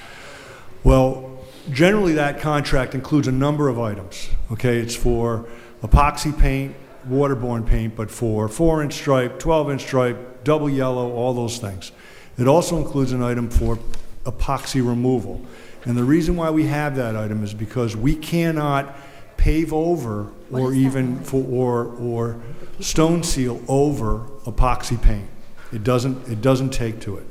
Well, generally that contract includes a number of items, okay? It's for epoxy paint, waterborne paint, but for 4-inch stripe, 12-inch stripe, double yellow, all those things. It also includes an item for epoxy removal. And the reason why we have that item is because we cannot pave over or even or stone seal over epoxy paint. It doesn't take to it.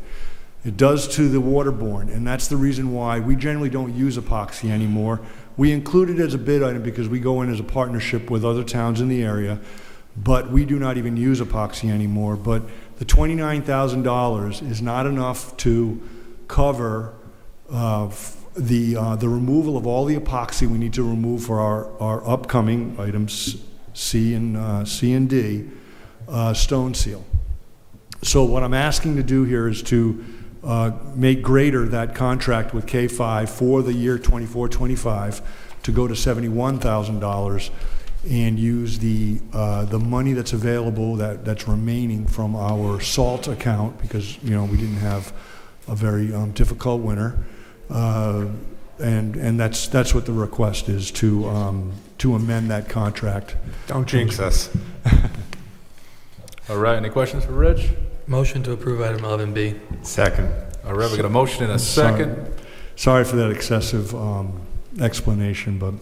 It does to the waterborne, and that's the reason why we generally don't use epoxy anymore. We include it as a bid item because we go in as a partnership with other towns in the area, but we do not even use epoxy anymore. But the $29,000 is not enough to cover the removal of all the epoxy we need to remove for our upcoming items C and D, stone seal. So what I'm asking to do here is to make greater that contract with K5 for the year 24-25 to go to $71,000 and use the money that's available that's remaining from our salt account, because we didn't have a very difficult winter. And that's what the request is, to amend that contract. Don't jinx us. All right, any questions for Rich? Motion to approve item 11B. Second. All right, we got a motion and a second. Sorry for that excessive explanation, but...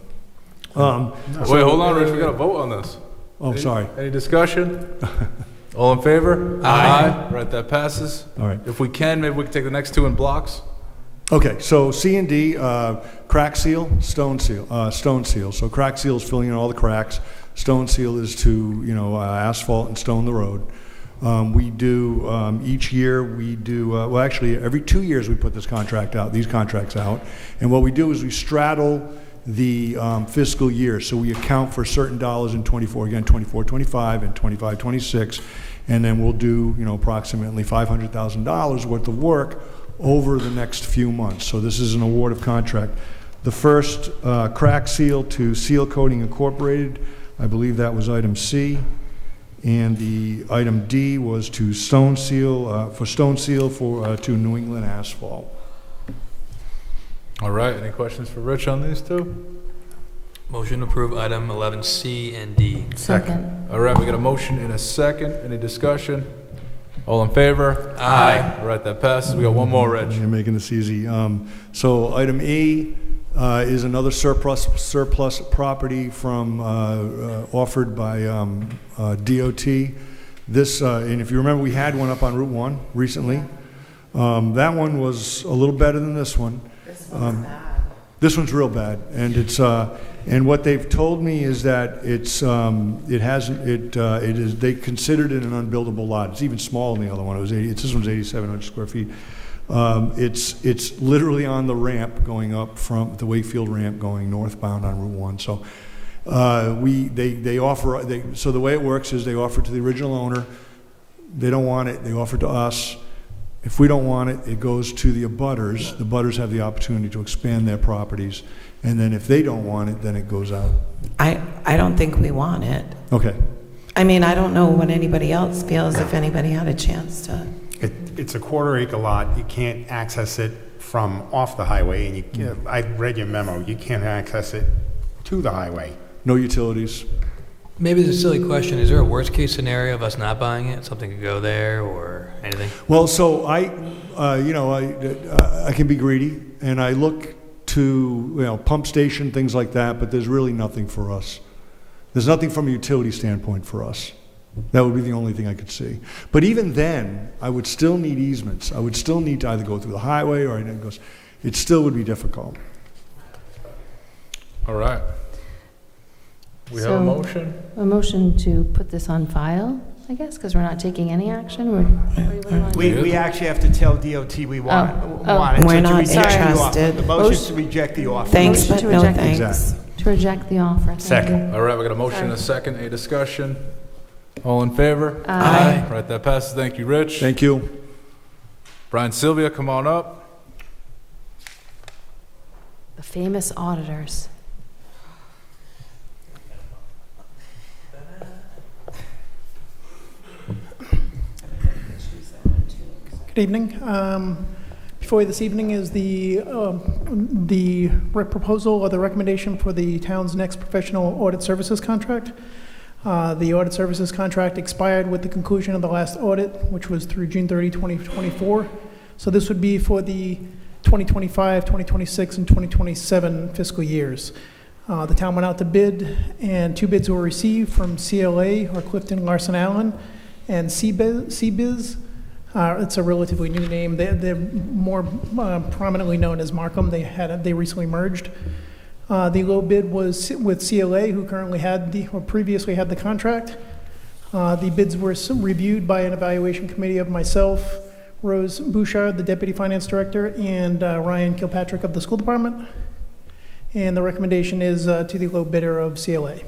Wait, hold on, Rich, we got to vote on this. Oh, sorry. Any discussion? All in favor? Aye. Right, that passes. All right. If we can, maybe we can take the next 2 in blocks. Okay, so C and D, crack seal, stone seal, stone seal. So crack seal is filling in all the cracks. Stone seal is to, asphalt and stone the road. We do, each year we do, well, actually, every 2 years we put these contracts out. And what we do is we straddle the fiscal year. So we account for certain dollars in 24-25 and 25-26. And then we'll do, approximately $500,000 worth of work over the next few months. So this is an award of contract. The first crack seal to Seal Coating Incorporated, I believe that was item C. And the item D was to stone seal, to New England Asphalt. All right, any questions for Rich on these 2? Motion to approve item 11C and D. Second. All right, we got a motion and a second. Any discussion? All in favor? Aye. All right, that passes. We got one more, Rich. You're making this easy. So item E is another surplus property from offered by DOT. This, and if you remember, we had one up on Route 1 recently. That one was a little better than this one. This one's real bad, and it's, and what they've told me is that it's, it hasn't, it is, they considered it an unbuildable lot. It's even smaller than the other one. It was 80, this one's 8,700 square feet. It's literally on the ramp going up from the Wakefield ramp going northbound on Route 1. So, they offer, so the way it works is they offer to the original owner. They don't want it, they offer to us. If we don't want it, it goes to the abutters. The abutters have the opportunity to expand their properties. And then if they don't want it, then it goes out. I don't think we want it. Okay. I mean, I don't know what anybody else feels, if anybody had a chance to. It's a quarter-acre lot. You can't access it from off the highway, and I read your memo. You can't access it to the highway. No utilities. Maybe it's a silly question. Is there a worst-case scenario of us not buying it? Something could go there or anything? Well, so I can be greedy, and I look to, pump station, things like that, but there's really nothing for us. There's nothing from a utility standpoint for us. That would be the only thing I could see. But even then, I would still need easements. I would still need to either go through the highway or it still would be difficult. All right. We have a motion? A motion to put this on file, I guess, because we're not taking any action? We actually have to tell DOT we want it. We're So to not reject the offer. interested. The motion is to reject the offer. Thanks, Motion but to no reject- thanks. To reject the offer. Thank Second. you. All right, we got a motion and a second, a discussion. All in favor? Aye. Right, that passes. Thank you, Rich. Thank you. Brian Sylvia, come on up. The famous auditors. Good evening. Before you this evening is the proposal or the recommendation for the town's next professional audit services contract. The audit services contract expired with the conclusion of the last audit, which was through June 30, 2024. So this would be for the 2025, 2026, and 2027 fiscal years. The town went out to bid, and 2 bids were received from CLA, or Clifton Larson Allen, and CBiz. It's a relatively new name. They're more prominently known as Markham. They recently merged. The low bid was with CLA, who previously had the contract. The bids were reviewed by an evaluation committee of myself, Rose Bouchard, the deputy finance director, and Ryan Kilpatrick of the school department. And the recommendation is to the low bidder of CLA.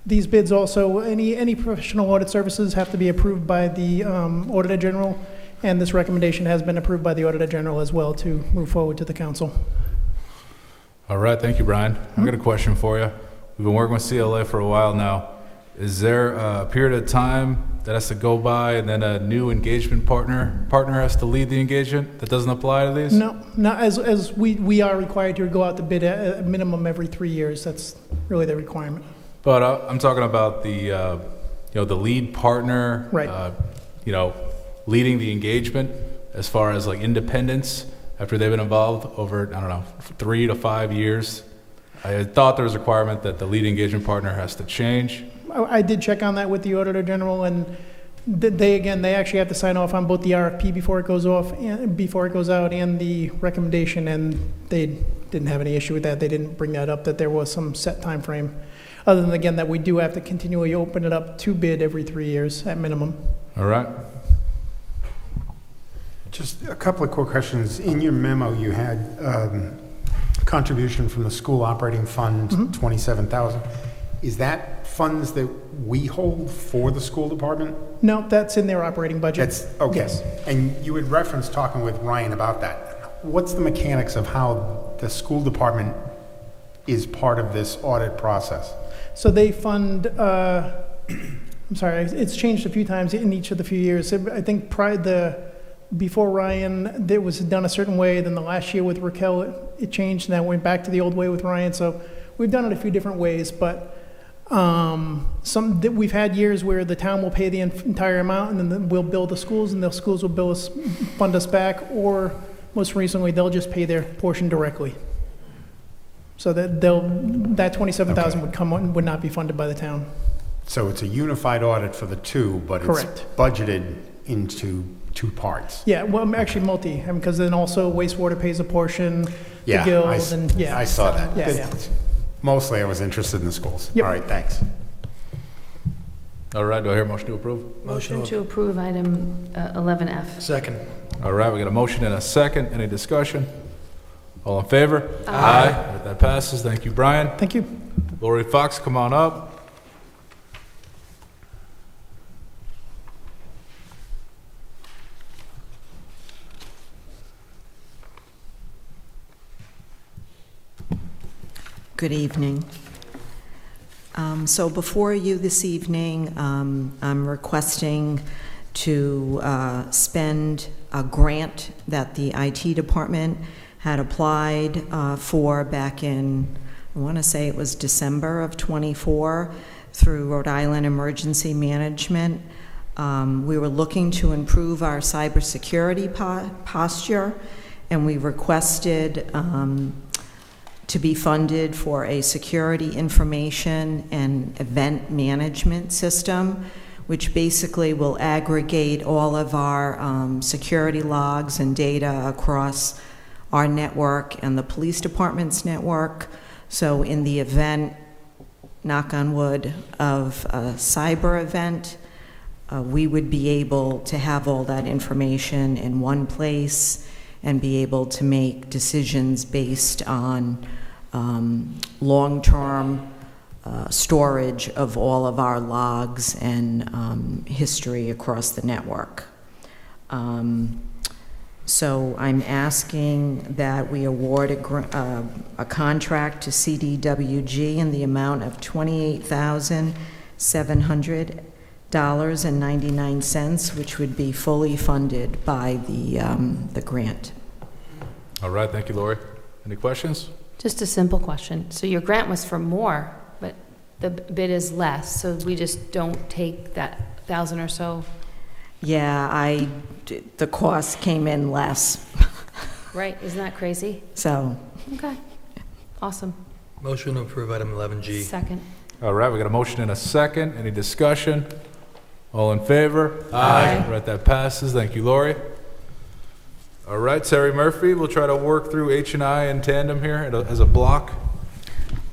These bids also, any professional audit services have to be approved by the Auditor General, and this recommendation has been approved by the Auditor General as well to move forward to the council. All right, thank you, Brian. I've got a question for you. We've been working with CLA for a while now. Is there a period of time that has to go by and then a new engagement partner has to lead the engagement? That doesn't apply to these? No, as we are required to go out to bid at a minimum every 3 years. That's really the requirement. But I'm talking about the lead partner, Right. Leading the engagement as far as like independence after they've been involved over, 3 to 5 years. I thought there was a requirement that the lead engagement partner has to change. I did check on that with the Auditor General, and they actually have to sign off on both the RFP before it goes out and the recommendation, and they didn't have any issue with that. They didn't bring that up, that there was some set time frame. Other than, again, that we do have to continually open it up to bid every 3 years at minimum. All right. Just a couple of quick questions. In your memo, you had contribution from the school operating fund, $27,000. Is that funds that we hold for the school department? No, that's in their operating budget. That's okay. Yes. And you had referenced talking with Ryan about that. What's the mechanics of how the school department is part of this audit process? So they fund, I'm sorry, it's changed a few times in each of the few years. I think before Ryan, it was done a certain way. Then the last year with Raquel, it changed, and that went back to the old way with Ryan. So we've done it a few different ways, but we've had years where the town will pay the entire amount, and then we'll bill the schools, and the schools will fund us back, or most recently, they'll just pay their portion directly. So that $27,000 would not be funded by the town. So it's a unified audit for the two, but Correct. it's budgeted into two parts. Yeah, well, I'm actually multi, because then also wastewater pays a portion, the Yeah, guild, and, yeah. I saw that. Yeah, yeah. Mostly I was interested in the schools. Yep. All right, thanks. All right, do I hear a motion to approve? Motion to approve item 11F. Second. All right, we got a motion and a second. Any discussion? All in favor? Aye. All right, that passes. Thank you, Brian. Thank you. Lori Fox, come on up. Good evening. So before you this evening, I'm requesting to spend a grant that the IT department had applied for back in, I want to say it was December of '24, through Rhode Island Emergency Management. We were looking to improve our cybersecurity posture, and we requested to be funded for a security information and event management system, which basically will aggregate all of our security logs and data across our network and the police department's network. So in the event, knock on wood, of a cyber event, we would be able to have all that information in one place and be able to make decisions based on long-term storage of all of our logs and history across the network. So I'm asking that we award a contract to CDWG in the amount of $28,700.99, which would be fully funded by the grant. All right, thank you, Lori. Any questions? Just a simple question. So your grant was for more, but the bid is less, so we just don't take that 1,000 or so? Yeah, the cost came in less. Right, isn't that crazy? So. Okay, awesome. Motion to approve item 11G. Second. All right, we got a motion and a second. Any discussion? All in favor? Aye. All right, that passes. Thank you, Lori. All right, Terry Murphy, we'll try to work through H&I in tandem here as a block.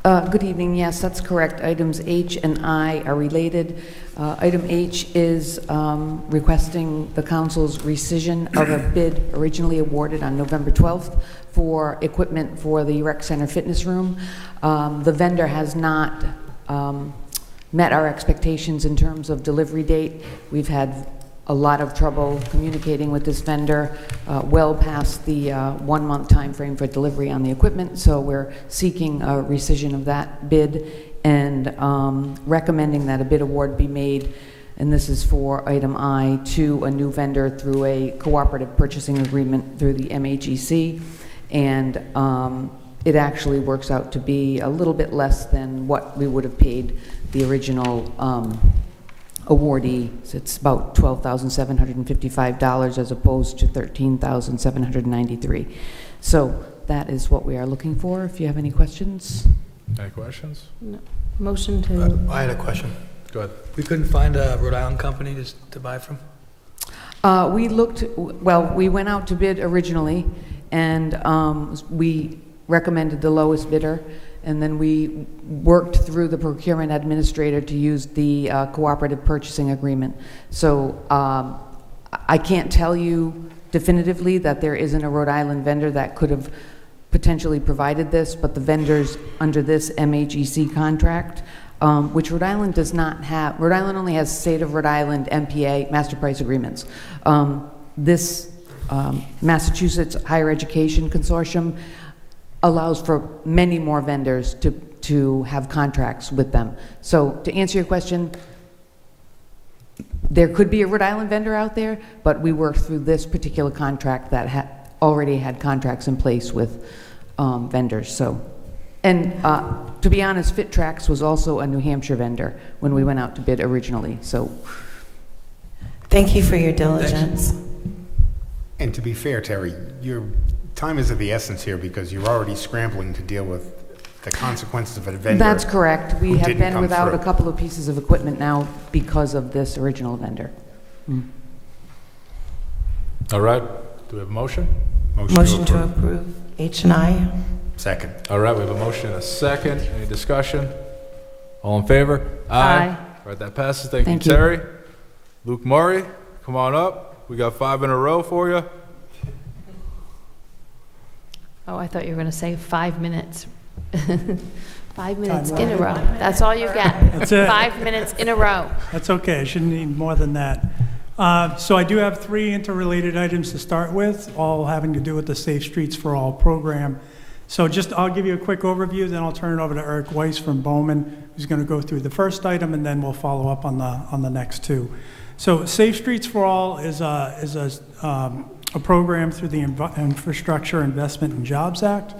Good evening. Yes, that's correct. Items H and I are related. Item H is requesting the council's rescission of a bid originally awarded on November 12th for equipment for the rec center fitness room. The vendor has not met our expectations in terms of delivery date. We've had a lot of trouble communicating with this vendor well past the 1-month time frame for delivery on the equipment, so we're seeking a rescission of that bid and recommending that a bid award be made, and this is for item I, to a new vendor through a cooperative purchasing agreement through the MAGC, and it actually works out to be a little bit less than what we would have paid the original awardee. So it's about $12,755 as opposed to $13,793. So that is what we are looking for. If you have any questions. Any questions? No. Motion to... I had a question. Go ahead. We couldn't find a Rhode Island company to buy from? We looked, well, we went out to bid originally, and we recommended the lowest bidder, and then we worked through the procurement administrator to use the cooperative purchasing agreement. So I can't tell you definitively that there isn't a Rhode Island vendor that could have potentially provided this, but the vendors under this MAGC contract, which Rhode Island does not have. Rhode Island only has State of Rhode Island MPA, master price agreements. This Massachusetts Higher Education Consortium allows for many more vendors to have contracts with them. So to answer your question, there could be a Rhode Island vendor out there, but we worked through this particular contract that already had contracts in place with vendors. So, and to be honest, FitTrax was also a New Hampshire vendor when we went out to bid originally. So, thank you for your diligence. And to be fair, Terry, your time is of the essence here because you're already scrambling to deal with the consequences of a vendor. that's correct. We who have didn't been come without through. a couple of pieces of equipment now because of this original vendor. All right, do we have a motion? Motion to approve H and I. Second. All right, we have a motion and a second. Any discussion? All in favor? Aye. All right, that passes. Thank you, Thank you. Terry. Luke Murray, come on up. We got 5 in a row for you. Oh, I thought you were going to say 5 minutes. 5 minutes in a row. That's all you get. That's it. 5 minutes in a row. That's okay, I shouldn't need more than that. So I do have 3 interrelated items to start with, all having to do with the Safe Streets for All program. So I'll give you a quick overview, then I'll turn it over to Eric Weiss from Bowman, who's going to go through the first item, and then we'll follow up on the next 2. So Safe Streets for All is a program through the Infrastructure Investment and Jobs Act,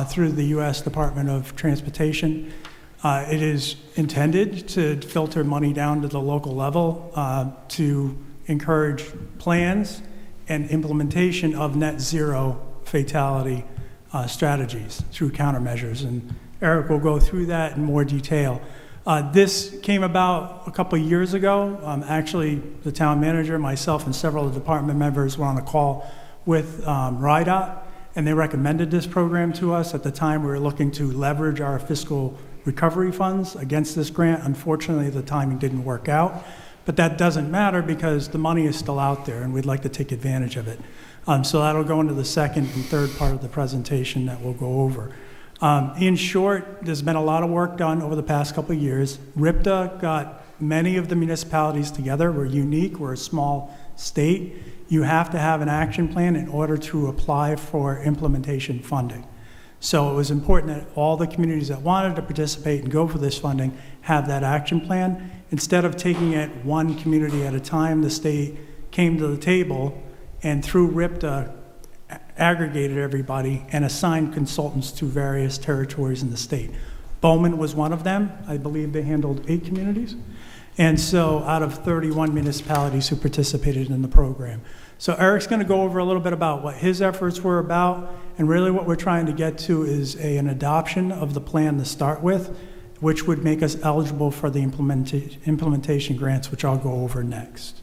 through the U.S. Department of Transportation. It is intended to filter money down to the local level to encourage plans and implementation of net zero fatality strategies through countermeasures. And Eric will go through that in more detail. This came about a couple of years ago. Actually, the town manager, myself, and several of the department members were on a call with RIDOT, and they recommended this program to us. At the time, we were looking to leverage our fiscal recovery funds against this grant. Unfortunately, the timing didn't work out, but that doesn't matter because the money is still out there and we'd like to take advantage of it. So that'll go into the second and third part of the presentation that we'll go over. In short, there's been a lot of work done over the past couple of years. RIPTA got many of the municipalities together. We're unique, we're a small state. You have to have an action plan in order to apply for implementation funding. So it was important that all the communities that wanted to participate and go for this funding have that action plan. Instead of taking it one community at a time, the state came to the table and through RIPTA aggregated everybody and assigned consultants to various territories in the state. Bowman was one of them. I believe they handled 8 communities. And so out of 31 municipalities who participated in the program. So Eric's going to go over a little bit about what his efforts were about, and really what we're trying to get to is an adoption of the plan to start with, which would make us eligible for the implementation grants, which I'll go over next.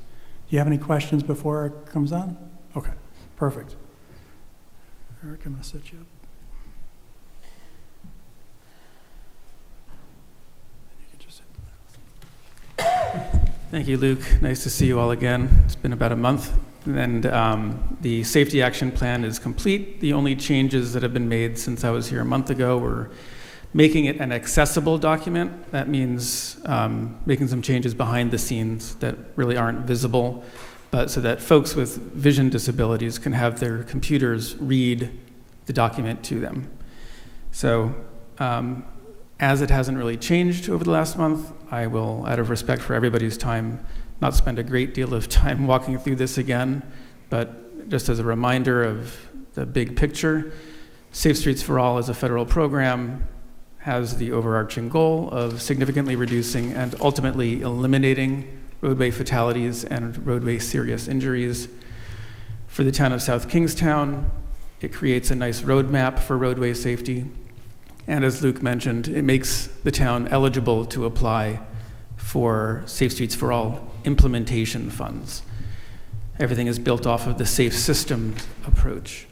Do you have any questions before Eric comes on? Okay, perfect. Eric, I'm going to set you up. Thank you, Luke. Nice to see you all again. It's been about a month, and the safety action plan is complete. The only changes that have been made since I was here a month ago were making it an accessible document. That means making some changes behind the scenes that really aren't visible, but so that folks with vision disabilities can have their computers read the document to them. So as it hasn't really changed over the last month, I will, out of respect for everybody's time, not spend a great deal of time walking through this again, but just as a reminder of the big picture, Safe Streets for All is a federal program, has the overarching goal of significantly reducing and ultimately eliminating roadway fatalities and roadway serious injuries. For the town of South Kingstown, it creates a nice roadmap for roadway safety. And as Luke mentioned, it makes the town eligible to apply for Safe Streets for All implementation funds. Everything is built off of the Safe Systems approach.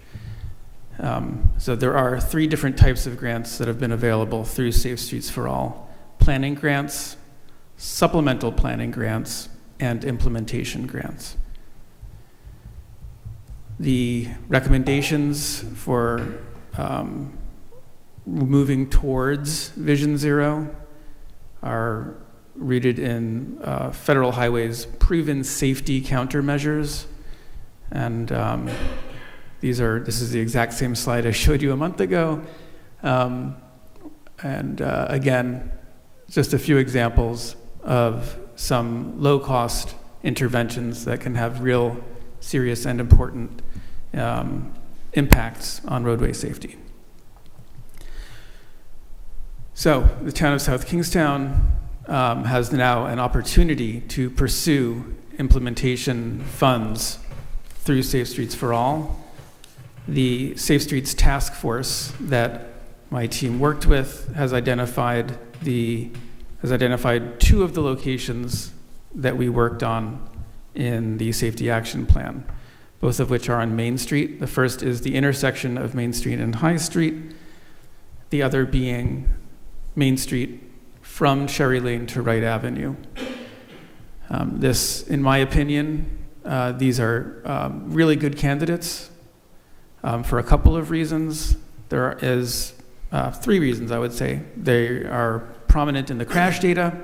So there are 3 different types of grants that have been available through Safe Streets for All: planning grants, supplemental planning grants, and implementation grants. The recommendations for moving towards Vision Zero are rooted in Federal Highway's proven safety countermeasures. And this is the exact same slide I showed you a month ago. Again, just a few examples of some low-cost interventions that can have real serious and important impacts on roadway safety. So the town of South Kingstown has now an opportunity to pursue implementation funds through Safe Streets for All. The Safe Streets Task Force that my team worked with has identified 2 of the locations that we worked on in the Safety Action Plan. both of which are on Main Street. The first is the intersection of Main Street and High Street, the other being Main Street from Cherry Lane to Wright Avenue. This, in my opinion, these are really good candidates for a couple of reasons. There is 3 reasons, I would say. They are prominent in the crash data.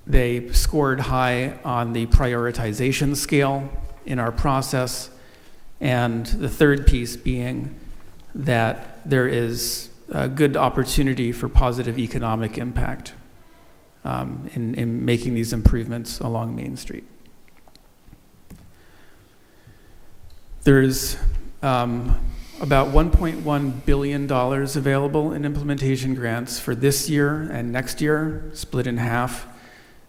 They scored high on the prioritization scale in our process. And the third piece being that there is a good opportunity for positive economic impact in making these improvements along Main Street. There's about $1.1 billion available in implementation grants for this year and next year, split in half.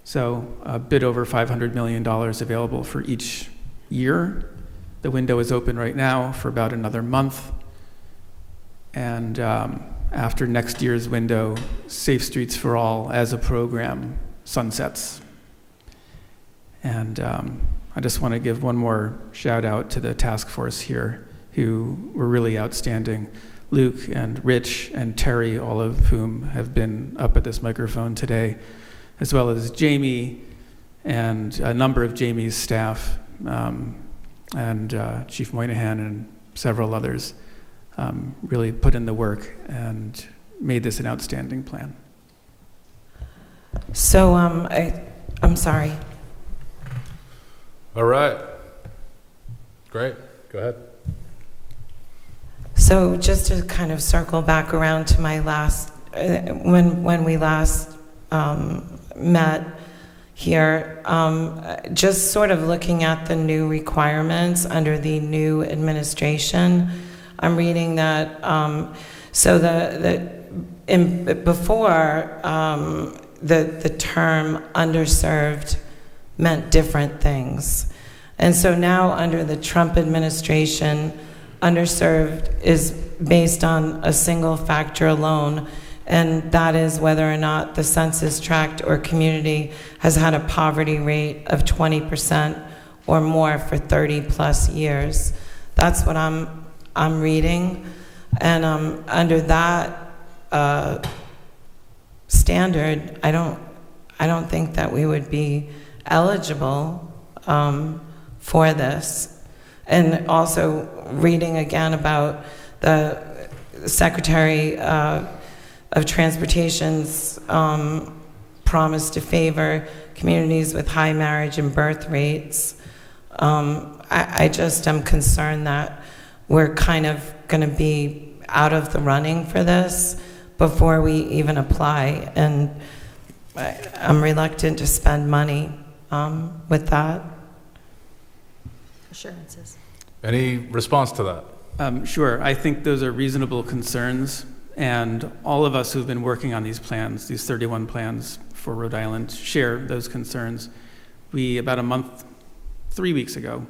So a bit over $500 million available for each year. The window is open right now for about another month. And after next year's window, Safe Streets for All as a program sunsets. And I just want to give one more shout out to the task force here, who were really outstanding. Luke and Rich and Terry, all of whom have been up at this microphone today, as well as Jamie and a number of Jamie's staff, and Chief Moynihan and several others, really put in the work and made this an outstanding plan. So I'm sorry. All right. Great. Go ahead. So just to kind of circle back around to my last, when we last met here, just sort of looking at the new requirements under the new administration, I'm reading that, before the term underserved meant different things. And so now under the Trump administration, underserved is based on a single factor alone, and that is whether or not the census tract or community has had a poverty rate of 20% or more for 30 plus years. That's what I'm reading. And under that standard, I don't think that we would be eligible for this. And also reading again about the Secretary of Transportation's promise to favor communities with high marriage and birth rates. I just am concerned that we're kind of going to be out of the running for this before we even apply. And I'm reluctant to spend money with that. Assurances. Any response to that? Sure. I think those are reasonable concerns. And all of us who've been working on these plans, these 31 plans for Rhode Island, share those concerns. We, about 3 weeks ago,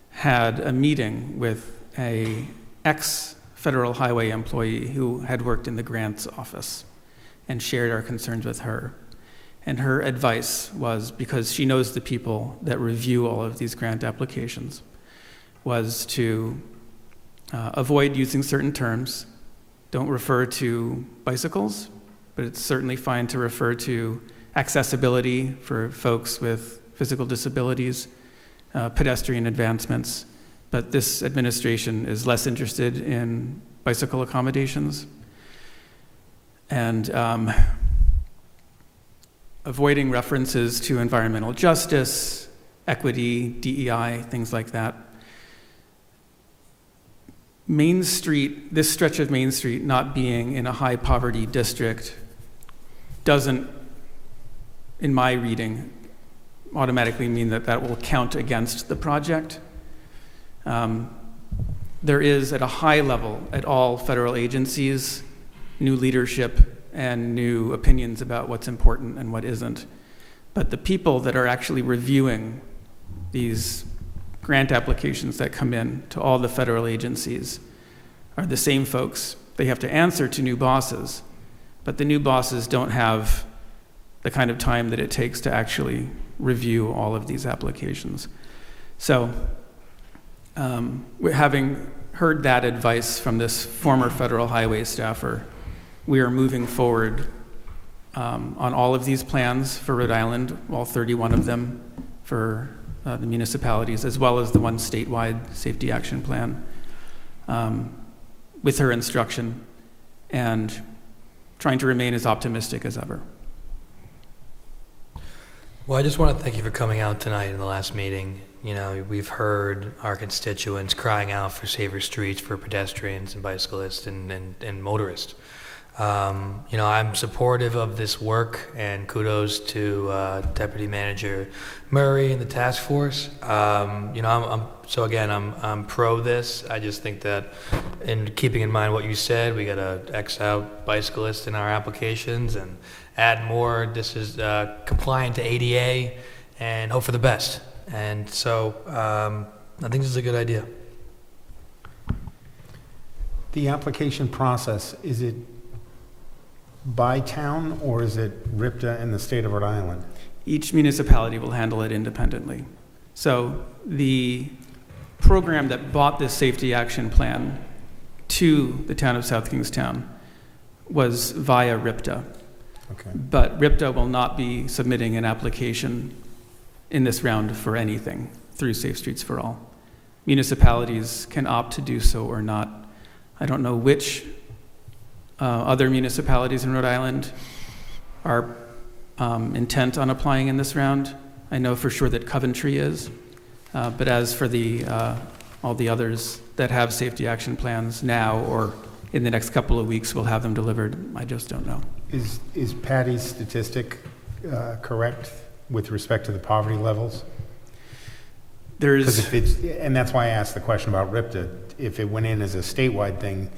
had a meeting with a ex-Federal Highway employee who had worked in the grants office and shared our concerns with her. And her advice was, because she knows the people that review all of these grant applications, was to avoid using certain terms. Don't refer to bicycles, but it's certainly fine to refer to accessibility for folks with physical disabilities, pedestrian advancements. But this administration is less interested in bicycle accommodations. And avoiding references to environmental justice, equity, DEI, things like that. Main Street, this stretch of Main Street not being in a high poverty district doesn't, in my reading, automatically mean that that will count against the project. There is, at a high level, at all federal agencies, new leadership and new opinions about what's important and what isn't. But the people that are actually reviewing these grant applications that come in to all the federal agencies are the same folks. They have to answer to new bosses, but the new bosses don't have the kind of time that it takes to actually review all of these applications. So, having heard that advice from this former federal highway staffer, we are moving forward on all of these plans for Rhode Island, all 31 of them for the municipalities, as well as the one statewide safety action plan, with her instruction, and trying to remain as optimistic as ever. Well, I just want to thank you for coming out tonight in the last meeting. You know, we've heard our constituents crying out for safer streets for pedestrians and bicyclists and motorists. You know, I'm supportive of this work, and kudos to Deputy Manager Murray and the task force. You know, I'm pro this. I just think that, in keeping in mind what you said, we got to X out bicyclists in our applications and add more. This is compliant to ADA, and hope for the best. And so I think this is a good idea. The application process, is it by town, or is it RIPTA in the state of Rhode Island? Each municipality will handle it independently. So the program that bought this safety action plan to the town of South Kingstown was via RIPTA. Okay. But RIPTA will not be submitting an application in this round for anything through Safe Streets for All. Municipalities can opt to do so or not. I don't know which other municipalities in Rhode Island are intent on applying in this round. I know for sure that Coventry is, but as for all the others that have safety action plans now or in the next couple of weeks, we'll have them delivered. I just don't know. Is Patty's statistic correct with respect to the poverty levels? And that's why I asked the question about RIPTA. If it went in as a statewide thing,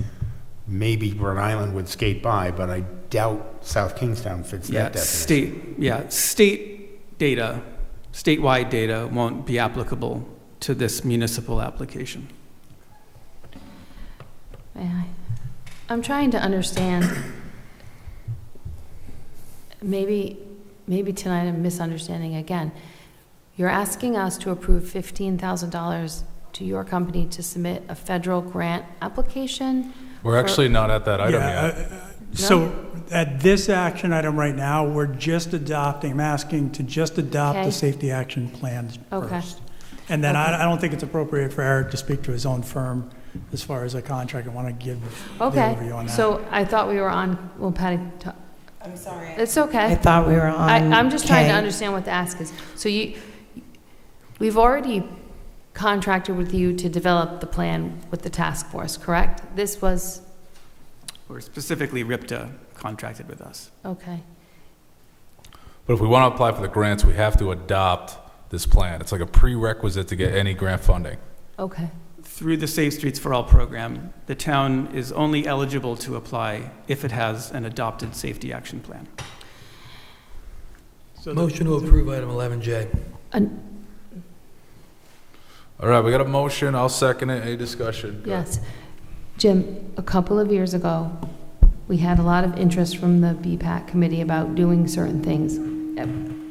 maybe Rhode Island would skate by, but I doubt South Kingstown fits that definition. State data, statewide data won't be applicable to this municipal application. I'm trying to understand, maybe tonight I'm misunderstanding again. You're asking us to approve $15,000 to your company to submit a federal grant application? We're actually not at that item yet. So at this action item right now, we're just adopting, I'm asking to just adopt Okay. the safety action plans Okay. first. And then I don't think it's appropriate for Eric to speak to his own firm as far as a contract. I want to give the Okay, overview on that. so I thought we were on, well, Patty, I'm sorry. it's okay. I thought we were on I'm just trying to K. understand what the ask is. So we've already contracted with you to develop the plan with the task force, correct? This was, Or specifically RIPTA contracted with us. okay. But if we want to apply for the grants, we have to adopt this plan. It's like a prerequisite to get any grant funding. Okay. Through the Safe Streets for All program, the town is only eligible to apply if it has an adopted safety action plan. Motion to approve item 11J. All right, we got a motion. I'll second it. Any discussion? Go ahead. Yes. Jim, a couple of years ago, we had a lot of interest from the BPAC committee about doing certain things.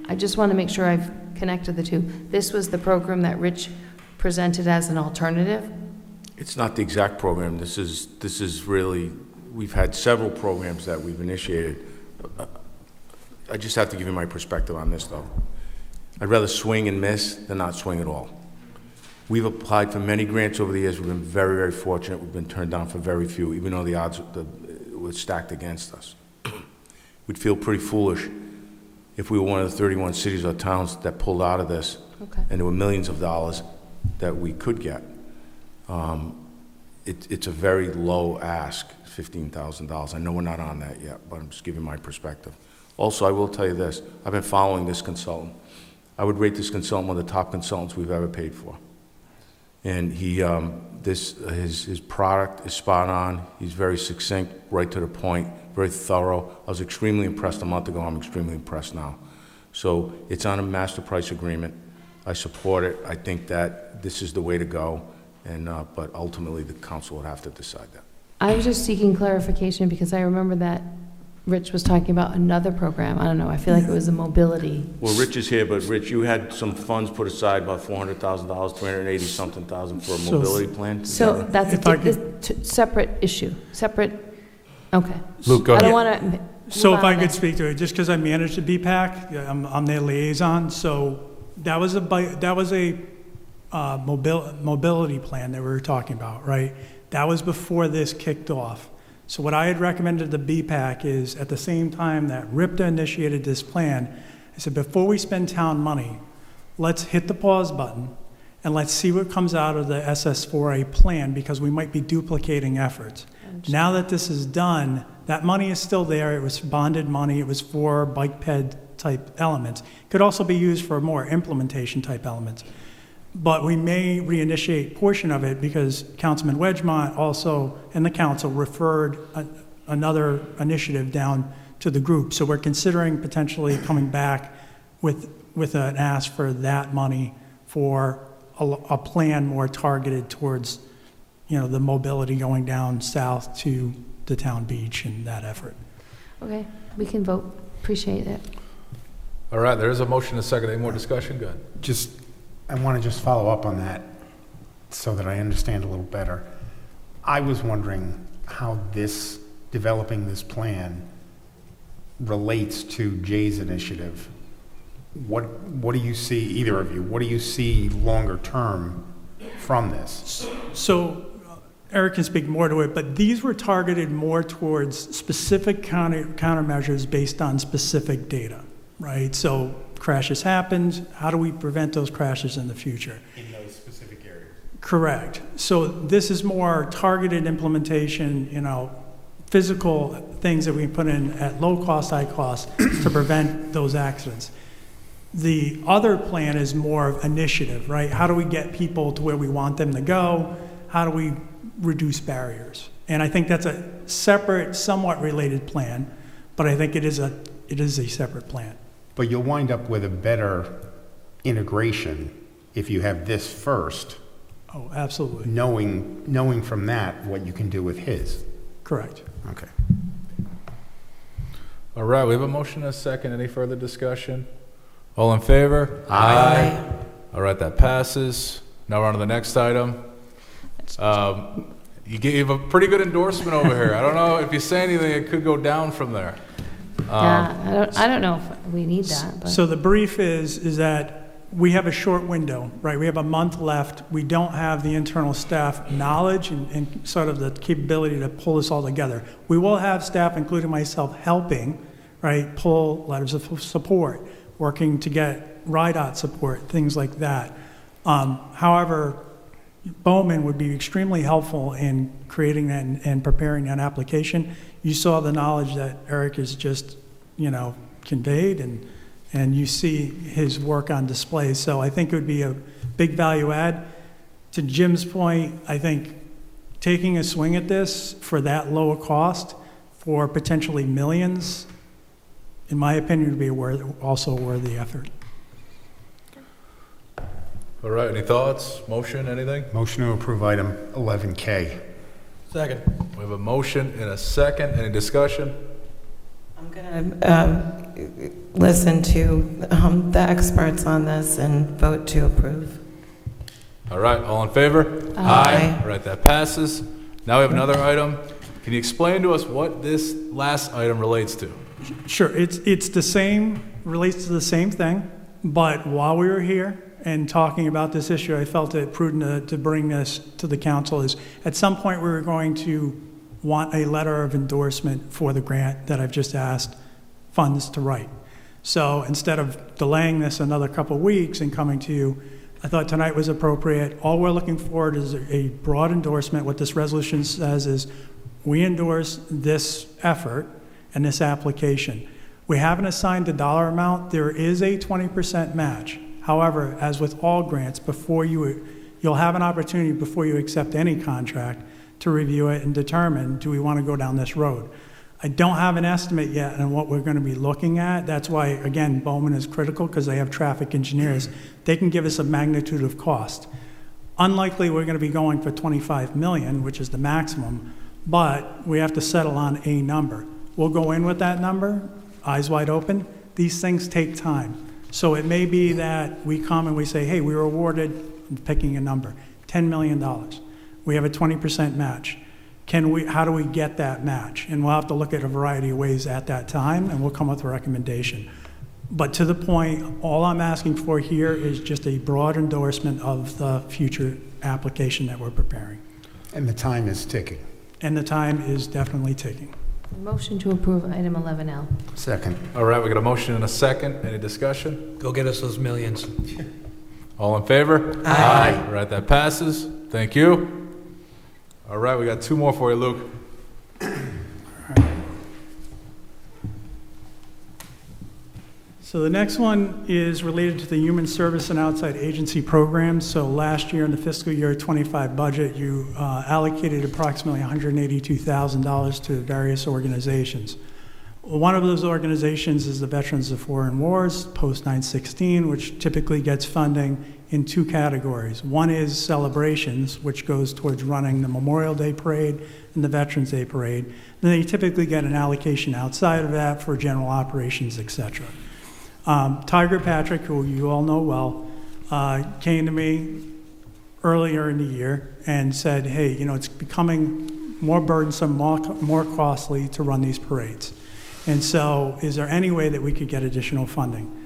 I just want to make sure I've connected the two. This was the program that Rich presented as an alternative? It's not the exact program. This is really, we've had several programs that we've initiated. I just have to give you my perspective on this, though. I'd rather swing and miss than not swing at all. We've applied for many grants over the years. We've been very, very fortunate. We've been turned down for very few, even though the odds were stacked against us. We'd feel pretty foolish if we were one of the 31 cities or towns that pulled out of this, Okay. and there were millions of dollars that we could get. It's a very low ask, $15,000. I know we're not on that yet, but I'm just giving my perspective. Also, I will tell you this. I've been following this consultant. I would rate this consultant one of the top consultants we've ever paid for. And his product is spot on. He's very succinct, right to the point, very thorough. I was extremely impressed a month ago. I'm extremely impressed now. So it's on a master price agreement. I support it. I think that this is the way to go. And but ultimately, the council would have to decide that. I was just seeking clarification because I remember that Rich was talking about another program. I don't know, I feel like it was a mobility. Well, Rich is here, but Rich, you had some funds put aside, about $400,000, 380-something thousand for a mobility plan? So that's a separate issue, separate, okay. Luke, go I ahead. don't want to. So if I could speak to it, just because I managed the BPAC, I'm their liaison, so that was a mobility plan that we were talking about, right? That was before this kicked off. So what I had recommended to the BPAC is, at the same time that RIPTA initiated this plan, I said, before we spend town money, let's hit the pause button and let's see what comes out of the SS4A plan, because we might be duplicating efforts. Now that this is done, that money is still there. It was bonded money. It was for bike ped type elements. It could also be used for more implementation type elements. But we may reinitiate portion of it because Councilman Wedgemont also, and the council, referred another initiative down to the group. So we're considering potentially coming back with an ask for that money for a plan more targeted towards, the mobility going down south to the town beach and that effort. Okay, we can vote. Appreciate it. All right, there is a motion and a second. Any more discussion? Go ahead. I want to just follow up on that so that I understand a little better. I was wondering how developing this plan relates to Jay's initiative. What do you see, either of you, what do you see longer term from this? So Eric can speak more to it, but these were targeted more towards specific countermeasures based on specific data, right? So crashes happened. How do we prevent those crashes in the future? In those specific areas. Correct. So this is more targeted implementation, physical things that we put in at low cost, high cost to prevent those accidents. The other plan is more of initiative, right? How do we get people to where we want them to go? How do we reduce barriers? And I think that's a separate, somewhat related plan, but I think it is a separate plan. But you'll wind up with a better integration if you have this first. Oh, absolutely. Knowing from that what you can do with his. Correct. Okay. All right, we have a motion and a second. Any further discussion? All in favor? Aye. All right, that passes. Now we're on to the next item. You gave a pretty good endorsement over here. I don't know if you say anything, it could go down from there. Yeah, I don't know if we need that, but. So the brief is that we have a short window, right? We have a month left. We don't have the internal staff knowledge and sort of the capability to pull this all together. We will have staff, including myself, helping, right, pull letters of support, working to get RIDOT support, things like that. However, Bowman would be extremely helpful in creating that and preparing that application. You saw the knowledge that Eric has just, conveyed, and you see his work on display. So I think it would be a big value add. To Jim's point, I think taking a swing at this for that low a cost for potentially millions, in my opinion, would be also a worthy effort. All right, any thoughts? Motion, anything? Motion to approve item 11K. Second. We have a motion and a second. Any discussion? I'm going to listen to the experts on this and vote to approve. All right, all in favor? Aye. All right, that passes. Now we have another item. Can you explain to us what this last item relates to? Sure, it's the same, relates to the same thing, but while we were here and talking about this issue, I felt it prudent to bring this to the council. Is at some point we were going to want a letter of endorsement for the grant that I've just asked funds to write. So instead of delaying this another couple of weeks and coming to you, I thought tonight was appropriate. All we're looking for is a broad endorsement. What this resolution says is we endorse this effort and this application. We haven't assigned a dollar amount. There is a 20% match. However, as with all grants, you'll have an opportunity before you accept any contract to review it and determine, do we want to go down this road? I don't have an estimate yet on what we're going to be looking at. That's why, again, Bowman is critical because they have traffic engineers. They can give us a magnitude of cost. Unlikely we're going to be going for $25 million, which is the maximum, but we have to settle on a number. we'll go in with that number, eyes wide open. These things take time. So it may be that we come and we say, hey, we were awarded, I'm picking a number, $10 million. We have a 20% match. How do we get that match? And we'll have to look at a variety of ways at that time, and we'll come with a recommendation. But to the point, all I'm asking for here is just a broad endorsement of the future application that we're preparing. And the time is ticking. And the time is definitely ticking. Motion to approve item 11L. Second. All right, we got a motion and a second. Any discussion? Go get us those millions. All in favor? Aye. All right, that passes. Thank you. All right, we got two more for you, Luke. So the next one is related to the Human Service and Outside Agency Programs. So last year in the fiscal year 25 budget, you allocated approximately $182,000 to various organizations. One of those organizations is the Veterans of Foreign Wars, Post 916, which typically gets funding in two categories. One is celebrations, which goes towards running the Memorial Day Parade and the Veterans Day Parade. Then they typically get an allocation outside of that for general operations, etc. Tiger Patrick, who you all know well, came to me earlier in the year and said, hey, you know, it's becoming more burdensome, more costly to run these parades. And so is there any way that we could get additional funding?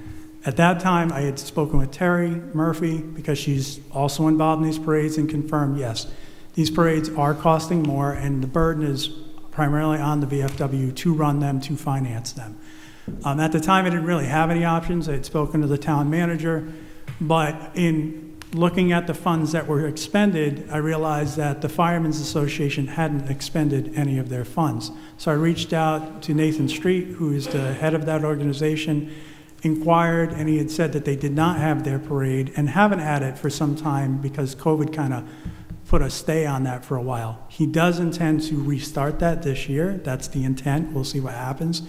At that time, I had spoken with Terry Murphy, because she's also involved in these parades, and confirmed, yes, these parades are costing more, and the burden is primarily on the VFW to run them, to finance them. At the time, I didn't really have any options. I had spoken to the town manager, but in looking at the funds that were expended, I realized that the Firemen's Association hadn't expended any of their funds. So I reached out to Nathan Street, who is the head of that organization, inquired, and he had said that they did not have their parade and haven't had it for some time because COVID kind of put a stay on that for a while. He does intend to restart that this year. That's the intent. We'll see what happens.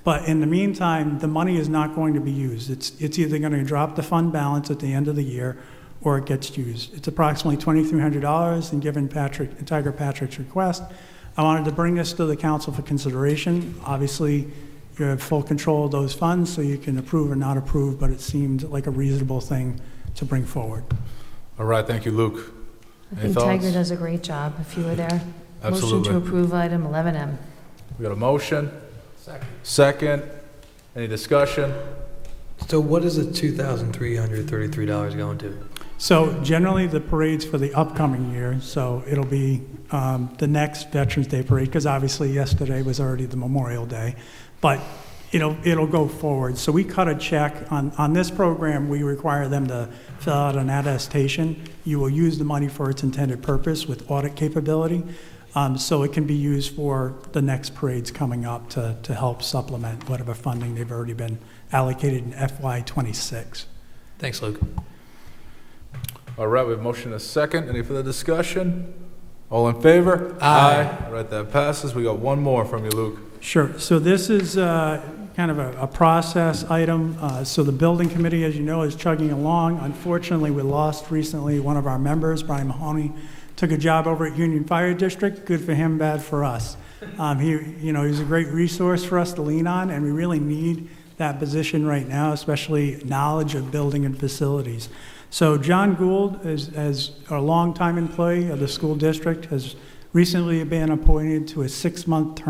But in the meantime, the money is not going to be used. It's either going to drop the fund balance at the end of the year or it gets used. It's approximately $2,300, and given Tiger Patrick's request, I wanted to bring this to the council for consideration. Obviously, you have full control of those funds, so you can approve or not approve, but it seemed like a reasonable thing to bring forward. All right, thank you, Luke. I think Tiger does a great job, if you were there. Absolutely. Motion to approve item 11M. We got a motion. Second. Any discussion? So what is the $2,333 going to? So generally, the parade's for the upcoming year, so it'll be the next Veterans Day Parade, because obviously yesterday was already the Memorial Day, but it'll go forward. So we cut a check. On this program, we require them to fill out an attestation. You will use the money for its intended purpose with audit capability, so it can be used for the next parades coming up to help supplement whatever funding they've already been allocated in FY26. Thanks, Luke. All right, we have motion and a second. Any further discussion? All in favor? Aye. All right, that passes. We got one more from you, Luke. Sure. So this is kind of a process item. So the building committee, as you know, is chugging along. Unfortunately, we lost recently one of our members, Brian Mahoney, took a job over at Union Fire District. Good for him, bad for us. He's a great resource for us to lean on, and we really need that position right now, especially knowledge of building and facilities. So John Gould, as a longtime employee of the school district, has recently been appointed to a 6-month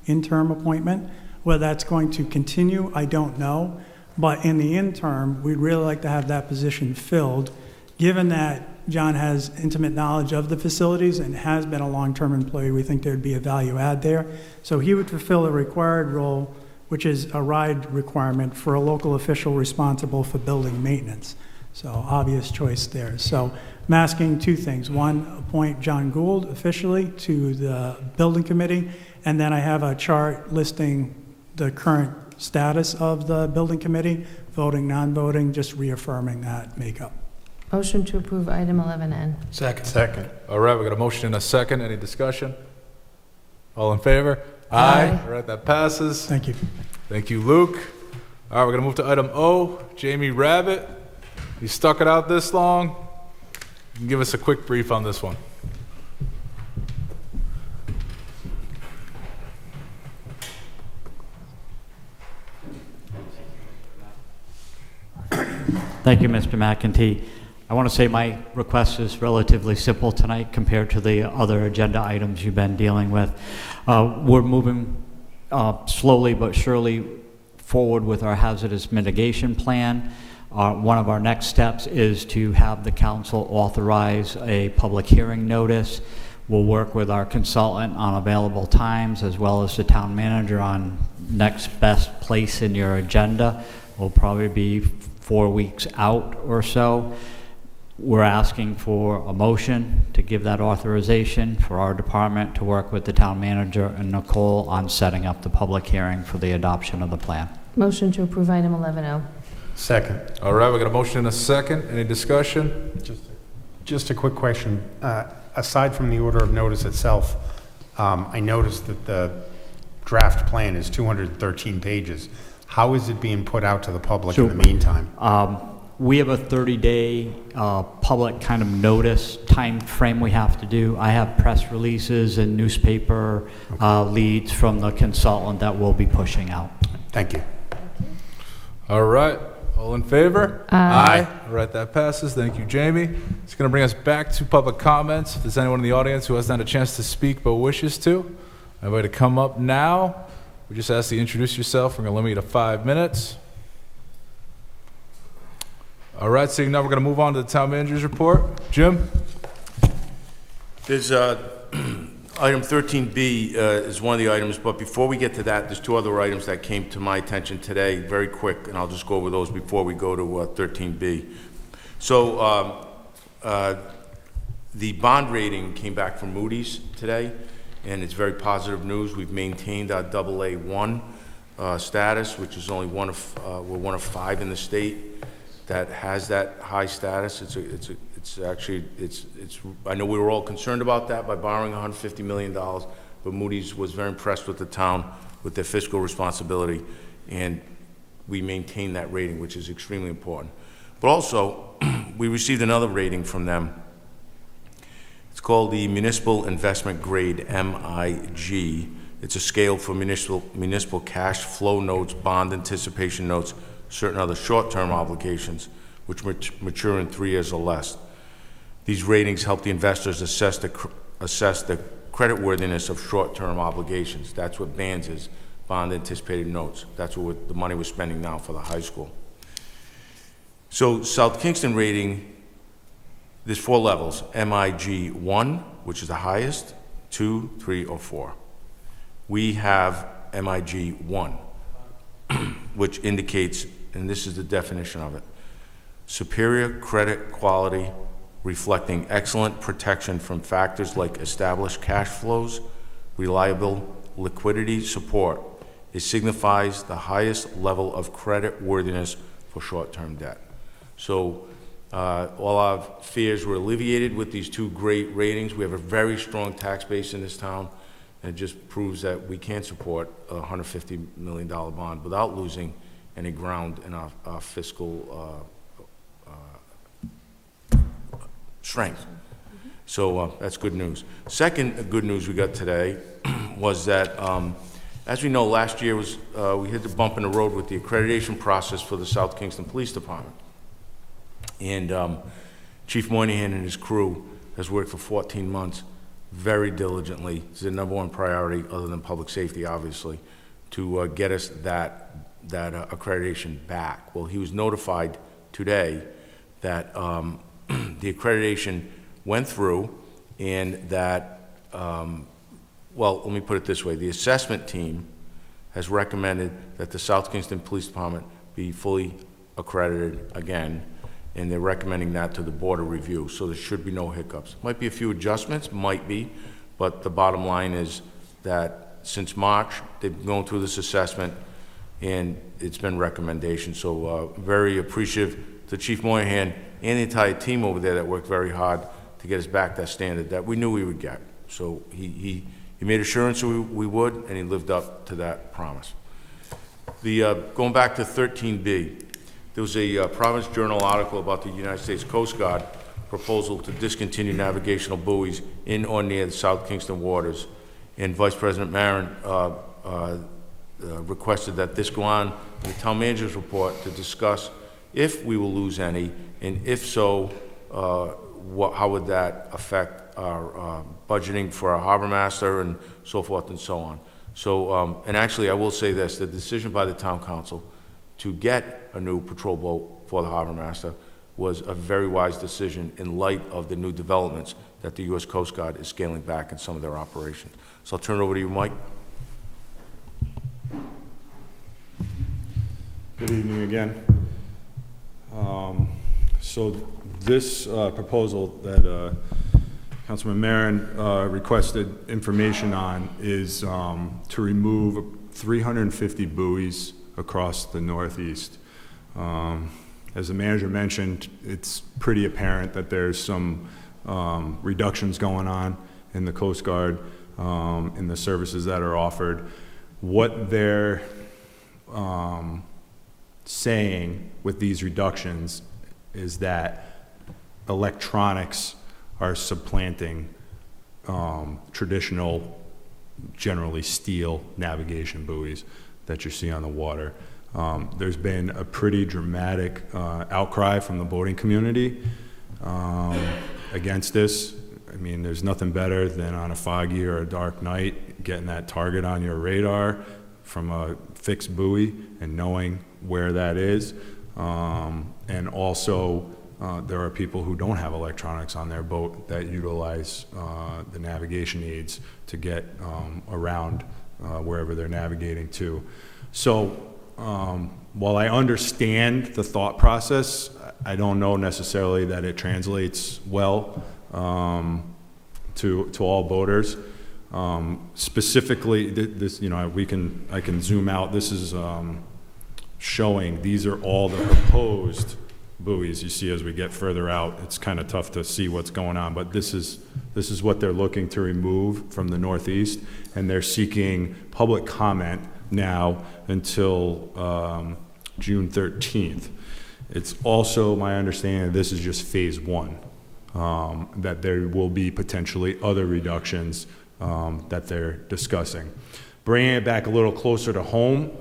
interim appointment. Whether that's going to continue, I don't know. But in the interim, we'd really like to have that position filled, given that John has intimate knowledge of the facilities and has been a long-term employee. We think there'd be a value add there. So he would fulfill a required role, which is a ride requirement for a local official responsible for building maintenance. So obvious choice there. So I'm asking two things. One, appoint John Gould officially to the building committee, and then I have a chart listing the current status of the building committee, voting, non-voting, just reaffirming that makeup. Motion to approve item 11N. Second. All right, we got a motion and a second. Any discussion? All in favor? Aye. All right, that passes. Thank you. Thank you, Luke. All right, we're going to move to item O, Jamie Rabbit. You stuck it out this long. You can give us a quick brief on this one. Thank you, Mr. McEntee. I want to say my request is relatively simple tonight compared to the other agenda items you've been dealing with. We're moving slowly but surely forward with our hazardous mitigation plan. One of our next steps is to have the council authorize a public hearing notice. We'll work with our consultant on available times as well as the town manager on next best place in your agenda. Will probably be 4 weeks out or so. We're asking for a motion to give that authorization for our department to work with the town manager and Nicole on setting up the public hearing for the adoption of the plan. Motion to approve item 11O. Second. All right, we got a motion and a second. Any discussion? Just a quick question. Aside from the order of notice itself, I noticed that the draft plan is 213 pages. How is it being put out to the public in the meantime? We have a 30-day public kind of notice time frame we have to do. I have press releases and newspaper leads from the consultant that we'll be pushing out. Thank you. All right. All in favor? Aye. All right, that passes. Thank you, Jamie. It's going to bring us back to public comments. If there's anyone in the audience who hasn't had a chance to speak but wishes to, I invite you to come up now. We just ask you to introduce yourself. We're going to limit you to 5 minutes. All right, seeing now, we're going to move on to the town manager's report. Jim? There's item 13B is one of the items, but before we get to that, there's 2 other items that came to my attention today, very quick, and I'll just go over those before we go to 13B. So the bond rating came back from Moody's today, and it's very positive news. We've maintained our AA1 status, which is only we're one of 5 in the state that has that high status. I know we were all concerned about that by borrowing $150 million, but Moody's was very impressed with the town, with their fiscal responsibility, and we maintain that rating, which is extremely important. But also, we received another rating from them. It's called the Municipal Investment Grade, MIG. It's a scale for municipal cash flow notes, bond anticipation notes, certain other short-term obligations, which mature in 3 years or less. These ratings help the investors assess the creditworthiness of short-term obligations. That's what BANS is, bond anticipated notes. That's what the money we're spending now for the high school. So South Kingston rating, there's 4 levels: MIG 1, which is the highest, 2, 3, or 4. We have MIG 1, which indicates, and this is the definition of it, superior credit quality reflecting excellent protection from factors like established cash flows, reliable liquidity support. It signifies the highest level of credit worthiness for short-term debt. So all our fears were alleviated with these 2 great ratings. We have a very strong tax base in this town, and it just proves that we can support a $150 million bond without losing any ground in our fiscal strength. So that's good news. Second good news we got today was that, as we know, last year was we hit the bump in the road with the accreditation process for the South Kingston Police Department. And Chief Moynihan and his crew has worked for 14 months very diligently. It's the #1 priority, other than public safety, obviously, to get us that accreditation back. Well, he was notified today that the accreditation went through, and that, well, let me put it this way. The assessment team has recommended that the South Kingston Police Department be fully accredited again, and they're recommending that to the Board of Review, so there should be no hiccups. Might be a few adjustments, might be, but the bottom line is that since March, they've been going through this assessment, and it's been recommendation. So very appreciative to Chief Moynihan and the entire team over there that worked very hard to get us back that standard that we knew we would get. So he made assurance we would, and he lived up to that promise. Going back to 13B, there was a Providence Journal article about the United States Coast Guard proposal to discontinue navigational buoys in or near the South Kingston waters, and Vice President Marin requested that this go on in the town manager's report to discuss if we will lose any, and if so, how would that affect our budgeting for our harbor master and so forth and so on. So, and actually, I will say this, the decision by the town council to get a new patrol boat for the harbor master was a very wise decision in light of the new developments that the U.S. Coast Guard is scaling back in some of their operations. So I'll turn it over to you, Mike. Good evening again. So this proposal that Councilman Marin requested information on is to remove 350 buoys across the Northeast. As the manager mentioned, it's pretty apparent that there's some reductions going on in the Coast Guard, in the services that are offered. What they're saying with these reductions is that electronics are supplanting traditional, generally steel navigation buoys that you see on the water. There's been a pretty dramatic outcry from the boating community against this. I mean, there's nothing better than on a foggy or a dark night getting that target on your radar from a fixed buoy and knowing where that is. And also, there are people who don't have electronics on their boat that utilize the navigation aids to get around wherever they're navigating to. So while I understand the thought process, I don't know necessarily that it translates well to all boaters. Specifically, this, you know, I can zoom out. This is showing these are all the proposed buoys. You see, as we get further out, it's kind of tough to see what's going on. But this is what they're looking to remove from the Northeast, and they're seeking public comment now until June 13th. It's also my understanding this is just phase one, that there will be potentially other reductions that they're discussing. Bringing it back a little closer to home,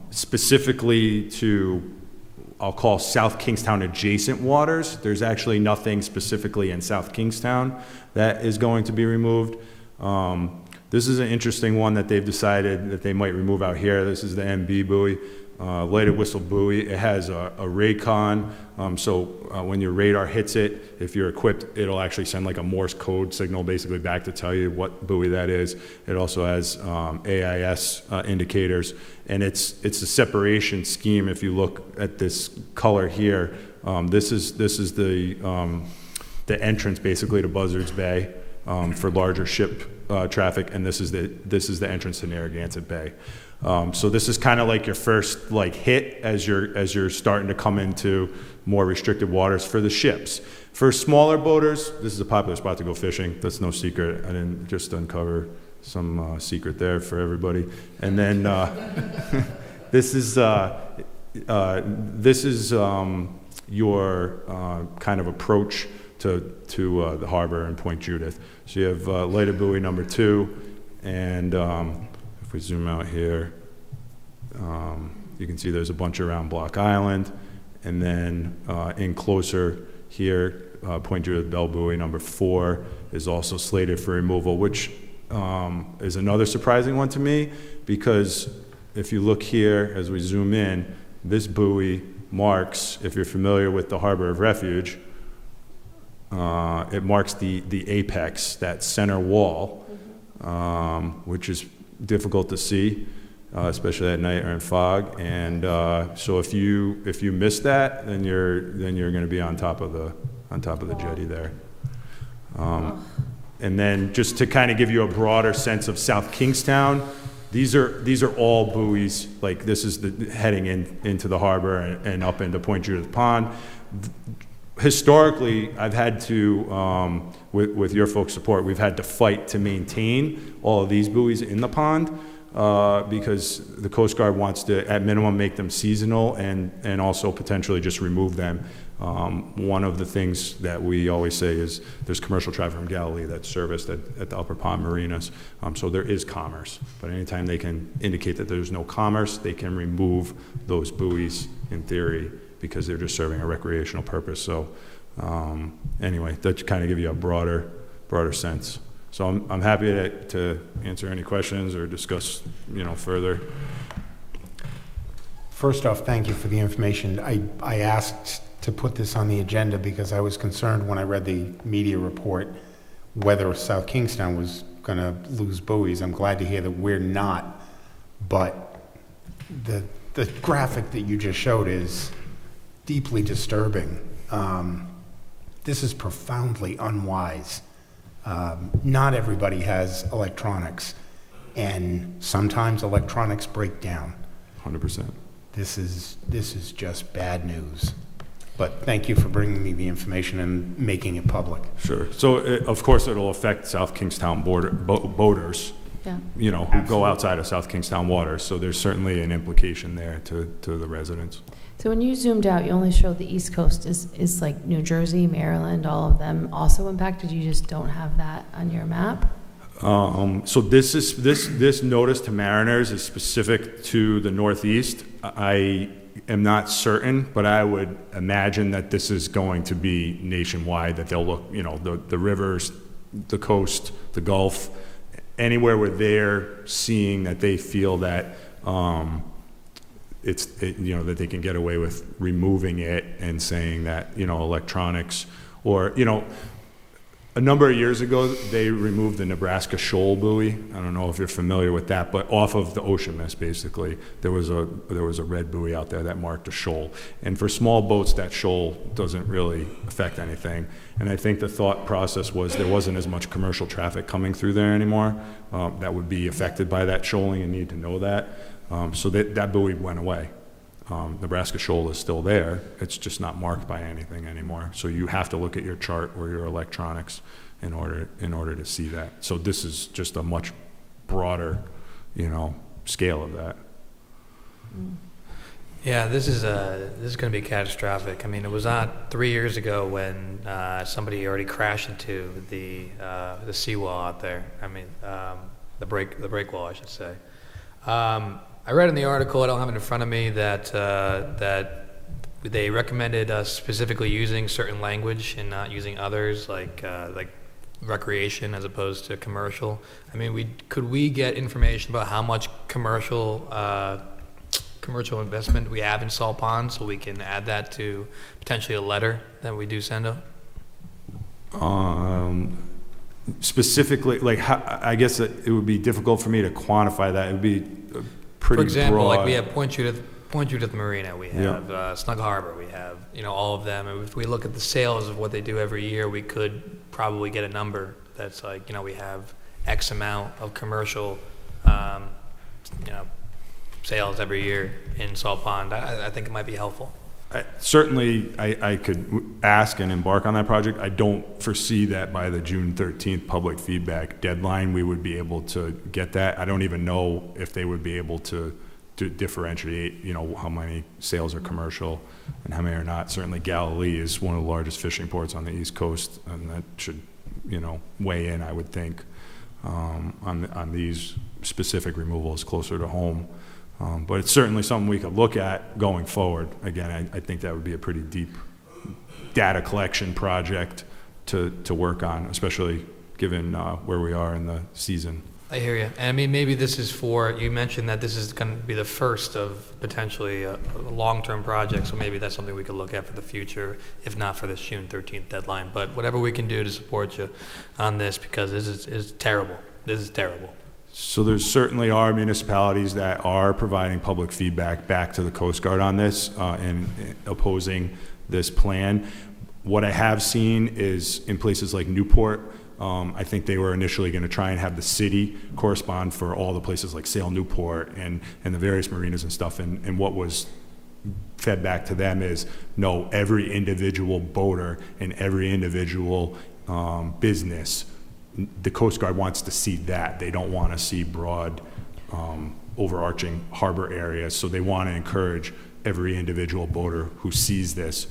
specifically to, I'll call South Kingstown adjacent waters. There's actually nothing specifically in South Kingstown that is going to be removed. This is an interesting one that they've decided that they might remove out here. This is the MB buoy, lighted whistle buoy. It has a Raycon, so when your radar hits it, if you're equipped, it'll actually send like a Morse code signal basically back to tell you what buoy that is. It also has AIS indicators, and it's a separation scheme. If you look at this color here, this is the entrance basically to Buzzards Bay for larger ship traffic, and this is the entrance to Narragansett Bay. So this is kind of like your first like hit as you're starting to come into more restricted waters for the ships. For smaller boaters, this is a popular spot to go fishing. That's no secret. I didn't just uncover some secret there for everybody. And then this is your kind of approach to the harbor in Point Judith. So you have lighted buoy number 2, and if we zoom out here, you can see there's a bunch around Block Island, and then in closer here, Point Judith Bell buoy number 4 is also slated for removal, which is another surprising one to me, because if you look here as we zoom in, this buoy marks, if you're familiar with the Harbor of Refuge, it marks the apex, that center wall, which is difficult to see, especially at night or in fog. And so if you miss that, then you're going to be on top of the jetty there. And then just to kind of give you a broader sense of South Kingstown, these are all buoys. Like this is heading into the harbor and up into Point Judith Pond. Historically, I've had to, with your folks' support, we've had to fight to maintain all of these buoys in the pond because the Coast Guard wants to, at minimum, make them seasonal and also potentially just remove them. One of the things that we always say is there's commercial traffic from Galilee that's serviced at the Upper Pond marinas, so there is commerce. But anytime they can indicate that there's no commerce, they can remove those buoys in theory, because they're just serving a recreational purpose. So anyway, that kind of give you a broader sense. So I'm happy to answer any questions or discuss, further. First off, thank you for the information. I asked to put this on the agenda because I was concerned when I read the media report whether South Kingstown was going to lose buoys. I'm glad to hear that we're not, but the graphic that you just showed is deeply disturbing. This is profoundly unwise. Not everybody has electronics, and sometimes electronics break down. 100%. This is just bad news. But thank you for bringing me the information and making it public. Sure. So, of course, it'll affect South Kingstown boaters, Yeah. who go outside of South Kingstown waters. So there's certainly an implication there to the residents. So when you zoomed out, you only showed the East Coast. Is like New Jersey, Maryland, all of them also impacted? You just don't have that on your map? So this notice to mariners is specific to the Northeast. I am not certain, but I would imagine that this is going to be nationwide, that they'll look, the rivers, the coast, the Gulf, anywhere where they're seeing that they feel that that they can get away with removing it and saying that, electronics or, a number of years ago, they removed the Nebraska shoal buoy. I don't know if you're familiar with that, but off of the ocean mist, basically, there was a red buoy out there that marked a shoal. And for small boats, that shoal doesn't really affect anything. And I think the thought process was there wasn't as much commercial traffic coming through there anymore that would be affected by that shoaling and need to know that. So that buoy went away. Nebraska shoal is still there. It's just not marked by anything anymore. So you have to look at your chart or your electronics in order to see that. So this is just a much broader, scale of that. Yeah, this is going to be catastrophic. I mean, it was not 3 years ago when somebody already crashed into the seawall out there. I mean, the break wall, I should say. I read in the article, I don't have it in front of me, that they recommended us specifically using certain language and not using others, like recreation as opposed to commercial. I mean, could we get information about how much commercial investment we have in Salt Pond, so we can add that to potentially a letter that we do send out? Specifically, I guess it would be difficult for me to quantify that. It would be pretty For example, broad. like we have Point Judith Marina, we have Snug Harbor, we have all of them. And if we look at the sales of what they do every year, we could probably get a number that's like we have X amount of commercial sales every year in Salt Pond. I think it might be helpful. Certainly, I could ask and embark on that project. I don't foresee that by the June 13th public feedback deadline we would be able to get that. I don't even know if they would be able to differentiate, how many sales are commercial and how many are not. Certainly, Galilee is one of the largest fishing ports on the East Coast, and that should, weigh in, I would think, on these specific removals closer to home. But it's certainly something we could look at going forward. Again, I think that would be a pretty deep data collection project to work on, especially given where we are in the season. I hear you. And I mean, maybe this is you mentioned that this is going to be the first of potentially a long-term project, so maybe that's something we could look at for the future, if not for this June 13th deadline. But whatever we can do to support you on this, because this is terrible. This is terrible. So there certainly are municipalities that are providing public feedback back to the Coast Guard on this and opposing this plan. What I have seen is in places like Newport, I think they were initially going to try and have the city correspond for all the places like Sail Newport and the various marinas and stuff. And what was fed back to them is, no, every individual boater and every individual business, the Coast Guard wants to see that. They don't want to see broad, overarching harbor areas. So they want to encourage every individual boater who sees this,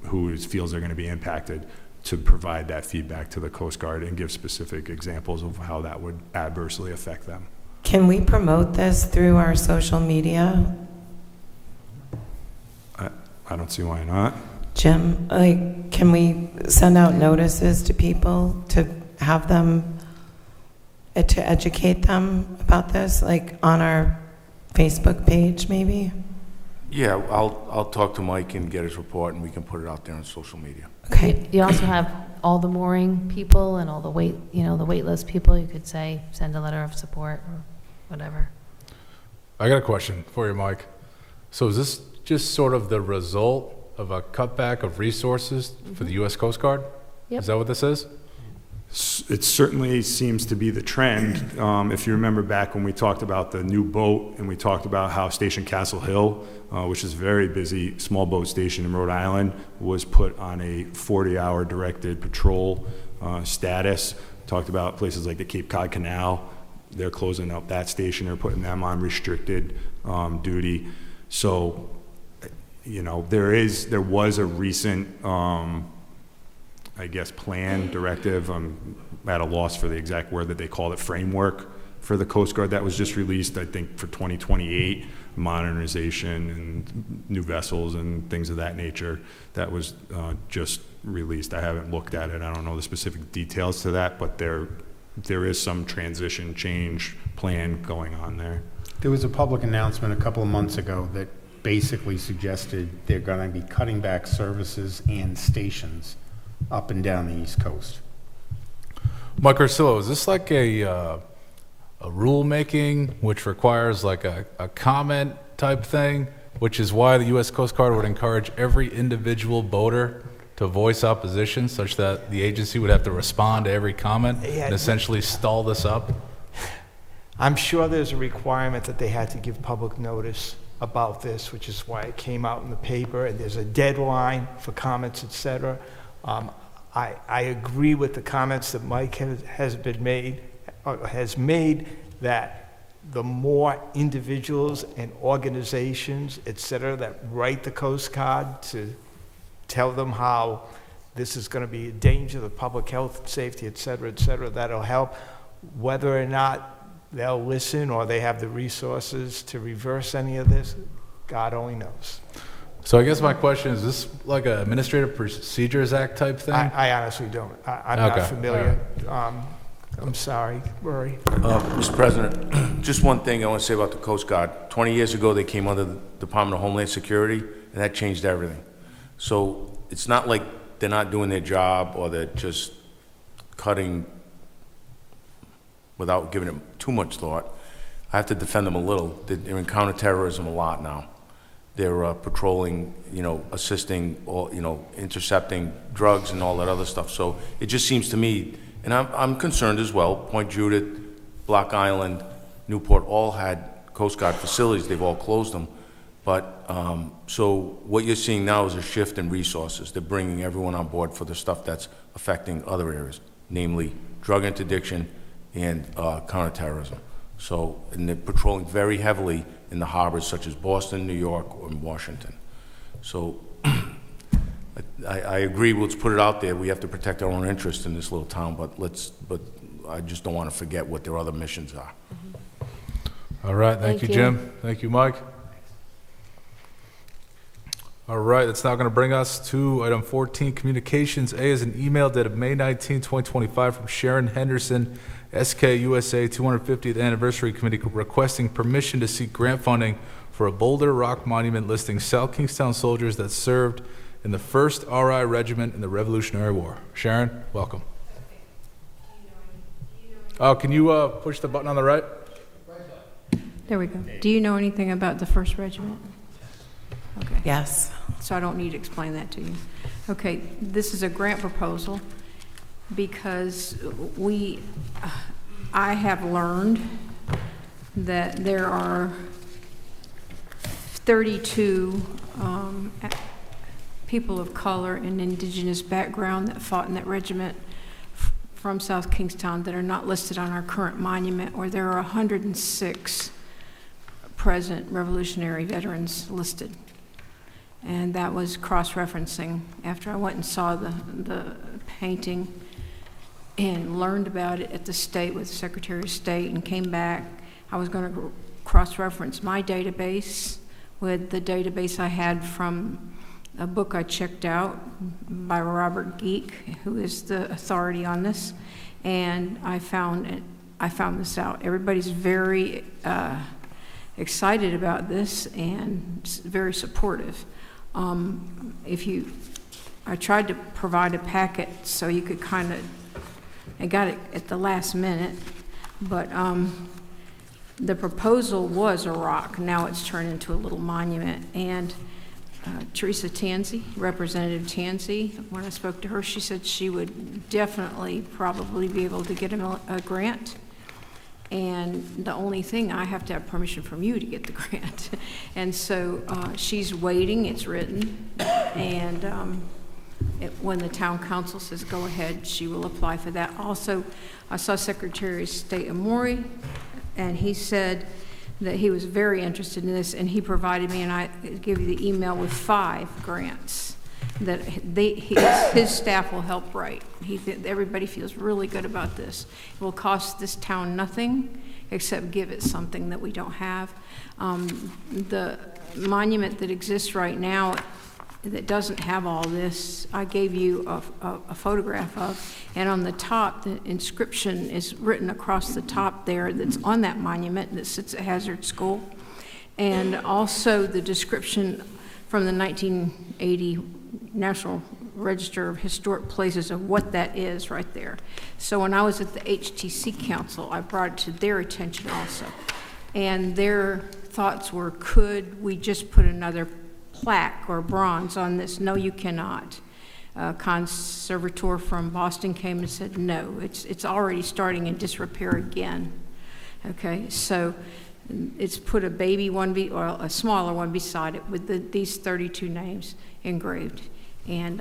who feels they're going to be impacted, to provide that feedback to the Coast Guard and give specific examples of how that would adversely affect them. Can we promote this through our social media? I don't see why not. Jim, like, can we send out notices to people to have them, to educate them about this, like on our Facebook page, maybe? Yeah, I'll talk to Mike and get his report, and we can put it out there on social media. Okay. You also have all the mooring people and all the the wait list people. You could say, send a letter of support or whatever. I got a question for you, Mike. So is this just sort of the result of a cutback of resources for the U.S. Coast Guard? Yep. Is that what this is? It certainly seems to be the trend. If you remember back when we talked about the new boat and we talked about how Station Castle Hill, which is a very busy small boat station in Rhode Island, was put on a 40-hour directed patrol status. Talked about places like the Cape Cod Canal. They're closing up that station. They're putting them on restricted duty. So, you know, there was a recent, I guess, plan, directive. I'm at a loss for the exact word that they called it, framework for the Coast Guard that was just released, I think, for 2028, modernization and new vessels and things of that nature. That was just released. I haven't looked at it. I don't know the specific details to that, but there is some transition change plan going on there. There was a public announcement a couple of months ago that basically suggested they're going to be cutting back services and stations up and down the East Coast. Mike Ursillo, is this like a rulemaking which requires like a comment type thing, which is why the U.S. Coast Guard would encourage every individual boater to voice opposition such that the agency would have to respond to every comment and essentially stall this up? I'm sure there's a requirement that they had to give public notice about this, which is why it came out in the paper, and there's a deadline for comments, et cetera. I agree with the comments that Mike has made that the more individuals and organizations, et cetera, that write the Coast Guard to tell them how this is going to be a danger to public health, safety, et cetera, that'll help. Whether or not they'll listen or they have the resources to reverse any of this, God only knows. So I guess my question is this like an Administrative Procedures Act type thing? I honestly don't. I'm not familiar. I'm sorry, Rory. Mr. President, just one thing I want to say about the Coast Guard. 20 years ago, they came under the Department of Homeland Security, and that changed everything. So it's not like they're not doing their job or they're just cutting without giving it too much thought. I have to defend them a little. They're in counterterrorism a lot now. They're patrolling, assisting, or, intercepting drugs and all that other stuff. So it just seems to me, and I'm concerned as well, Point Judith, Block Island, Newport all had Coast Guard facilities. They've all closed them. But, so what you're seeing now is a shift in resources. They're bringing everyone on board for the stuff that's affecting other areas, namely drug interdiction and counterterrorism. So, and they're patrolling very heavily in the harbors such as Boston, New York, or Washington. So I agree, let's put it out there. We have to protect our own interests in this little town, but I just don't want to forget what their other missions are. All right, thank you, Jim. Thank you, Mike. All right, that's now going to bring us to item 14, communications. A is an email dated May 19, 2025 from Sharon Henderson, SKUSA 250th Anniversary Committee, requesting permission to seek grant funding for a Boulder Rock monument listing South Kingstown soldiers that served in the 1st RI Regiment in the Revolutionary War. Sharon, welcome. Oh, can you push the button on the right? There we go. Do you know anything about the 1st Regiment? Okay. Yes. So I don't need to explain that to you. Okay, this is a grant proposal because I have learned that there are 32 people of color and indigenous background that fought in that regiment from South Kingstown that are not listed on our current monument, or there are 106 present Revolutionary veterans listed. And that was cross-referencing after I went and saw the painting and learned about it at the state with the Secretary of State and came back. I was going to cross-reference my database with the database I had from a book I checked out by Robert Geek, who is the authority on this, and I found this out. Everybody's very excited about this and very supportive. I tried to provide a packet so you could kind of, I got it at the last minute, but the proposal was a rock. Now it's turned into a little monument. And Teresa Tansey, Representative Tansey, when I spoke to her, she said she would definitely probably be able to get him a grant. And the only thing, I have to have permission from you to get the grant. And so she's waiting, it's written, and when the town council says go ahead, she will apply for that. Also, I saw Secretary of State Amori, and he said that he was very interested in this, and he provided me, and I give you the email with 5 grants that his staff will help write. Everybody feels really good about this. It will cost this town nothing except give it something that we don't have. The monument that exists right now that doesn't have all this, I gave you a photograph of, and on the top, the inscription is written across the top there that's on that monument that sits at Hazard School, and also the description from the 1980 National Register of Historic Places of what that is right there. So when I was at the HTC Council, I brought it to their attention also, and their thoughts were, could we just put another plaque or bronze on this? No, you cannot. A conservator from Boston came and said, no, it's already starting in disrepair again. Okay, so it's put a baby one, or a smaller one beside it with these 32 names engraved. And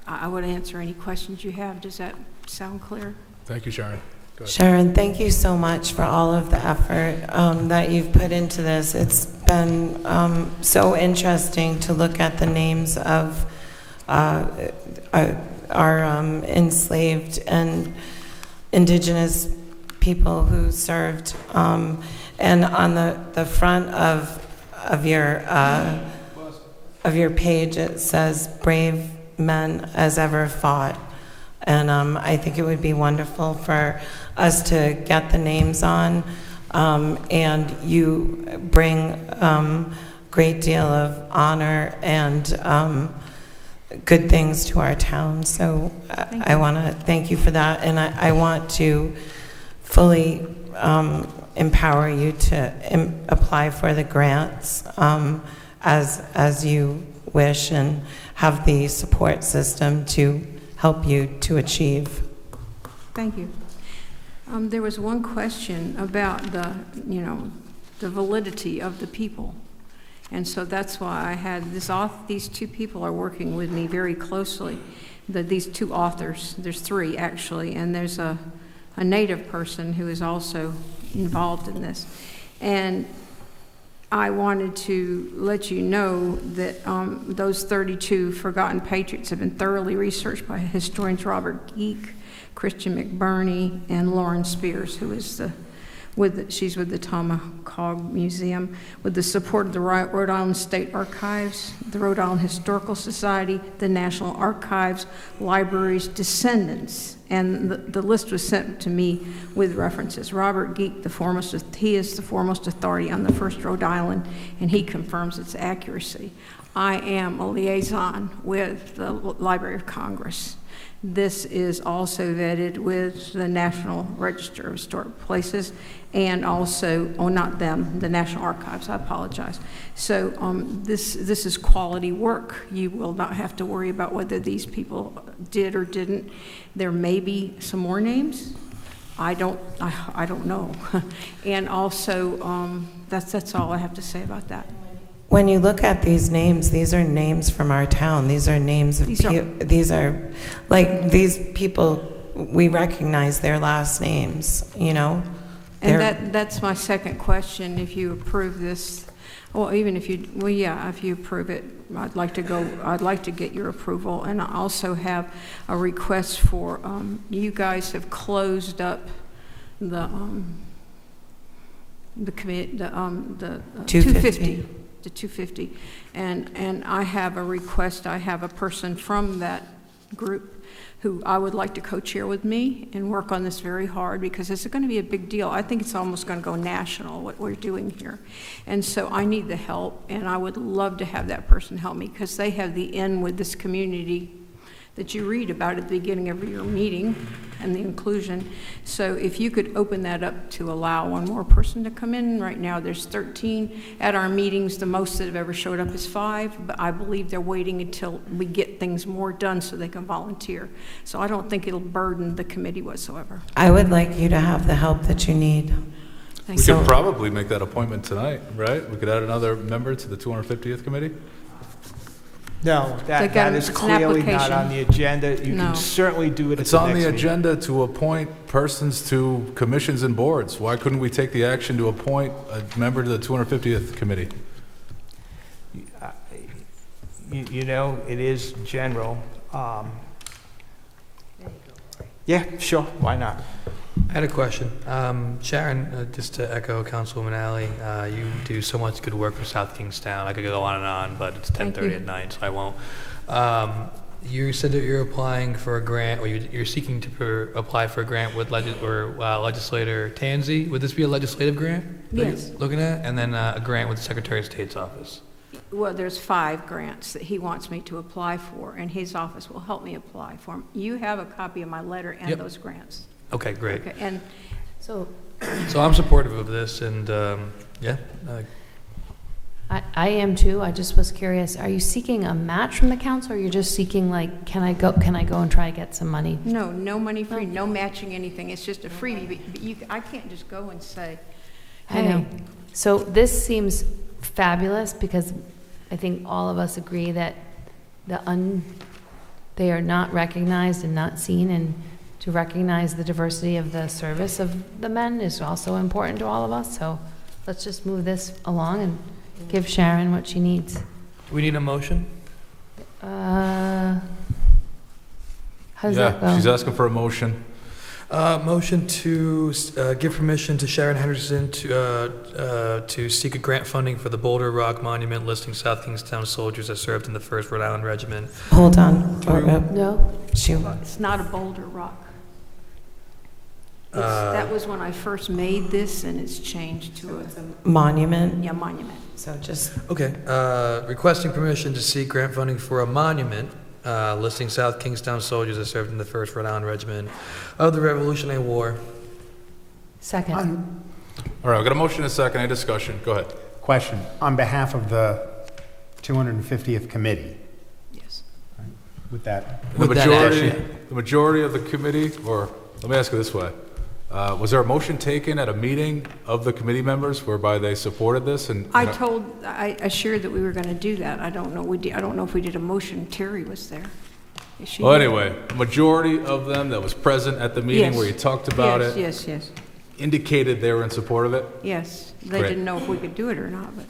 I would answer any questions you have. Does that sound clear? Thank you, Sharon. Go ahead. Sharon, thank you so much for all of the effort that you've put into this. It's been so interesting to look at the names of our enslaved and indigenous people who served. And on the front of your page, it says, "Brave men as ever fought." And I think it would be wonderful for us to get the names on, and you bring great deal of honor and good things to our town. So I want to thank you for that, and I want to fully empower you to apply for the grants as you wish, and have the support system to help you to achieve. Thank you. There was one question about the validity of the people. And so that's why I had these 2 people are working with me very closely. These 2 authors, there's 3 actually, and there's a Native person who is also involved in this. And I wanted to let you know that those 32 forgotten patriots have been thoroughly researched by historians Robert Geek, Christian McBurney, and Lauren Spears, who is she's with the Tomahawk Museum, with the support of the Rhode Island State Archives, the Rhode Island Historical Society, the National Archives, libraries, descendants, and the list was sent to me with references. Robert Geek, he is the foremost authority on the first Rhode Island, and he confirms its accuracy. I am a liaison with the Library of Congress. This is also vetted with the National Register of Historic Places, and also, not them, the National Archives, I apologize. So this is quality work. You will not have to worry about whether these people did or didn't. There may be some more names. I don't know. And also, that's all I have to say about that. When you look at these names, these are names from our town. These are names of these are like these people, we recognize their last names, And that's my second question. If you approve this, if you approve it, I'd like to get your approval. And I also have a request for, you guys have closed up the 250. to 250. And I have a request, I have a person from that group who I would like to co-chair with me and work on this very hard, because it's going to be a big deal. I think it's almost going to go national, what we're doing here. And so I need the help, and I would love to have that person help me, because they have the in with this community that you read about at the beginning of your meeting, and the inclusion. So if you could open that up to allow one more person to come in. Right now there's 13 at our meetings. The most that have ever showed up is 5, but I believe they're waiting until we get things more done so they can volunteer. So I don't think it'll burden the committee whatsoever. I would like you to have the help that you need. We could probably make that appointment tonight, right? We could add another member to the 250th committee? No, that is clearly not on the agenda. You can certainly do it at It's the on next the meeting. agenda to appoint persons to commissions and boards. Why couldn't we take the action to appoint a member to the 250th committee? You know, it is general. Yeah, sure, why not? I had a question. Sharon, just to echo Councilwoman Alley, you do so much good work for South Kingstown. I could go on and on, but it's 10:30 at night, so I won't. You said that you're applying for a grant, or you're seeking to apply for a grant with legislator Tanzi. Would this be a legislative grant that Yes. you're looking at? And then a grant with the Secretary of State's office? Well, there's 5 grants that he wants me to apply for, and his office will help me apply for them. You have a copy of my letter and those grants. Okay, great. Okay, and So So I'm supportive of this, and yeah. I am too. I just was curious. Are you seeking a match from the council, or you're just seeking, like, can I go and try to get some money? no money free, no matching anything. It's just a freebie. But I can't just go and say, I know. So this seems fabulous, because I think all of us agree that they are not recognized and not seen, and to recognize the diversity of the service of the men is also important to all of us. So let's just move this along and give Sharon what she needs. Do we need a motion? How does that go? Yeah, she's asking for a motion. Motion to give permission to Sharon Henderson to seek a grant funding for the Boulder Rock Monument listing South Kingstown soldiers that served in the 1st Rhode Island Regiment. Hold on. No. it's not a Boulder Rock. That was when I first made this, and it's changed to a Monument. Yeah, monument. So just, Okay, requesting permission to seek grant funding for a monument listing South Kingstown soldiers that served in the 1st Rhode Island Regiment of the Revolutionary War. Second. All right, I've got a motion and a second. Any discussion? Go ahead. Question, on behalf of the 250th committee, Yes. with that, The majority of the committee, or let me ask it this way. Was there a motion taken at a meeting of the committee members whereby they supported this? And I shared that we were going to do that. I don't know. I don't know if we did a motion. Terry was there. Is she Well, there? anyway, the majority of them that was present at the meeting Yes. where you talked about it Yes. indicated they were in support of it? Yes. They Great. didn't know if we could do it or not, but,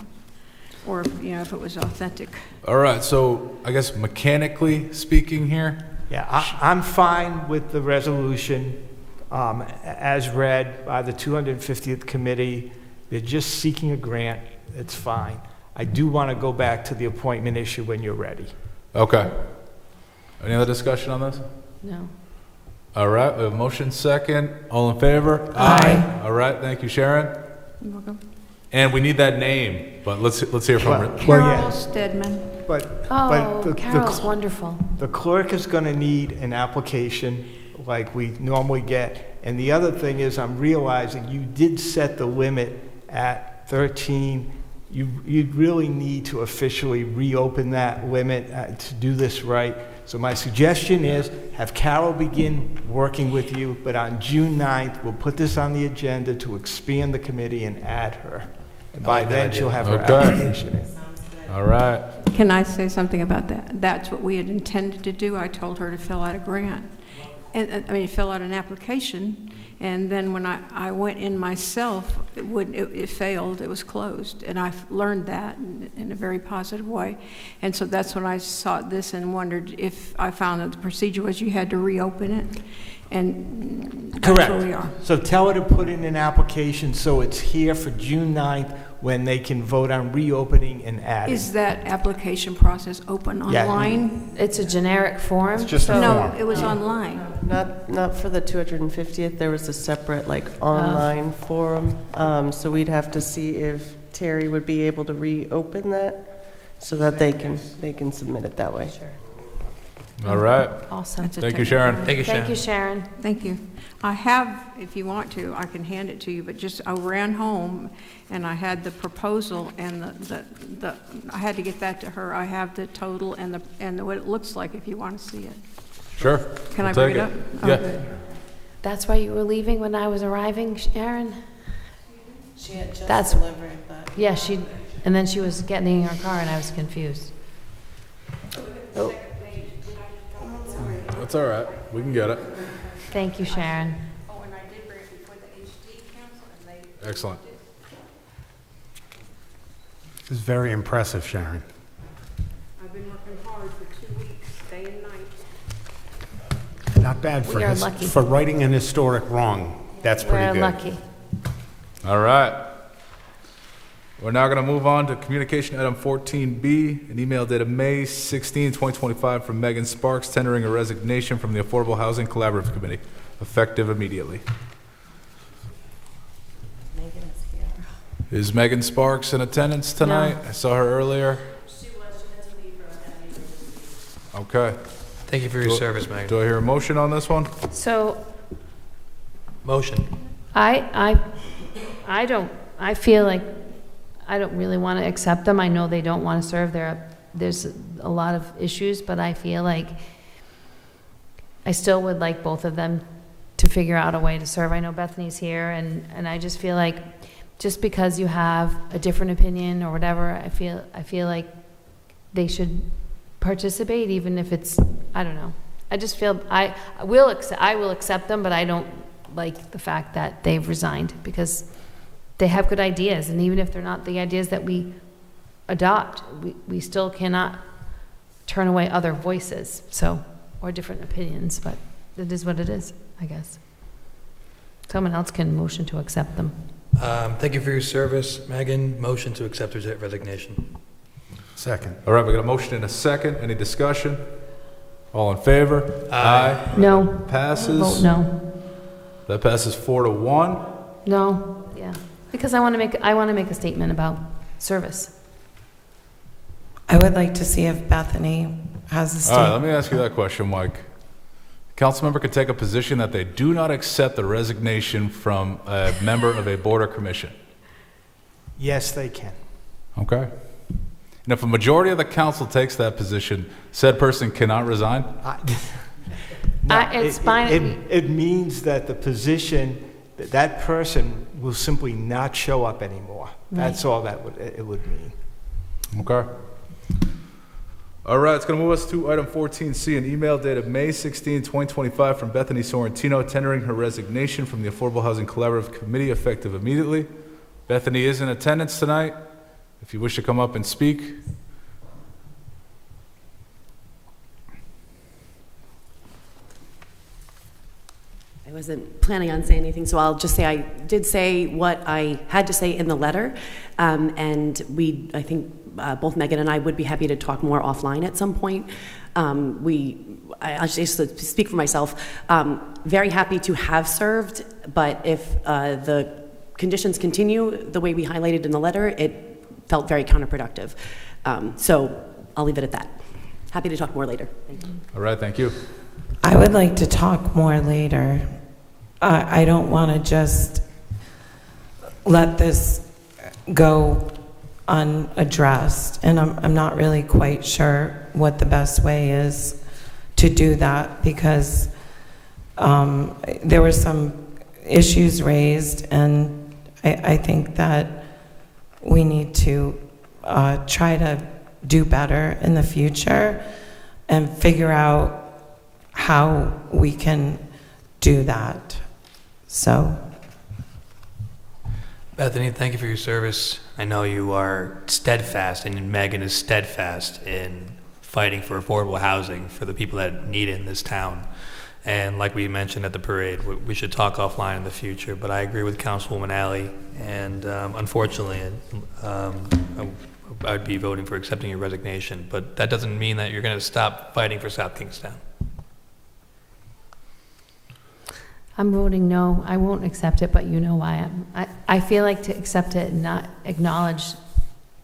or if it was authentic. All right, so I guess mechanically speaking here, Yeah, I'm fine with the resolution as read by the 250th committee. They're just seeking a grant. It's fine. I do want to go back to the appointment issue when you're ready. okay. Any other discussion on this? No. All right, we have motion second. All in favor? Aye. All right, thank you, Sharon. You're welcome. And we need that name, but let's hear from her. Carol Stedman. Oh, Carol's wonderful. The clerk is going to need an application like we normally get. And the other thing is, I'm realizing you did set the limit at 13. You'd really need to officially reopen that limit to do this right. So my suggestion is have Carol begin working with you, but on June 9th, we'll put this on the agenda to expand the committee and add her. And by then, she'll have her application in. All right. Can I say something about that? That's what we had intended to do. I told her to fill out a grant, fill out an application, and then when I went in myself, it failed. It was closed, and I've learned that in a very positive way. And so that's when I saw this and wondered if I found that the procedure was you had to reopen it, and that's where we are. So tell her to put in an application so it's here for June 9th when they can vote on reopening and adding. Is that application process open Yeah. online? It's a generic form. It's just a so- No, form. it was online. Not for the 250th, there was a separate, online forum. So we'd have to see if Terry would be able to reopen that so that they can submit it that way. All right. Awesome. That's a Thank you, technical- Sharon. Thank you, Sharon. Thank you, Sharon. Thank you. I have, if you want to, I can hand it to you, but just, I ran home and I had the proposal and I had to get that to her. I have the total and what it looks like if you want to see it. Sure. Can We'll I bring take it up? Yeah. Okay. That's why you were leaving when I was arriving, Sharon? She had just That's- delivered, but. Yeah, and then she was getting in her car and I was confused. Oh, That's all right. We can get it. thank you, Sharon. Oh, and I did bring it before the HD council and they. Excellent. This is very impressive, Sharon. I've been working hard for 2 weeks, day and night. Not bad We are lucky. for righting an historic wrong. That's pretty We're good. lucky. All right. We're now going to move on to communication item 14B, an email dated May 16, 2025 from Megan Sparks tendering a resignation from the Affordable Housing Collaborative Committee, effective immediately. Megan is here. Is Megan Sparks in attendance tonight? I saw her earlier. She had to leave her at that meeting. Okay. Thank you for your service, Megan. Do I hear a motion on this one? So Motion. I feel like I don't really want to accept them. I know they don't want to serve. There's a lot of issues, but I feel like I still would like both of them to figure out a way to serve. I know Bethany's here, and I just feel like just because you have a different opinion or whatever, I feel like they should participate, even if it's, I don't know. I just feel I will accept them, but I don't like the fact that they've resigned because they have good ideas, and even if they're not the ideas that we adopt, we still cannot turn away other voices, or different opinions, but it is what it is, I guess. Someone else can motion to accept them. Thank you for your service, Megan. Motion to accept her resignation. Second. All right, we got a motion and a second. Any discussion? All in favor? Aye. No. Passes. Vote no. That passes 4-1. No, yeah, because I want to make a statement about service. I would like to see if Bethany has a All right, let statement. me ask you that question, Mike. Council member could take a position that they do not accept the resignation from a member of a board or commission. Yes, they can. Okay? And if a majority of the council takes that position, said person cannot resign? It's fine. It means that the position, that person will simply not show up anymore. That's all it would mean. Okay. All right, it's going to move us to item 14C, an email dated May 16, 2025 from Bethany Sorrentino tendering her resignation from the Affordable Housing Collaborative Committee effective immediately. Bethany is in attendance tonight. If you wish to come up and speak. I wasn't planning on saying anything, so I'll just say I did say what I had to say in the letter, and I think both Megan and I would be happy to talk more offline at some point. I'll just speak for myself, very happy to have served, but if the conditions continue the way we highlighted in the letter, it felt very counterproductive. So I'll leave it at that. Happy to talk more later. Thank you. All right, thank you. I would like to talk more later. I don't want to just let this go unaddressed, and I'm not really quite sure what the best way is to do that, because there were some issues raised, and I think that we need to try to do better in the future and figure out how we can do that. So, Bethany, thank you for your service. I know you are steadfast, and Megan is steadfast in fighting for affordable housing for the people that need it in this town. And like we mentioned at the parade, we should talk offline in the future, but I agree with Councilwoman Alley, and unfortunately, I'd be voting for accepting your resignation, but that doesn't mean that you're going to stop fighting for South Kingstown. I'm voting no. I won't accept it, but you know why. I feel like to accept it and not acknowledge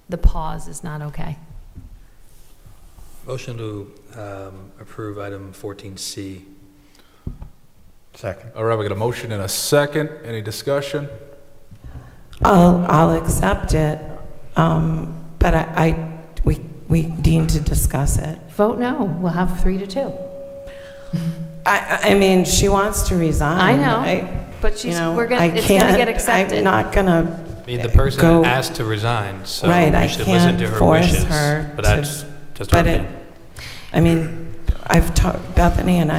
the pause is not okay. Motion to approve item 14C. Second. All right, we got a motion and a second. Any discussion? I'll accept it, but we need to discuss it. Vote no. We'll have 3-2. I mean, she wants to resign. I know, but it's gonna get accepted. I'm not gonna I mean, the person go, asked to resign, so right, we I should listen can't to her force wishes. her But to- that's just her but opinion. I mean, I've talked, Bethany and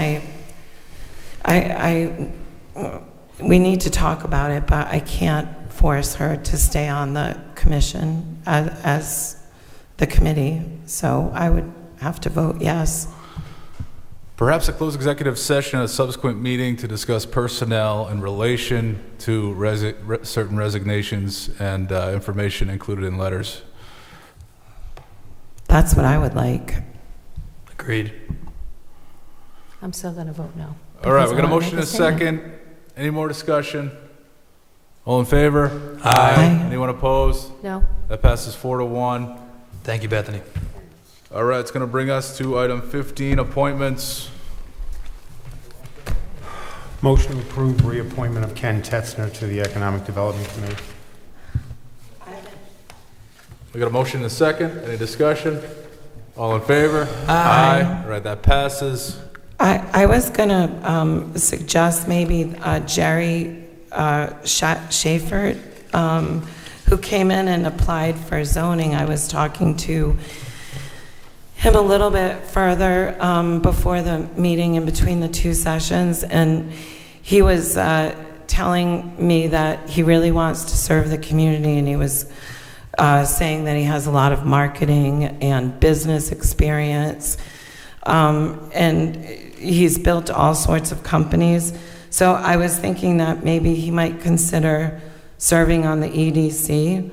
we need to talk about it, but I can't force her to stay on the commission as the committee. So I would have to vote yes. Perhaps a closed executive session at a subsequent meeting to discuss personnel in relation to certain resignations and information included in letters. That's what I would like. Agreed. I'm still going to vote no. All right, because we got a I wanna motion make and a second. statement. Any more discussion? All in favor? Aye. Anyone opposed? No. That passes 4-1. Thank you, Bethany. All right, it's going to bring us to item 15, appointments. Motion to approve reappointment of Ken Tetzner to the Economic Development Committee. We got a motion and a second. Any discussion? All in favor? Aye. All right, that passes. I was going to suggest maybe Jerry Schaefer, who came in and applied for zoning. I was talking to him a little bit further before the meeting in between the two sessions, and he was telling me that he really wants to serve the community, and he was saying that he has a lot of marketing and business experience, and he's built all sorts of companies. So I was thinking that maybe he might consider serving on the EDC.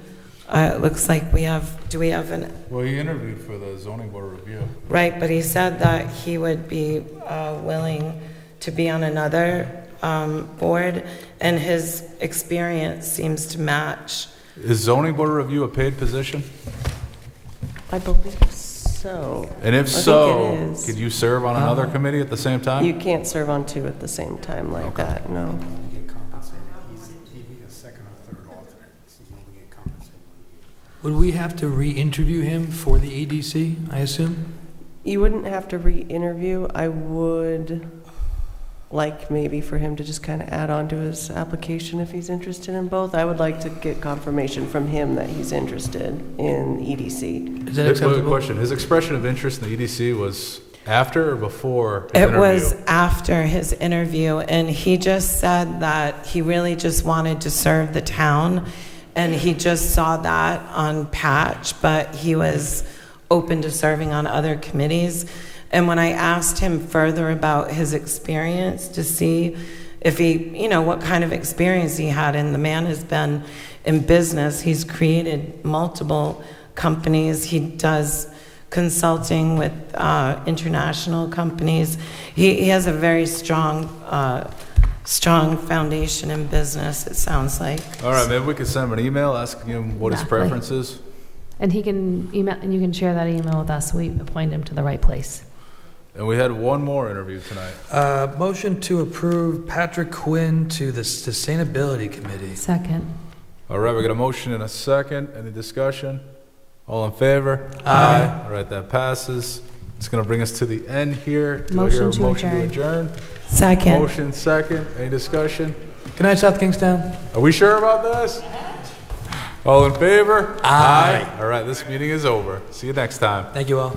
It looks like do we have an... Well, he interviewed for the zoning board of review. Right, but he said that he would be willing to be on another board, and his experience seems to match. Is zoning board of review a paid position? I believe so. And if I think so, it is. could you serve on another committee at the same time? You can't serve on two at the same time like that, no. Would we have to re-interview him for the EDC, I assume? You wouldn't have to re-interview. I would like maybe for him to just kind of add on to his application if he's interested in both. I would like to get confirmation from him that he's interested in EDC. Is that acceptable? Question. His expression of interest in the EDC was after or before his It interview? was after his interview, and he just said that he really just wanted to serve the town, and he just saw that on Patch, but he was open to serving on other committees. And when I asked him further about his experience to see if he, what kind of experience he had, and the man has been in business, he's created multiple companies, he does consulting with international companies. He has a very strong foundation in business, it sounds like. All right, maybe we could send him an email asking him what his Exactly. preference is. And he can email, and you can share that email with us. We appoint him to the right place. And we had one more interview tonight. Motion to approve Patrick Quinn to the Sustainability Committee. Second. All right, we got a motion and a second. Any discussion? All in favor? Aye. All right, that passes. It's going to bring us to the end here. Do I Motion hear a to motion to adjourn. adjourn? Second. Motion second. Any discussion? Good night, South Kingstown. Are we sure about this? All in favor? Aye. All right, this meeting is over. See you next time. Thank you all.